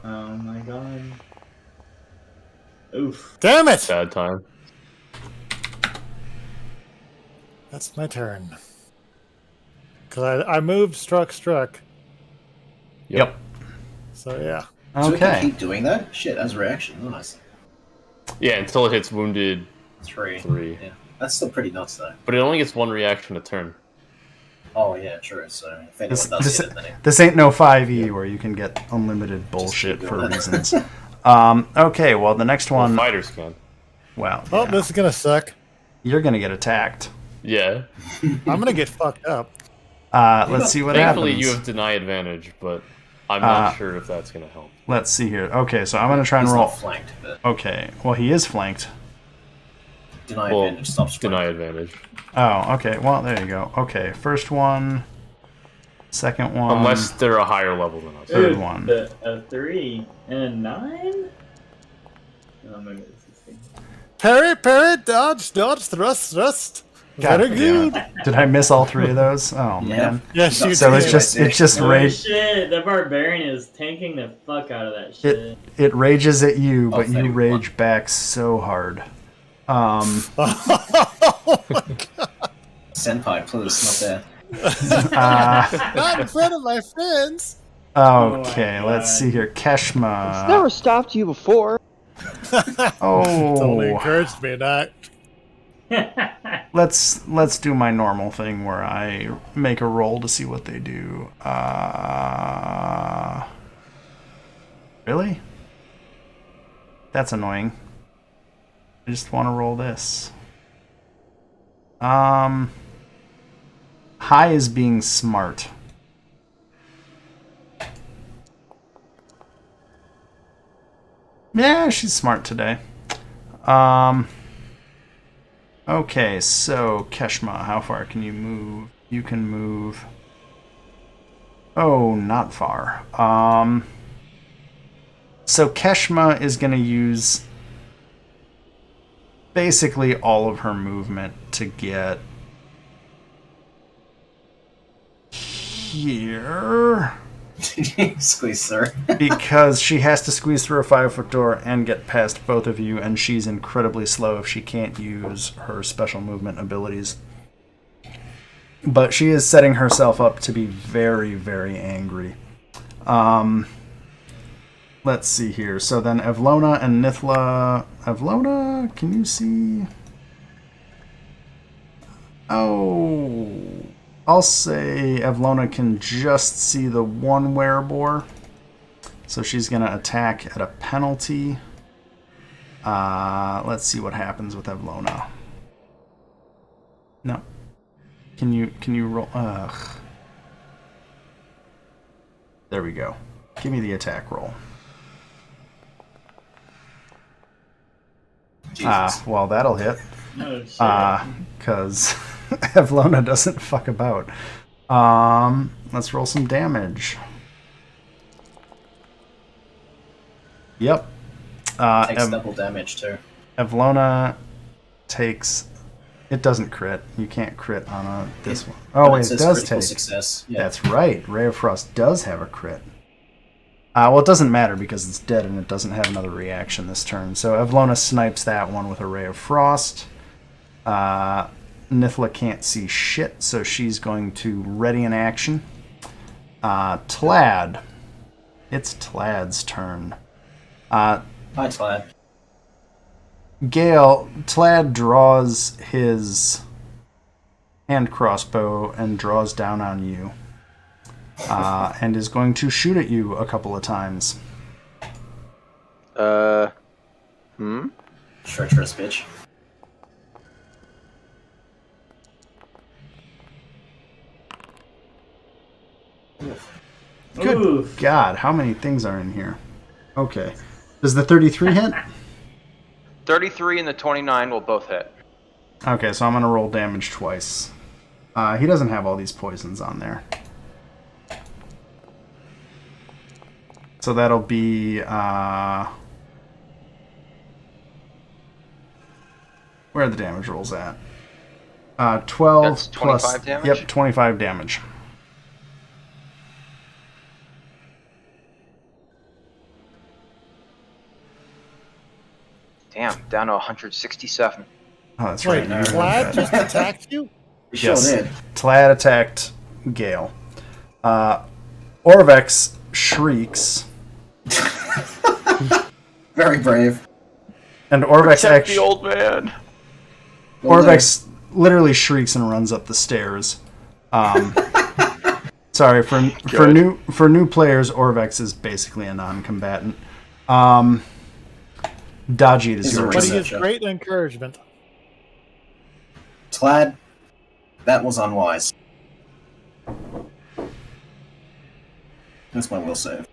Oh my god. Oof. damn it! Sad time. That's my turn. Because I moved, struck. Yep. So yeah. So we can Okay. keep doing that? Shit, as a reaction. Nice. Yeah, until it hits wounded 3. 3. Yeah. That's still pretty nuts, though. But it only gets 1 reaction a turn. Oh, yeah, true. So if anyone does This, hit it, then it... this ain't no 5e where you can get unlimited bullshit keep for going. reasons. Okay, well, the next Well, one... fighters can. Well, Oh, yeah. this is going to suck. You're going to get attacked. Yeah. I'm going to get fucked up. Let's see what Thankfully, happens. you have deny advantage, but I'm not sure if that's going to help. Let's see here. Okay, so I'm going to try and He's roll. not flanked, but Okay, well, he is flanked. deny Well, advantage stops deny flank. advantage. Oh, okay. Well, there you go. Okay, first one. Second one. Unless they're a higher level than us. Third one. A 3 and a 9? Oh, maybe it's 16. Parry, dodge, thrust. God Very damn good. it. Did I miss all three of those? Oh, man. Yes, you So did. it's just Oh rage. shit, the barbarian is tanking the fuck out of that shit. It rages at you, but you 31. rage back so hard. Senpai, please, not there. Not in front of my friends. Okay, Oh my let's God. see here. It's Keshma. never stopped you before. Totally Oh, encouraged me not. let's do my normal thing where I make a roll to see what they do. Really? That's annoying. I just want to roll this. High is being smart. Yeah, she's smart today. Okay, so Keshma, how far can you move? You can move. Oh, not far. So Keshma is going to use basically all of her movement to get here. Squeeze, sir. Because she has to squeeze through a 5-foot door and get past both of you, and she's incredibly slow if she can't use her special movement abilities. But she is setting herself up to be very, very angry. Let's see here. So then Evlona and Nithla. Evlona, can you see? Oh, I'll say Evlona can just see the one Wereboar. So she's going to attack at a penalty. Let's see what happens with Evlona. No. Can you roll? Ugh. There we go. Give me the attack roll. Jesus. Well, that'll hit. No shit. Because Evlona doesn't fuck about. Let's roll some damage. Yep. Takes double damage too. Evlona takes. It doesn't crit. You can't crit on this one. Oh wait, it says does critical take. success. Yeah. That's right. Ray of Frost does have a crit. Well, it doesn't matter because it's dead and it doesn't have another reaction this turn. So Evlona snipes that one with a Ray of Frost. Nithla can't see shit, so she's going to ready an action. Tlad. It's Tlad's turn. Hi, Tlad. Gale, Tlad draws his hand crossbow and draws down on you. And is going to shoot at you a couple of times. Treacherous bitch. Good Oof. God, how many things are in here? Okay. Does the 33 hit? 33 and the 29 will both hit. Okay, so I'm going to roll damage twice. He doesn't have all these poisons on there. So that'll be... where are the damage rolls at? 12 That's 25 plus... damage? Yep, 25 damage. Damn, down to 167. Oh, that's Wait, right. Vlad just attacked you? You Yes. sure did. Tlad attacked Gale. Orvex shrieks. Very brave. And Orvex Protect the actually... old man. Well done. Orvex literally shrieks and runs up the stairs. Sorry for new players. Orvex is basically a non-combatant. Dodgy, it is He's your a But turn. he is great encouragement. Tlad, that was unwise. That's my will save.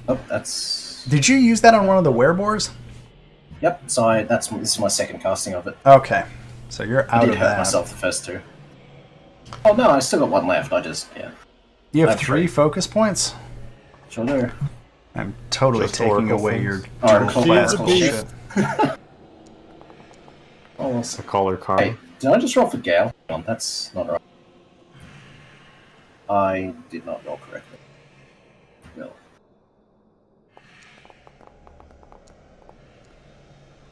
Oh, that's... Did you use that on one of the Wereboars? Yep, so this is my second casting of it. Okay. So you're I out did of hurt that. myself the first two. Oh no, I still got one left, yeah. You have I have 3 three. focus points? Sure do. I'm totally Just taking Oracle away things? your Oracle dual class Oracle bullshit. Oh, well, I call her karma. hey, did I just roll for Gale? Hang on, that's not right. I did not roll correctly. Well.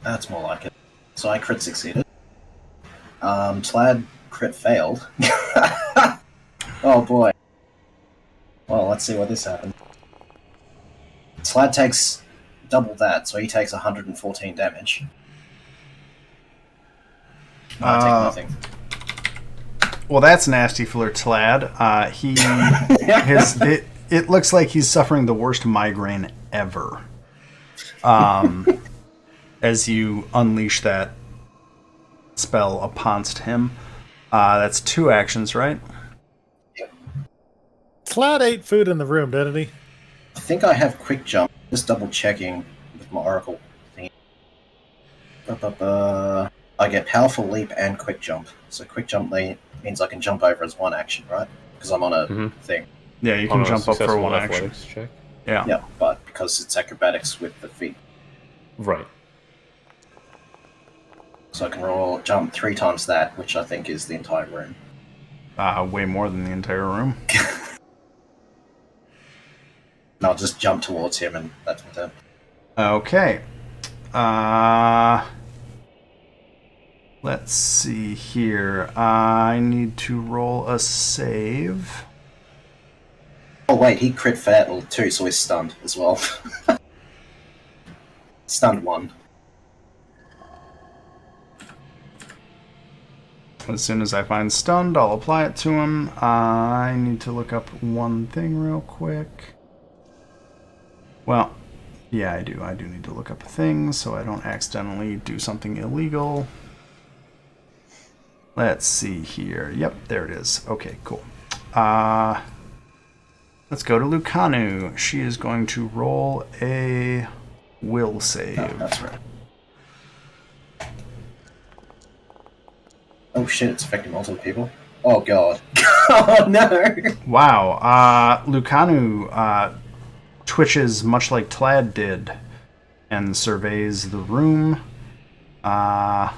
That's more like it. So I crit succeeded. Tlad crit failed. Oh boy. Well, let's see what this happens. Tlad takes double that, so he takes 114 damage. I take nothing. Well, that's nasty for Tlad. It looks like he's suffering the worst migraine ever. As you unleash that spell uponst him. That's 2 actions, right? Cloud ate food in the room, didn't he? I think I have quick jump. Just double checking with my oracle thing. I get powerful leap and quick jump. So quick jump means I can jump over as 1 action, right? Because I'm on a thing. Yeah, you can On a jump up for successful 1 action. athletics check. Yeah. Yeah, but because it's acrobatics with the feet. Right. So I can jump 3 times that, which I think is the entire room. Way more than the entire room. And I'll just jump towards him, and that's my turn. Okay. Let's see here. I need to roll a save. Oh wait, he crit failed too, so he's stunned as well. Stunned 1. As soon as I find stunned, I'll apply it to him. I need to look up one thing real quick. Well, yeah, I do. I do need to look up a thing so I don't accidentally do something illegal. Let's see here. Yep, there it is. Okay, cool. Let's go to Lucanu. She is going to roll a will save. Oh, that's right. Oh shit, it's affecting multiple people. Oh god. Oh no! Wow. Lucanu twitches much like Tlad did and surveys the room. Wow,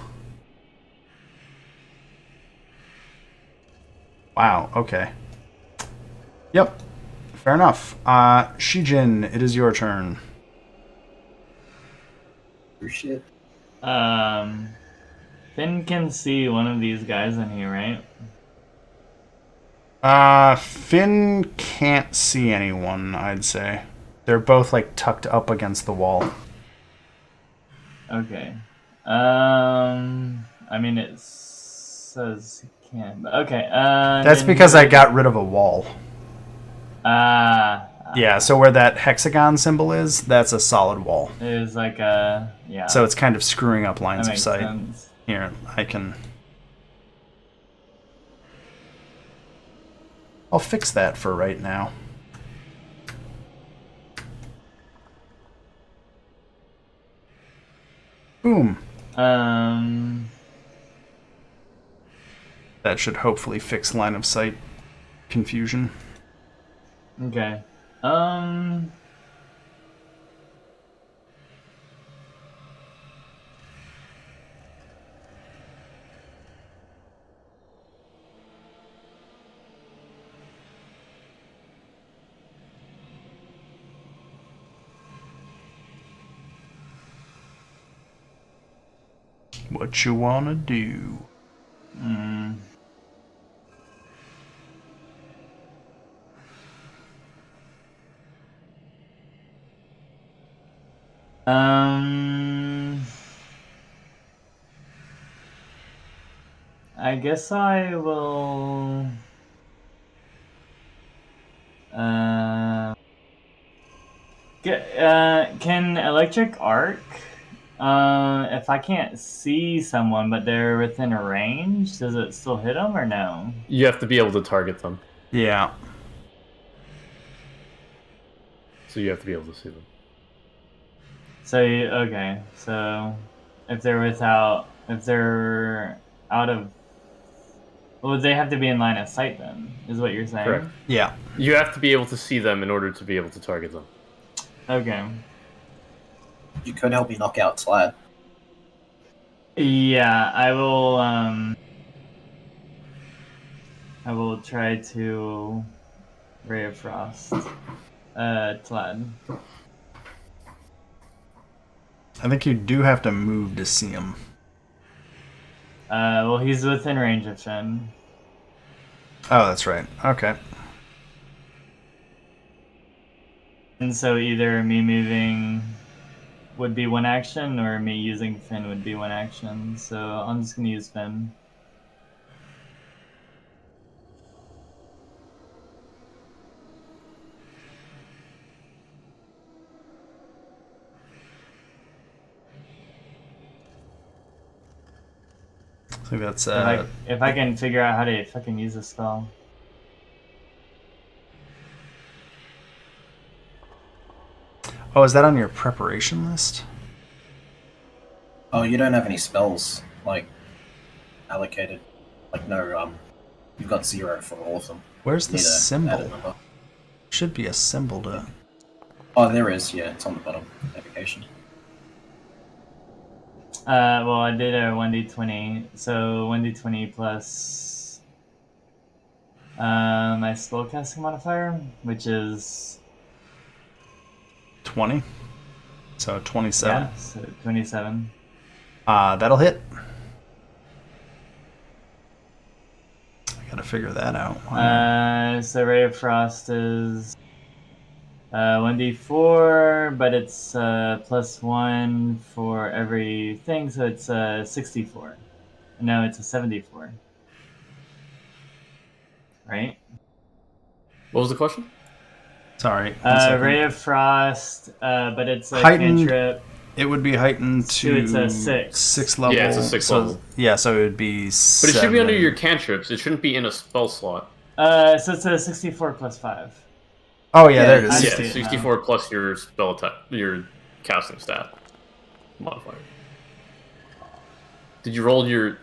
okay. Yep, fair enough. Shijin, it is your turn. Oh shit. Finn can see one of these guys in here, right? Finn can't see anyone, I'd say. They're both, like, tucked up against the wall. Okay. I mean, it says he can, but okay. That's because I got rid of a wall. Yeah, so where that hexagon symbol is, that's a solid wall. It is like a, yeah. So it's kind of screwing up lines that of makes sight. sense. Here, I'll fix that for right now. Boom. That should hopefully fix line of sight confusion. Okay. What you wanna do? I guess I will. Can electric arc If I can't see someone, but they're within a range, does it still hit them or no? You have to be able to target them. Yeah. So you have to be able to see them. So okay, so if they're out of, well, they have to be in line of sight then, is what you're saying? Correct. Yeah. You have to be able to see them in order to be able to target them. Okay. You could help me knock out Slad. Yeah, I will try to Ray of Frost. Tlad. I think you do have to move to see him. Well, he's within range of Finn. Oh, that's right. Okay. And so either me moving would be one action, or me using Finn would be one action. So I'm just gonna use Finn. So that's If I can figure out how to fucking use a spell. Oh, is that on your preparation list? Oh, you don't have any spells, like, allocated. Like, no, you've got 0 for all of them. Where's the Need a added symbol? number. Should be a symbol to. Oh, there is, yeah, it's on the bottom. Navigation. Well, I did a 1d20, so 1d20 plus my spellcasting modifier, which is 20. So 27. yeah, so 27. That'll hit. I gotta figure that out. So Ray of Frost is 1d4, but it's +1 for everything, so it's 64. No, it's a 74. Right? What was the question? Sorry. one second. Ray of Frost, but it's a Heightened cantrip. It would be heightened to it's a 6. 6 level. Yeah, it's a 6 so, level. Yeah, so it would be. But it should be under your cantrips. It shouldn't be in a spell slot. So it's a 64 plus 5. Oh yeah, there it I is. see Yeah, it 64 plus your spell attack, your casting stat modifier. Did you roll your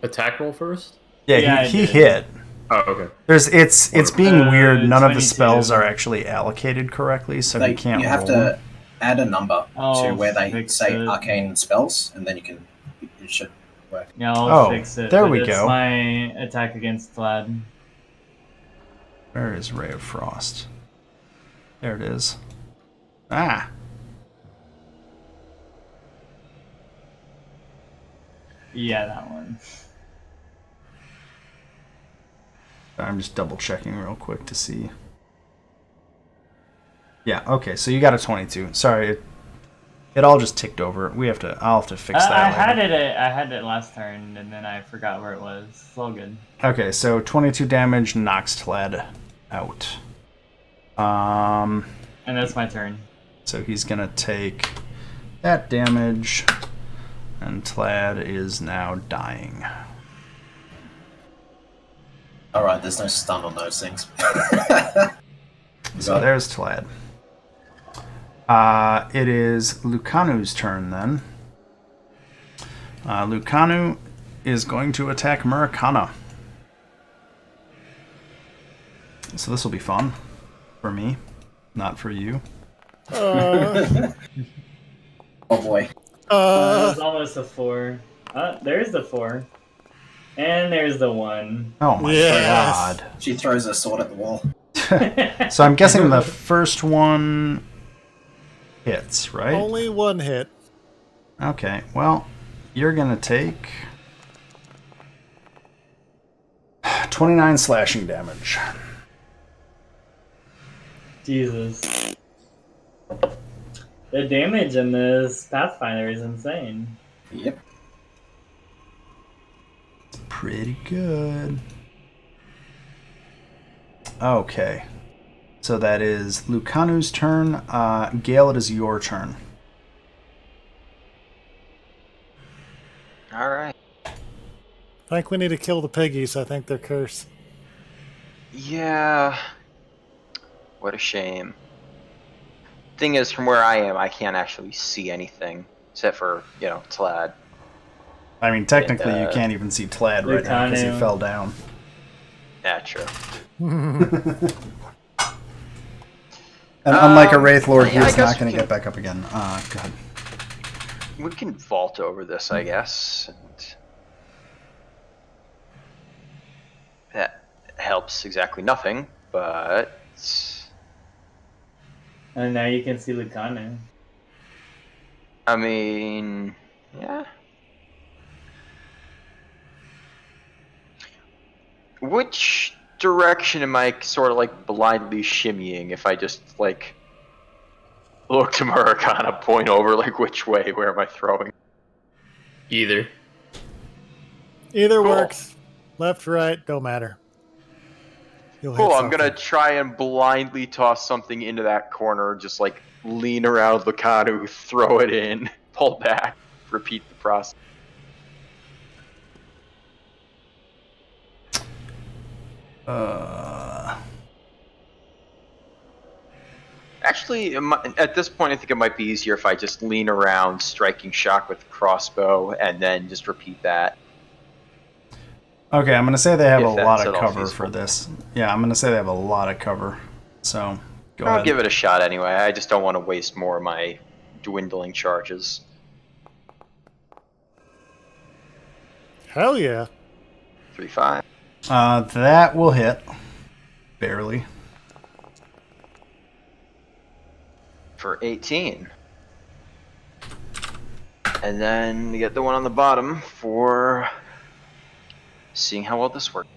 attack roll first? Yeah, Yeah, I he did. hit. Oh, okay. It's being weird. None of the 22. spells are actually allocated correctly, so he can't. You have roll to them. add a number to I'll where they fix say it. arcane spells, and then it should work. Yeah, I'll Oh, fix it. there but we it's go. my attack against Vlad. Where is Ray of Frost? There it is. Ah. Yeah, that one. I'm just double checking real quick to see. Yeah, okay, so you got a 22. Sorry, it all just ticked over. I'll have to fix that I later. had it last turn, and then I forgot where it was. It's all good. Okay, so 22 damage knocks Tled out. And that's my turn. So he's gonna take that damage, and Tlad is now dying. Alright, there's no stun on those things. So there's Tlad. It is Lucanu's turn then. Lucanu is going to attack Murakana. So this will be fun for me, not for you. Oh boy. It's almost a 4. There's the 4. And there's the 1. Oh my Yes. god. She throws her sword at the wall. So I'm guessing the first one hits, right? Only one hit. Okay, well, you're gonna take 29 slashing damage. Jesus. The damage in this Pathfinder is insane. Yep. Pretty good. Okay. So that is Lucanu's turn. Gale, it is your turn. I think we need to kill the piggies. I think they're cursed. Yeah. What a shame. Thing is, from where I am, I can't actually see anything except for, Tlad. I mean, technically, you can't even see Tlad right now because he fell down. Yeah, true. And unlike a Wraith Lord, I he's guess not going we to get back up again. Go ahead. We can vault over this, I guess. And that helps exactly nothing, but... And now you can see Lucanu. I mean... Yeah. Which direction am I sort of like blindly shimmying if I just like look to Murakana, point over, like which way, where am I throwing? Either. Either Cool. works. Left, right, don't matter. You'll hit Cool, I'm gonna something. try and blindly toss something into that corner, just like lean around Lucanu, throw it in, pull back, repeat the process. Actually, at this point, I think it might be easier if I just lean around, striking shock with the crossbow, and then just repeat that. Okay, I'm going to say they have If a that's lot at of all cover feasible. for this. Yeah, I'm going to say they have a lot of cover. So, go I'll ahead. give it a shot anyway. I just don't want to waste more of my dwindling charges. Hell yeah. 3-5. That will hit. Barely. For 18. And then you get the one on the bottom for seeing how well this works.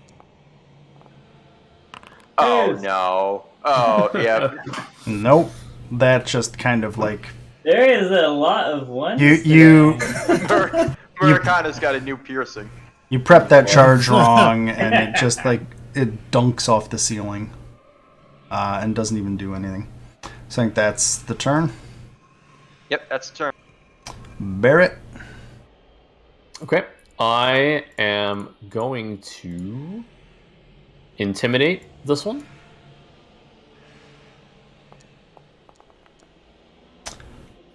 Oh Yes. no. Oh, yeah. Nope. That just kind of like... There is a lot of ones. You Murakana's got a new piercing. you prep that charge wrong, and it just like it dunks off the ceiling, and doesn't even do anything. So I think that's the turn. Yep, that's the turn. Barrett. Okay. I am going to intimidate this one.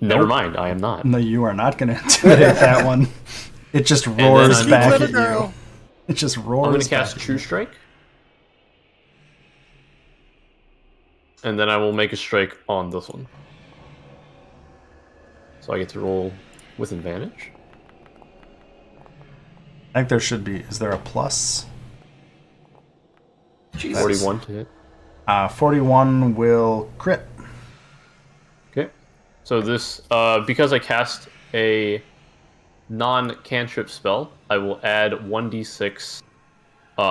Never mind, I am not. No, you are not going to intimidate that one. It just then roars I'm- back Little at you. girl. It just roars. I'm going to cast back. True Strike. And then I will make a strike on this one. So I get to roll with advantage. I think there should be. Is there a plus? Jesus. 41 to hit. 41 will crit. Okay. So this, because I cast a non-cantrip spell, I will add 1d6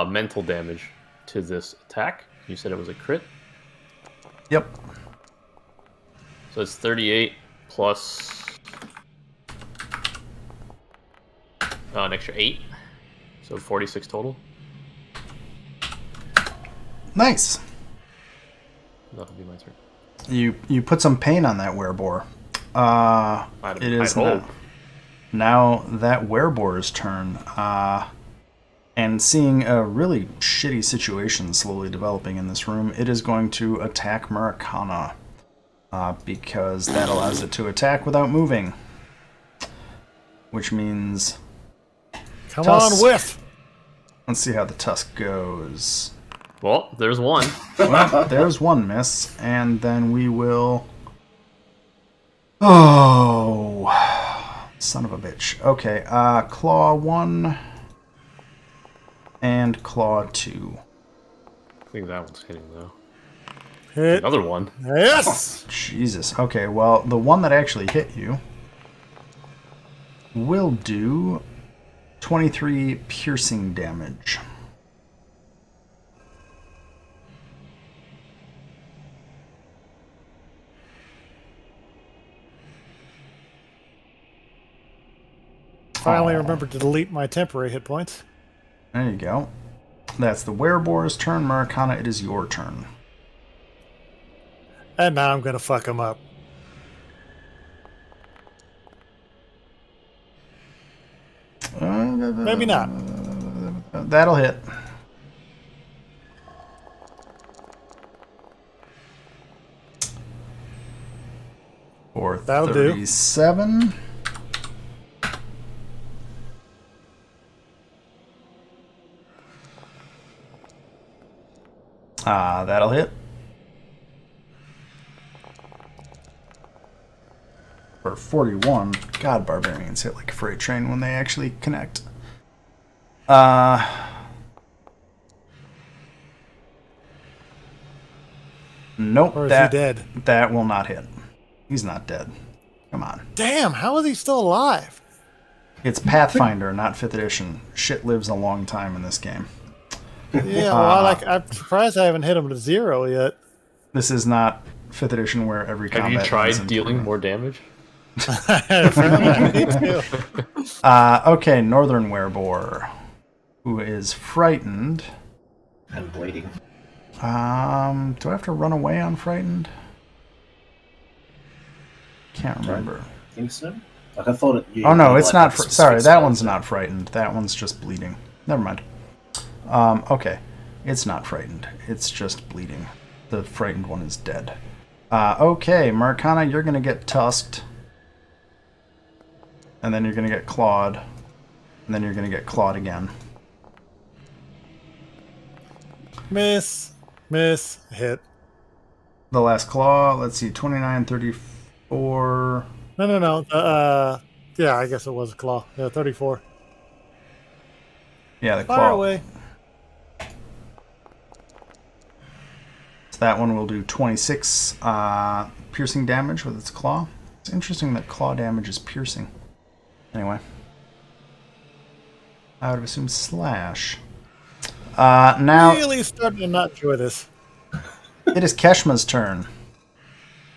mental damage to this attack. You said it was a crit. Yep. So it's 38 plus an extra 8. So 46 total. Nice. That'll be my turn. You put some pain on that wereboar. It is hope. now that wereboar's turn. And seeing a really shitty situation slowly developing in this room, it is going to attack Murakana. Because that allows it to attack without moving. Which means... Come Tusk. on, whiff. Let's see how the tusk goes. Well, there's one. Well, there's one miss, and then we will... Oh, son of a bitch. Okay, claw 1 and claw 2. I think that one's hitting, though. Hit. Another one. Yes. Jesus. Okay, well, the one that actually hit you will do 23 piercing damage. Finally remembered to delete my temporary hit points. There you go. That's the Wereboars' turn. Murakana, it is your turn. And now I'm going to fuck him up. Maybe not. That'll hit. For That'll do. 37. That'll hit. For 41. God, barbarians hit like a freight train when they actually connect. Nope. Or is he dead? That will not hit. He's not dead. Come on. Damn, how is he still alive? It's Pathfinder, not 5th edition. Shit lives a long time in this game. Yeah, well, I'm surprised I haven't hit him to 0 yet. This is not 5th edition where every Have combat you ends tried in dealing turn. more damage? Me too. Okay, Northern Wereboar, who is frightened. And bleeding. Do I have to run away on frightened? Can't remember. Think so? Like I thought it. Oh no, it's like, not. specific Sorry, that spells. one's not frightened. That one's just bleeding. Never mind. Okay, it's not frightened. It's just bleeding. The frightened one is dead. Okay, Marcana, you're gonna get tusked, and then you're gonna get clawed, and then you're gonna get clawed again. Miss, hit. The last claw. Let's see, 29, 34. No. Yeah, I guess it was a claw. Yeah, 34. Yeah, the Fire claw. away. So that one will do 26 piercing damage with its claw. It's interesting that claw damage is piercing. Anyway. I would have assumed slash. Now Really starting to not enjoy this. it is Keshma's turn.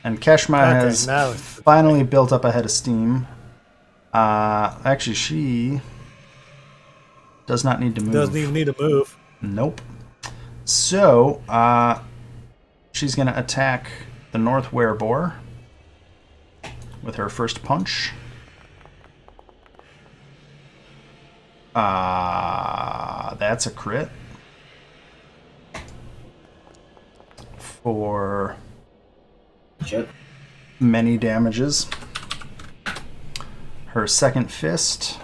And Keshma Okay, has now it's- finally built up a head of steam. Actually, she does not need to move. Doesn't even need to move. Nope. So, she's going to attack the North Wereboar with her first punch. That's a crit. For Shit. many damages. Her second fist.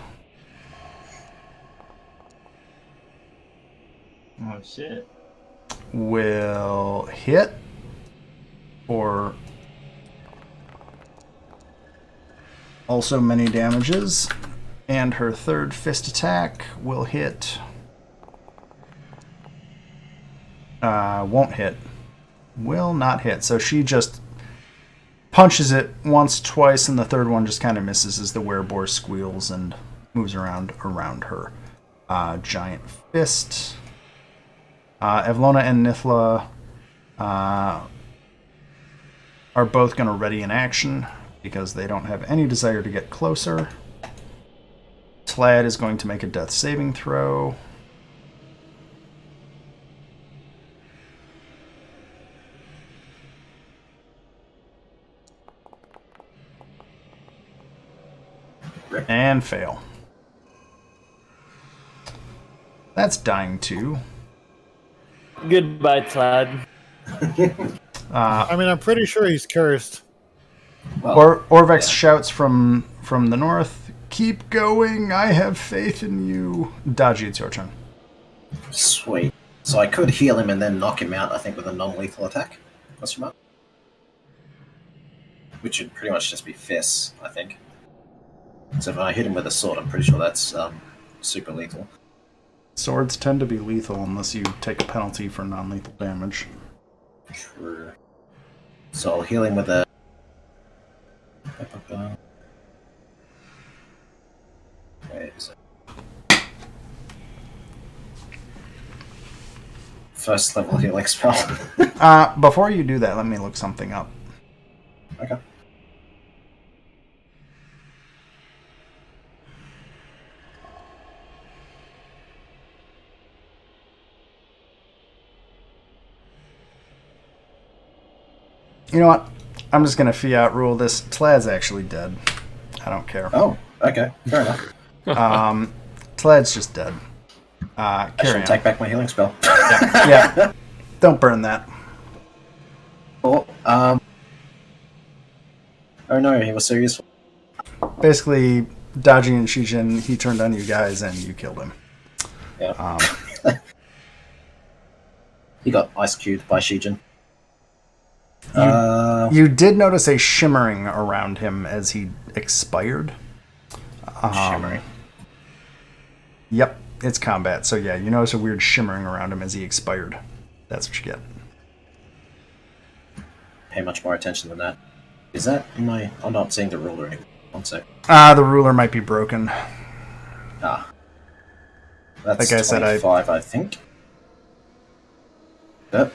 Oh shit. Will hit for also many damages, and her third fist attack will hit. Won't hit. Will not hit. So she just punches it once, twice, and the third one just kind of misses as the wereboar squeals and moves around her. Giant fist. Evlona and Nithla are both going to ready in action because they don't have any desire to get closer. Tlad is going to make a death saving throw. And fail. That's dying too. Goodbye, Tlad. I mean, I'm pretty sure he's cursed. Well, Orvex shouts from the north, "Keep going, I have faith in you." Daji, it's your turn. sweet. So I could heal him and then knock him out, I think, with a non-lethal attack. Question mark? Which would pretty much just be fists, I think. So if I hit him with a sword, I'm pretty sure that's super lethal. Swords tend to be lethal unless you take a penalty for non-lethal damage. True. So I'll heal him with a... Wait, is it? First level healing spell. Before you do that, let me look something up. Okay. You know what? I'm just gonna fiat rule this. Tlad's actually dead. I don't care. Oh, okay. Fair enough. Tlad's just dead. I Carry shall on. take back my healing spell. Yeah. Don't burn that. Oh, oh no, he was so useful. Basically, dodging and Shijin, he turned on you guys and you killed him. Yeah. He got ice cubed by Shijin. You did notice a shimmering around him as he expired. Shimmering. Yep, it's combat. So yeah, you notice a weird shimmering around him as he expired. That's what you get. Pay much more attention than that. Is that in my... I'm not seeing the ruler anymore. One sec. The ruler might be broken. Ah. That's Like I said, 25, I think. Yep.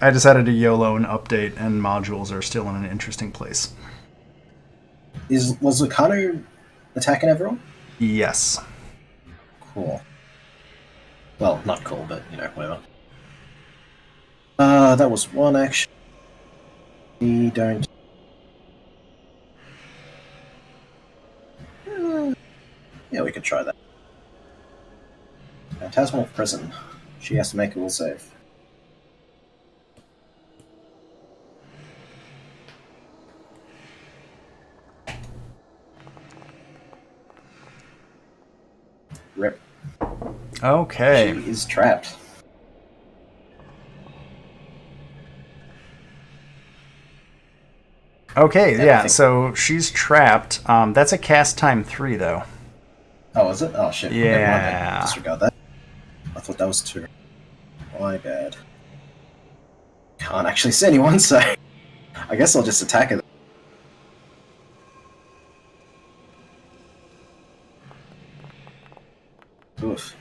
I decided to YOLO an update, and modules are still in an interesting place. Was Lucano attacking everyone? Yes. Cool. Well, not cool, but, you know, whatever. That was one action. We don't... Yeah, we could try that. Phantasmal Prison. She has to make a will save. Rip. Okay. She is trapped. Okay, I yeah, think- so she's trapped. That's a cast time 3, though. Oh, is it? Oh, shit. Yeah. Never mind then. Disregard that. I thought that was 2. My bad. Can't actually see anyone, so... I guess I'll just attack it. Oof.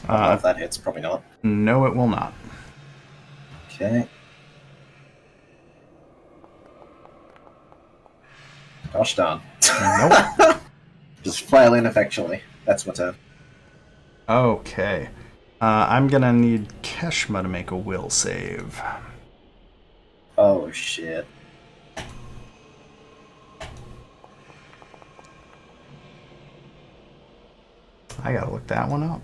I don't know if that hits. Probably not. No, it will not. Okay. Gosh darn. Nope. Just flail ineffectually. That's my turn. Okay. I'm gonna need Keshma to make a will save. Oh, shit. I gotta look that one up.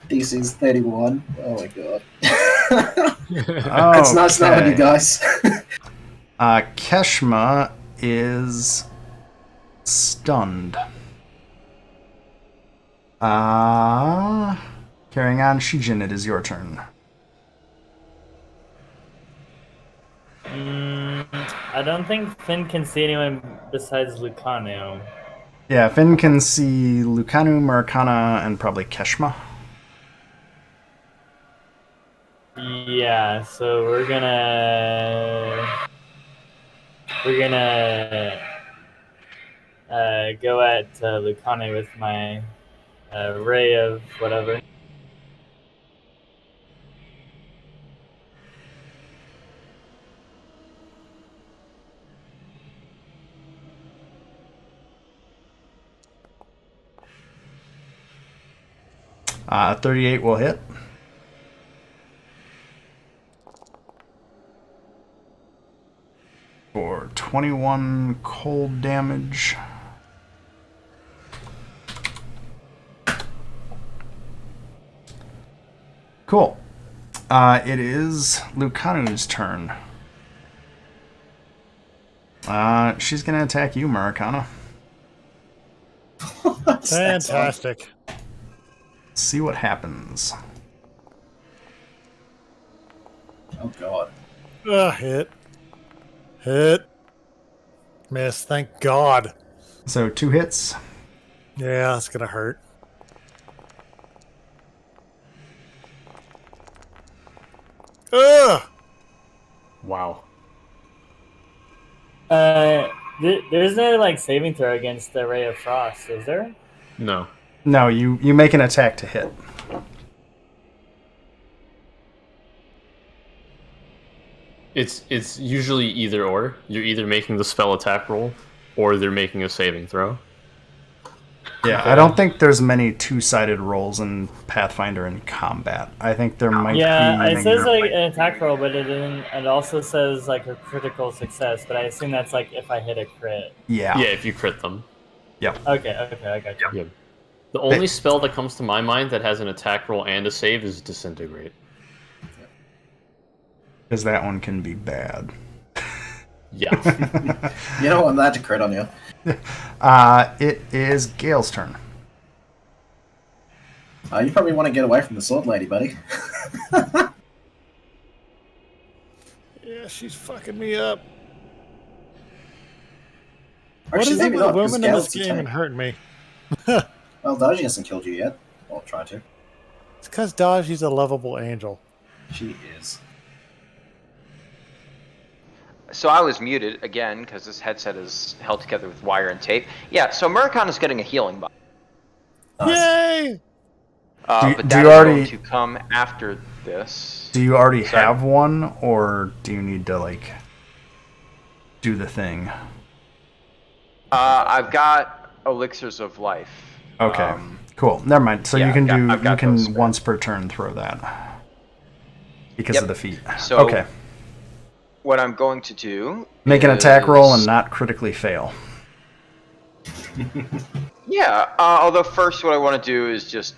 DC's 31. Oh my god. Oh, It's nice knowing you guys. Keshma is stunned. Carrying on, Shijin, it is your turn. I don't think Finn can see anyone besides Lucano. Yeah, Finn can see Lucanu, Murakana, and probably Keshma. Yeah, so we're gonna go at Lucano with my ray of whatever. Uh, 38 will hit. For 21 cold damage. Cool. It is Lucanu's turn. She's gonna attack you, Murakana. Fantastic. See what happens. Oh god. Hit. Hit. Miss. Thank God. So 2 hits. Yeah, that's gonna hurt. Ugh! Wow. There's no like saving throw against the ray of frost, is there? No. No, you make an attack to hit. It's usually either or. You're either making the spell attack roll, or they're making a saving throw. Yeah, I don't think there's many two-sided rolls in Pathfinder in combat. I think there might be... It says like an attack roll, but it also says like a critical success. But I assume that's like if I hit a crit. Yeah. Yeah, if you crit them. Yep. Okay, I got you. Yeah. The only spell that comes to my mind that has an attack roll and a save is Disintegrate. Because that one can be bad. Yeah. You don't want that to crit on you. It is Gale's turn. You probably want to get away from the sword lady, buddy. Yeah, she's fucking me up. Or What she's is it maybe with not, 'cause women in Gale's this the game and tank. hurting me? Well, Dodgy hasn't killed you yet. Or tried to. It's because Dodgy's a lovable angel. She is. So I was muted again because this headset is held together with wire and tape. Yeah, so Muricon is getting a healing buff. Nice. Yay! Do But that you is already- going to come after this. Do you already Sorry. have one, or do you need to, like, do the thing? I've got elixirs of life. Okay, cool. Never mind. So yeah, you can I've got those spare. once per turn throw that. Because Yep. of the feat. So Okay. what I'm going to do Make an attack roll and is- not critically fail. Yeah, although first what I want to do is just...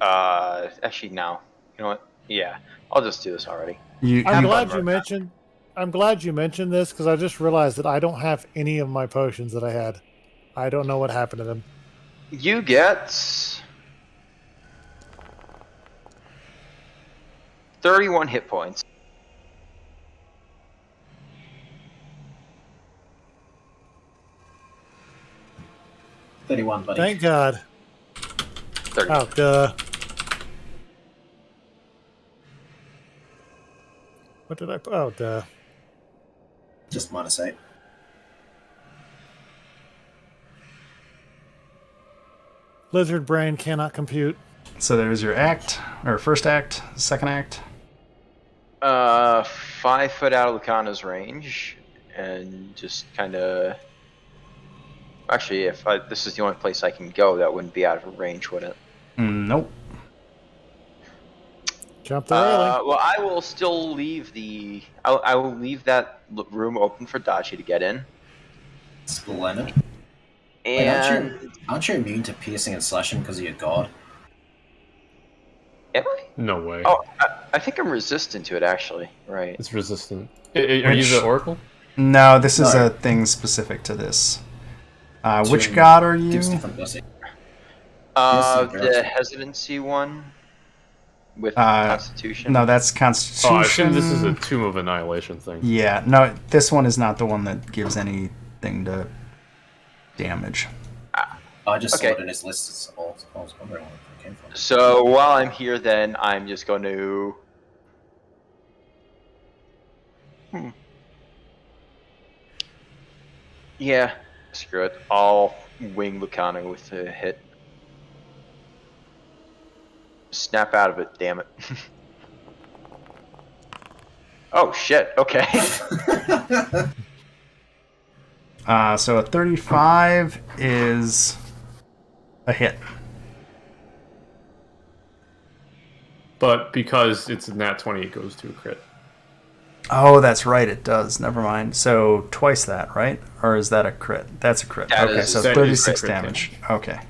actually, no. You know what? Yeah, I'll just do this already. I'm You- glad you mentioned. I'm glad you mentioned this because I just realized that I don't have any of my potions that I had. I don't know what happened to them. You get 31 hit points. $31, buddy. Thank God. 30. Oh, duh. What did I? Oh, duh. Just -8. Lizard brain cannot compute. So there's your act, or first act, second act. 5 foot out of Lucana's range, and just kind of. Actually, if this is the only place I can go, that wouldn't be out of range, would it? Nope. Jump the railing. Well, I will still leave the. I will leave that room open for Dachi to get in. Splendid. Wait, And aren't you immune to piercing and slashing because of your god? am I? No way. Oh, I think I'm resistant to it actually. Right. It's resistant. Are you Which- the Oracle? No, this is No. a thing specific to this. Which Tune god are you? Gives different blessing. Yes, The hesitancy one with Uh, Constitution. No, that's Oh, Constitution. I assume this is a Tomb of Annihilation thing. Yeah, no, this one is not the one that gives anything to damage. I just Okay. saw it in his list. As all. I was wondering where it came from. So while I'm here, then I'm just going to. Yeah, screw it. I'll wing Lucano with a hit. Snap out of it, damn it. Oh shit, okay. So a 35 is a hit. But because it's a nat 20, it goes to a crit. Oh, that's right, it does. Never mind. So twice that, right? Or is that a crit? That's a crit. That Okay, is- so that is 36 crit, damage. Okay.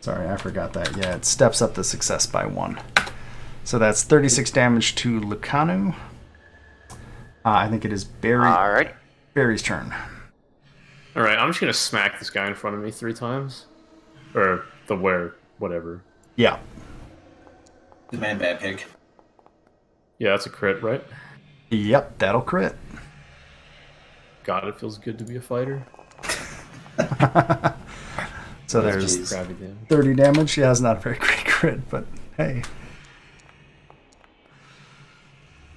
Sorry, I forgot that. Yeah, it steps up the success by 1. So that's 36 damage to Lucanu. I think it is Alright. Barry's turn. Alright, I'm just gonna smack this guy in front of me 3 times. Or the whatever. Yeah. Good man, bad pig. Yeah, that's a crit, right? Yep, that'll crit. God, it feels good to be a fighter. So That's there's jeez. Crappy damage. 30 damage. Yeah, it's not a very great crit, but hey.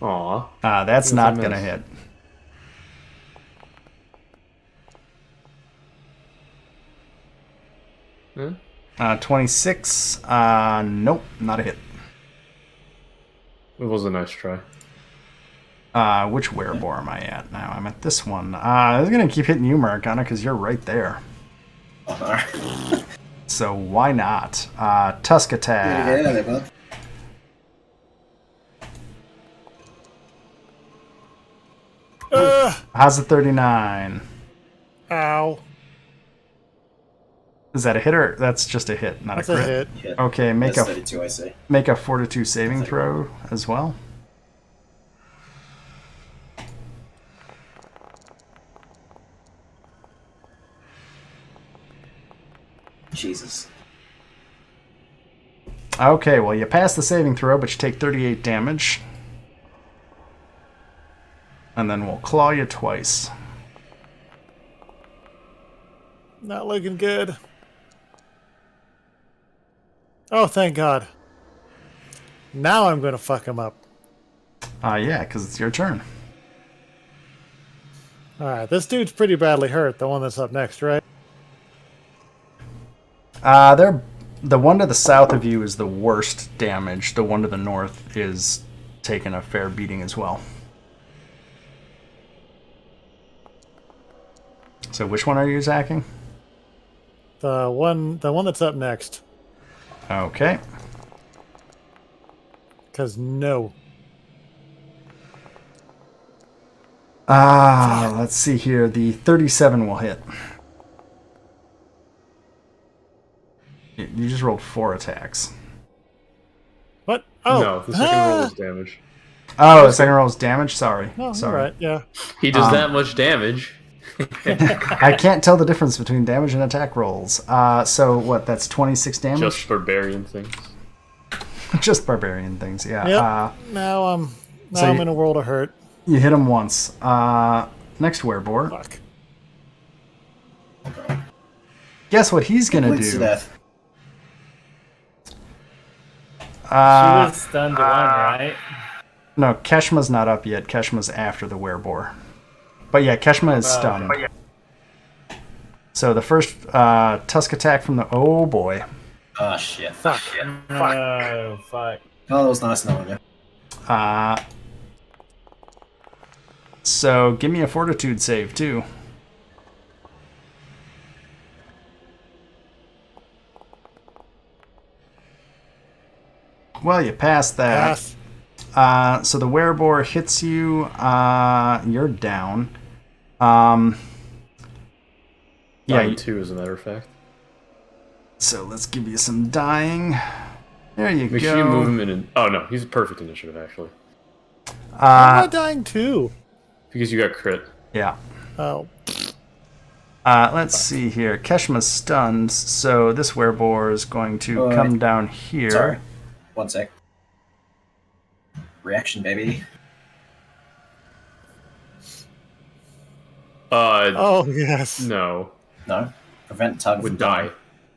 Aw. That's Yes, not I going to missed. hit. Hmm? 26. Nope, not a hit. It was a nice try. Which Wereboar am I at now? I'm at this one. I was going to keep hitting you, Maricana, because you're right there. Oh, no. So why not? Tusk Get attack. out of there, bud. How's the 39? Ow. Is that a hit or that's just a hit, not That's a a crit? hit. Hit. Okay, make That's a 32, I see. make a fortitude saving throw as well. Jesus. Okay, well you pass the saving throw, but you take 38 damage. And then we'll claw you twice. Not looking good. Oh, thank God. Now I'm going to fuck him up. Yeah, because it's your turn. Alright, this dude's pretty badly hurt, the one that's up next, right? The one to the south of you is the worst damage. The one to the north is taking a fair beating as well. So which one are you attacking? The one that's up next. Okay. Because no. Let's see here. The 37 will hit. You just rolled 4 attacks. What? Oh. No, the second roll is damage. Oh, the second roll is damage? Sorry. No, Sorry. alright, yeah. He does that much damage. I can't tell the difference between damage and attack rolls. So what, that's 26 damage? Just barbarian things. Just barbarian things, yeah. Yep. Now I'm you- in a world of hurt. You hit him once. Next Wereboar. Fuck. Guess what he's gonna Bleeds to do? death. She was stunned to one, right? No, Keshma's not up yet. Keshma's after the Wereboar. But yeah, Keshma is stunned. So the first tusk attack from the... Oh boy. Ah, shit. Fuck. Oh, fuck. Oh, that was nice knowing you. So give me a fortitude save too. Well, you passed that. Pass. So the Wereboar hits you. You're down. Yeah. Dying 2, as a matter of fact. So let's give you some dying. There you Make go. sure you move him in. Oh no, he's a perfect initiative actually, Why am I dying too? because you got crit. Yeah. Oh. Let's see here. Keshma's stunned, so this Wereboar is going to come down here. Sorry. One sec. Reaction, baby. Oh, yes. No, No. Prevent target would from die. dying.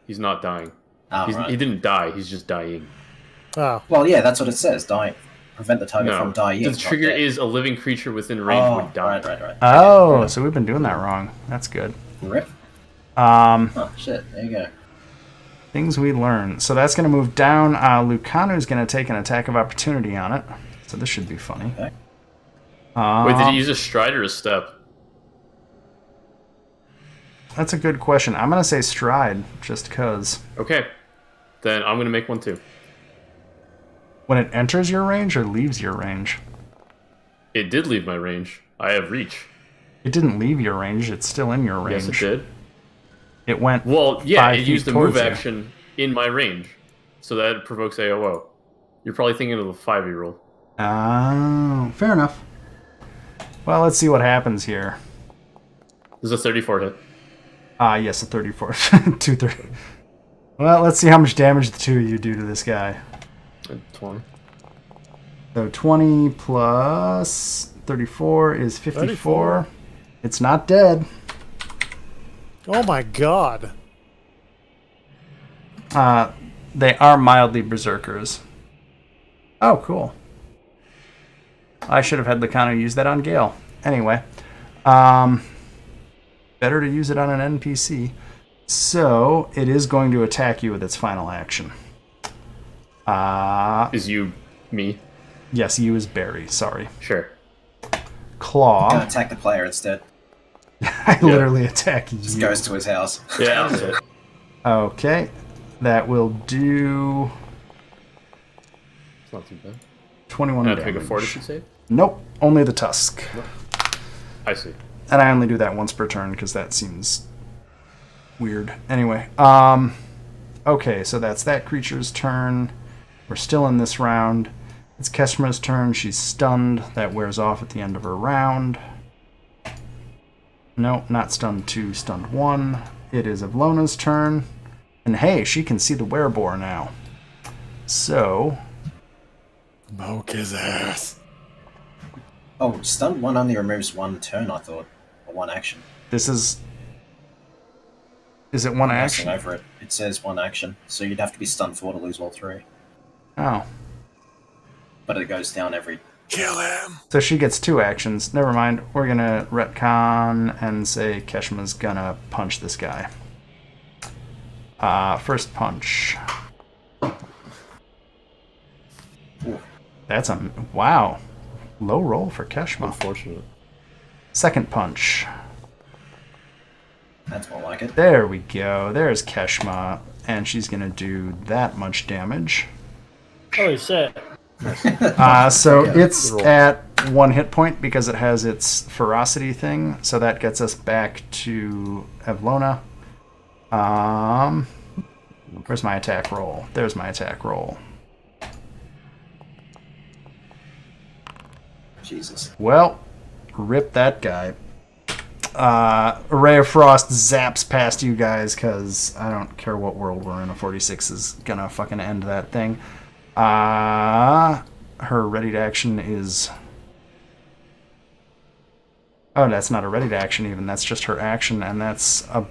He's not dying. Ah, He right. didn't die. He's just dying. Oh. Well, yeah, that's what it says. Die. Prevent the target No, from dying. the not trigger dead. is a living creature within range would die. Right. Oh, so we've been doing that wrong. That's good. Rip. Um, Shit. There you go. Things we learn. So that's going to move down. Lucanu's going to take an attack of opportunity on it. So this should be funny. Okay. Wait, did he use a stride or a step? That's a good question. I'm going to say stride, just because. Okay, then I'm gonna make one too. When it enters your range or leaves your range? It did leave my range. I have reach. It didn't leave your range. It's still in your range. Yes, it did. It went. Well, yeah, 5 it feet used the towards move you. action in my range, so that provokes AOO. You're probably thinking of the 5e roll. Oh, fair enough. Well, let's see what happens here. This is a 34 hit. Yes, a 34. 230. Well, let's see how much damage the two of you do to this guy. 20. So 20 plus 34 is 54. 34. It's not dead. Oh my god. They are mildly berserkers. Oh, cool. I should have had Lucano use that on Gale. Anyway, better to use it on an NPC. So it is going to attack you with its final action. Is you me? Yes, you is Barry. Sorry. Sure. Gonna Claw. attack the player instead. I literally attack Just you. goes to his house. Yeah, that's it. Okay, that will do It's not too bad. 21 I have to damage. make a fortitude save? Nope, only the tusk. I see. And I only do that once per turn because that seems weird. Anyway, okay, so that's that creature's turn. We're still in this round. It's Keshma's turn. She's stunned. That wears off at the end of her round. No, not stunned 2, stunned 1. It is Evlona's turn. And hey, she can see the Wereboar now. So... Moke his ass. Oh, stun 1 only removes 1 turn, I thought. Or 1 action. This is... Is it 1 I'm action? messing over it. It says 1 action, so you'd have to be stunned 4 to lose all 3. Oh. But it goes down every... Kill him. So she gets 2 actions. Never mind. We're gonna retcon and say Keshma's gonna punch this guy. First punch. Ooh. That's a... Wow. Low roll for Keshma. Unfortunate. Second punch. That's more like it. There we go. There's Keshma. And she's gonna do that much damage. Holy shit. So it's at 1 hit point because it has its ferocity thing. So that gets us back to Evlona. Where's my attack roll? There's my attack roll. Jesus. Well, rip that guy. A ray of frost zaps past you guys because I don't care what world we're in. A 46 is gonna fucking end that thing. Her ready to action is... Oh, that's not a ready to action even. That's just her action, and that's a...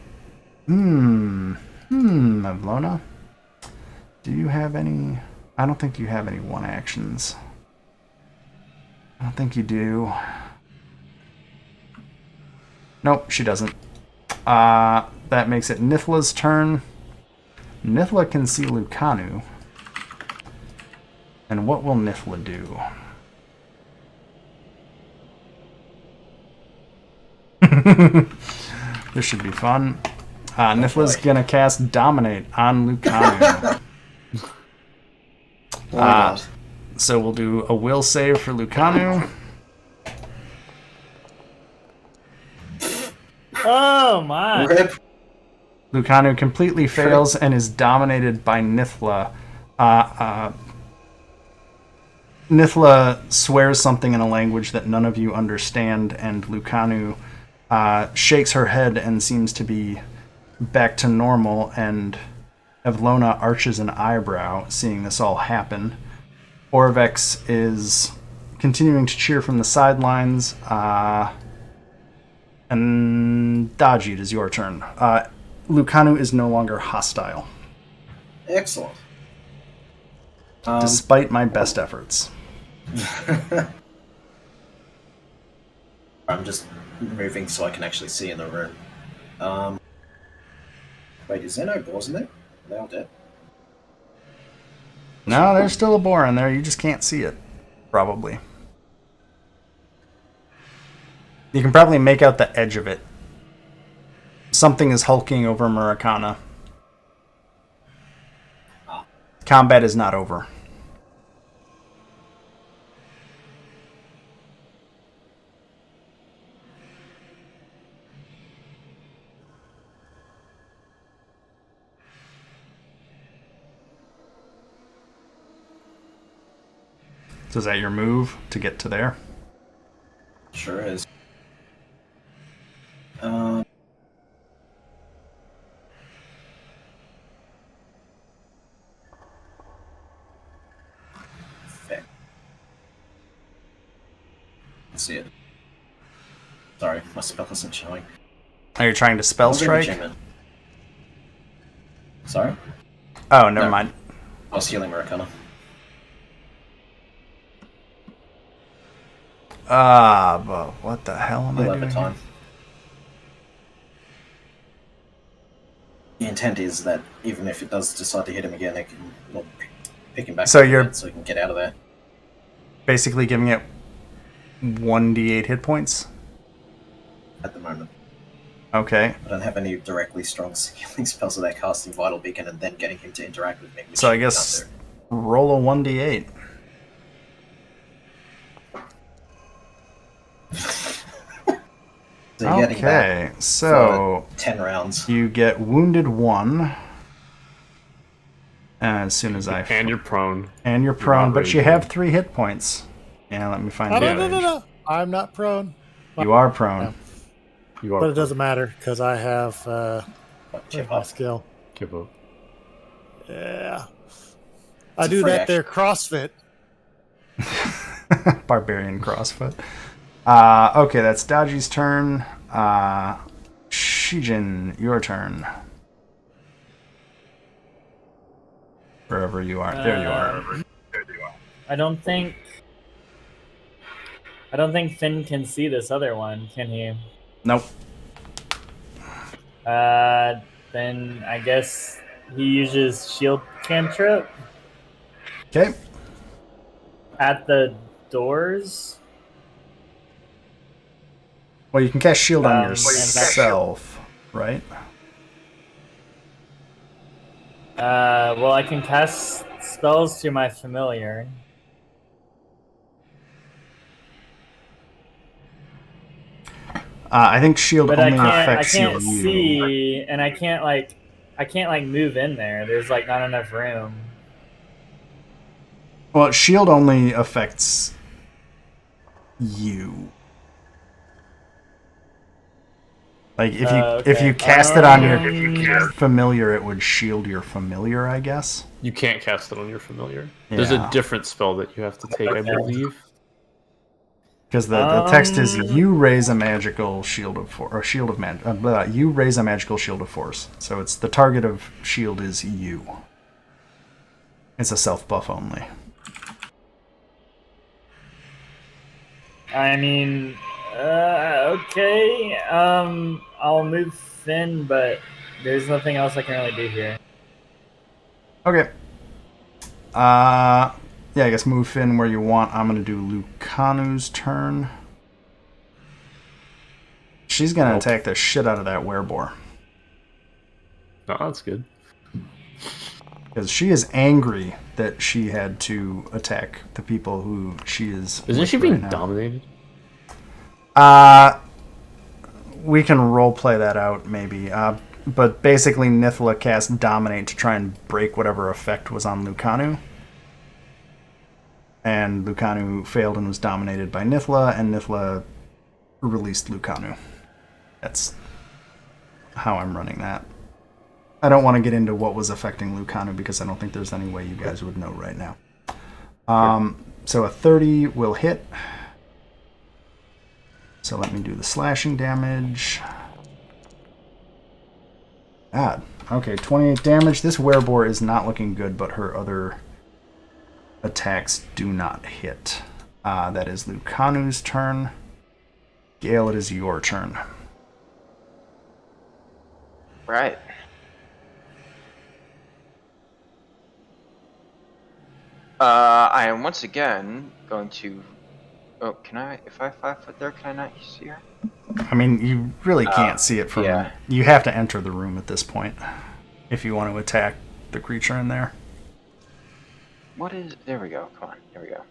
Evlona? Do you have any... I don't think you have any 1 actions. I don't think you do. Nope, she doesn't. That makes it Nithla's turn. Nithla can see Lucanu. And what will Nithla do? This should be fun. Nithla's gonna cast Dominate on Lucanu. So we'll do a will save for Lucanu. Oh my. Rip. Lucanu completely fails and is dominated by Nithla. Nithla swears something in a language that none of you understand, and Lucanu shakes her head and seems to be back to normal, and Evlona arches an eyebrow, seeing this all happen. Orvex is continuing to cheer from the sidelines, and Dajit, it is your turn. Lucanu is no longer hostile, Excellent. despite my best efforts. I'm just moving so I can actually see in the room. Wait, is there no boars in there? Are they all dead? No, there's still a boar in there. You just can't see it, probably. You can probably make out the edge of it. Something is hulking over Murakana. Combat is not over. So is that your move to get to there? Sure is. Fair. Let's see it. Sorry, my spell isn't showing. Are you trying to spell strike? Sorry? Oh, never No. mind. I was healing Murakana. But what the hell am I Heal doing? over time. The intent is that even if it does decide to hit him again, it can pick him back So up you're- again so he can get out of there. Basically giving it 1d8 hit points? At the moment. Okay. I don't have any directly strong healing spells without casting Vital Beacon and then getting him to interact with me. which So I you guess can't roll a 1d8. So you're getting that Okay, so for 10 rounds. you get wounded 1. As soon as I... And you're prone. And you're You're prone, not but you raging. have 3 hit points. Yeah, let me find No. I'm not prone. You are prone. No. You are But it doesn't matter because I have Chip my up. skill. Give up. Yeah. It's I a do free that there CrossFit. Barbarian CrossFit. Okay, that's Daji's turn. Shijin, your turn. Wherever you are. There you are. I don't think Finn can see this other one, can he? Nope. Then I guess he uses shield cantrip Okay. at the doors. Well, you can cast shield on And yourself, right? Well, I can cast spells to my familiar. I think shield But only I affects can't you. see, and I can't move in there. There's like not enough room. Well, shield only affects you. Like if Okay. you cast it on your familiar, it would shield your familiar, I guess. You can't cast it on your familiar. There's a Yeah. different spell that you have to take, I believe. Because the text is you raise a magical shield of force, or shield of you raise a magical shield of force. So it's the target of shield is you. It's a self buff only. I mean, okay. I'll move Finn, but there's nothing else I can really do here. Okay. Yeah, I guess move Finn where you want. I'm gonna do Lucanu's turn. She's gonna attack the shit out of that wereboar. Oh, that's good. Because she is angry that she had to attack the people who she is. Isn't with she being right now. dominated? We can roleplay that out, maybe. But basically, Nithla cast Dominate to try and break whatever effect was on Lucanu. And Lucanu failed and was dominated by Nithla, and Nithla released Lucanu. That's how I'm running that. I don't want to get into what was affecting Lucanu because I don't think there's any way you guys would know right now. So a 30 will hit. So let me do the slashing damage. God. Okay, 28 damage. This wereboar is not looking good, but her other attacks do not hit. That is Lucanu's turn. Gale, it is your turn. Right. I am once again going to... Oh, can I... If I 5 foot there, can I not see her? I mean, you really can't see it from... yeah. You have to enter the room at this point if you want to attack the creature in there. What is... There we go. Come on. There we go.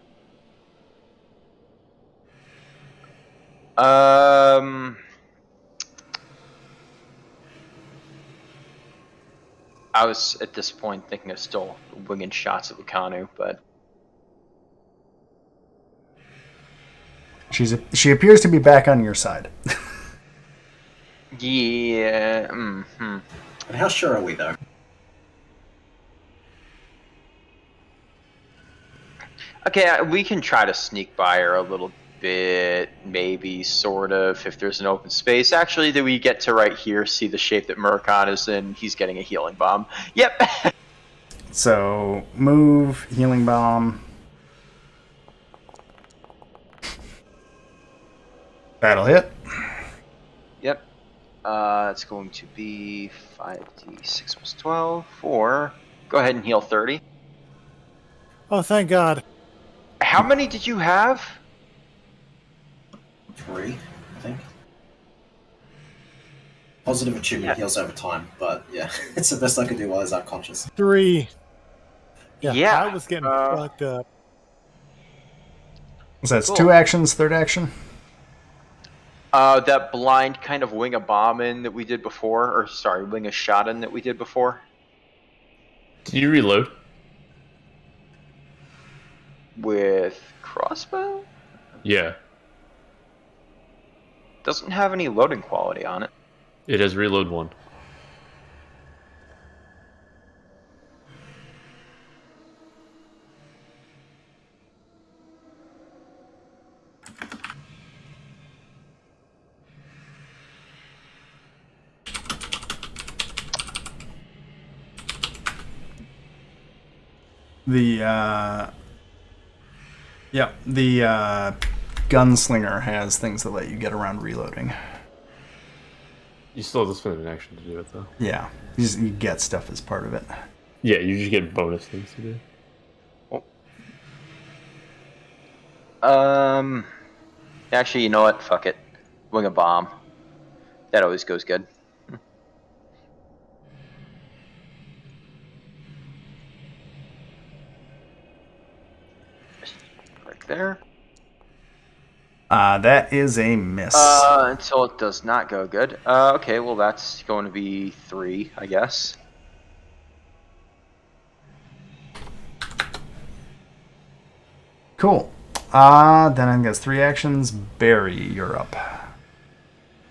I was, at this point, thinking of still winging shots at Lucanu, but... She appears to be back on your side. Yeah... Mm-hmm. And how sure are we, though? Okay, we can try to sneak by her a little bit, maybe, sort of, if there's an open space. Actually, do we get to right here, see the shape that Murkon is in? He's getting a healing bomb. Yep! So, move, healing bomb. That'll hit. Yep. It's going to be 5d6 plus 12 for... Go ahead and heal 30. Oh, thank God. How many did you have? 3, I think. Positive achievement heals over time, but yeah, it's the best I could do while he's unconscious. 3. Yeah, I was getting fucked up. So that's Cool. 2 actions, third action? That blind kind of wing a bomb in that we did before, or sorry, wing a shot in that we did before. Did you reload? With crossbow? Yeah. Doesn't have any loading quality on it. It has reload 1. The gunslinger has things that let you get around reloading. You still have to spend an action to do it, though. Yeah, you get stuff as part of it. Yeah, you just get bonus things to do. Actually, you know what? Fuck it. Wing a bomb. That always goes good. Right there. That is a miss. Until it does not go good. Okay, well that's going to be 3, I guess. Cool. Then I guess 3 actions. Barry, you're up.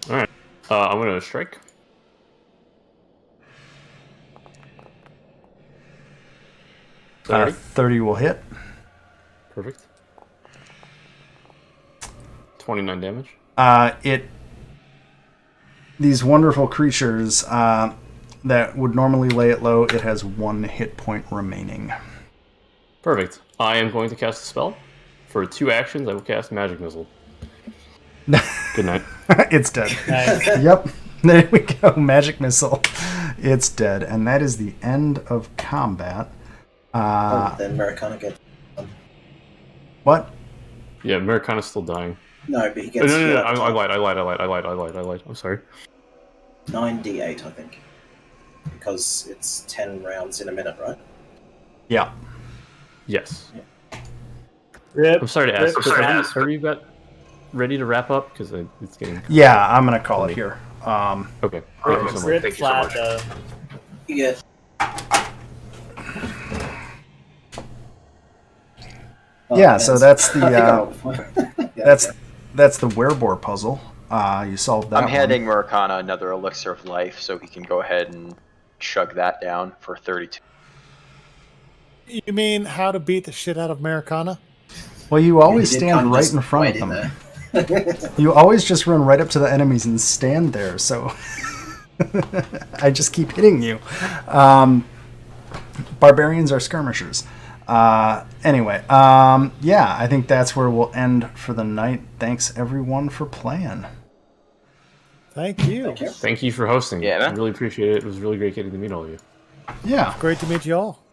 Alright. I'm going to strike. Uh, 30 will hit. Perfect. 29 damage. These wonderful creatures that would normally lay it low, it has 1 hit point remaining. Perfect. I am going to cast a spell. For 2 actions, I will cast Magic Missile. Good night. It's dead. Nice. Yep. There we go. Magic Missile. It's dead. And that is the end of combat. Then Americana gets... What? Yeah, Americana's still dying. No, but he No, gets... I lied. I'm sorry. 9d8, I think. Because it's 10 rounds in a minute, right? Yeah. Yes. Rip. I'm sorry to ask. Rip. Chris, are you about ready to wrap up? Because it's getting... Yeah, I'm going to call it here. Okay. Thank you so much. Rip Thank you so flat, much. though. You get... Yeah, so that's the Yeah, that's the Wereboar puzzle. You solved that. I'm one. handing Murakana another elixir of life so he can go ahead and chug that down for 32. You mean how to beat the shit out of Americana? Well, you always He did kind stand of right just in front wait of in them. there. You always just run right up to the enemies and stand there. So I just keep hitting you. Barbarians are skirmishers. Anyway, yeah, I think that's where we'll end for the night. Thanks everyone for playing. Thank you. Thank you for hosting. Yeah, man. I really appreciate it. It was really great getting to meet all of you. Yeah. Great to meet you all.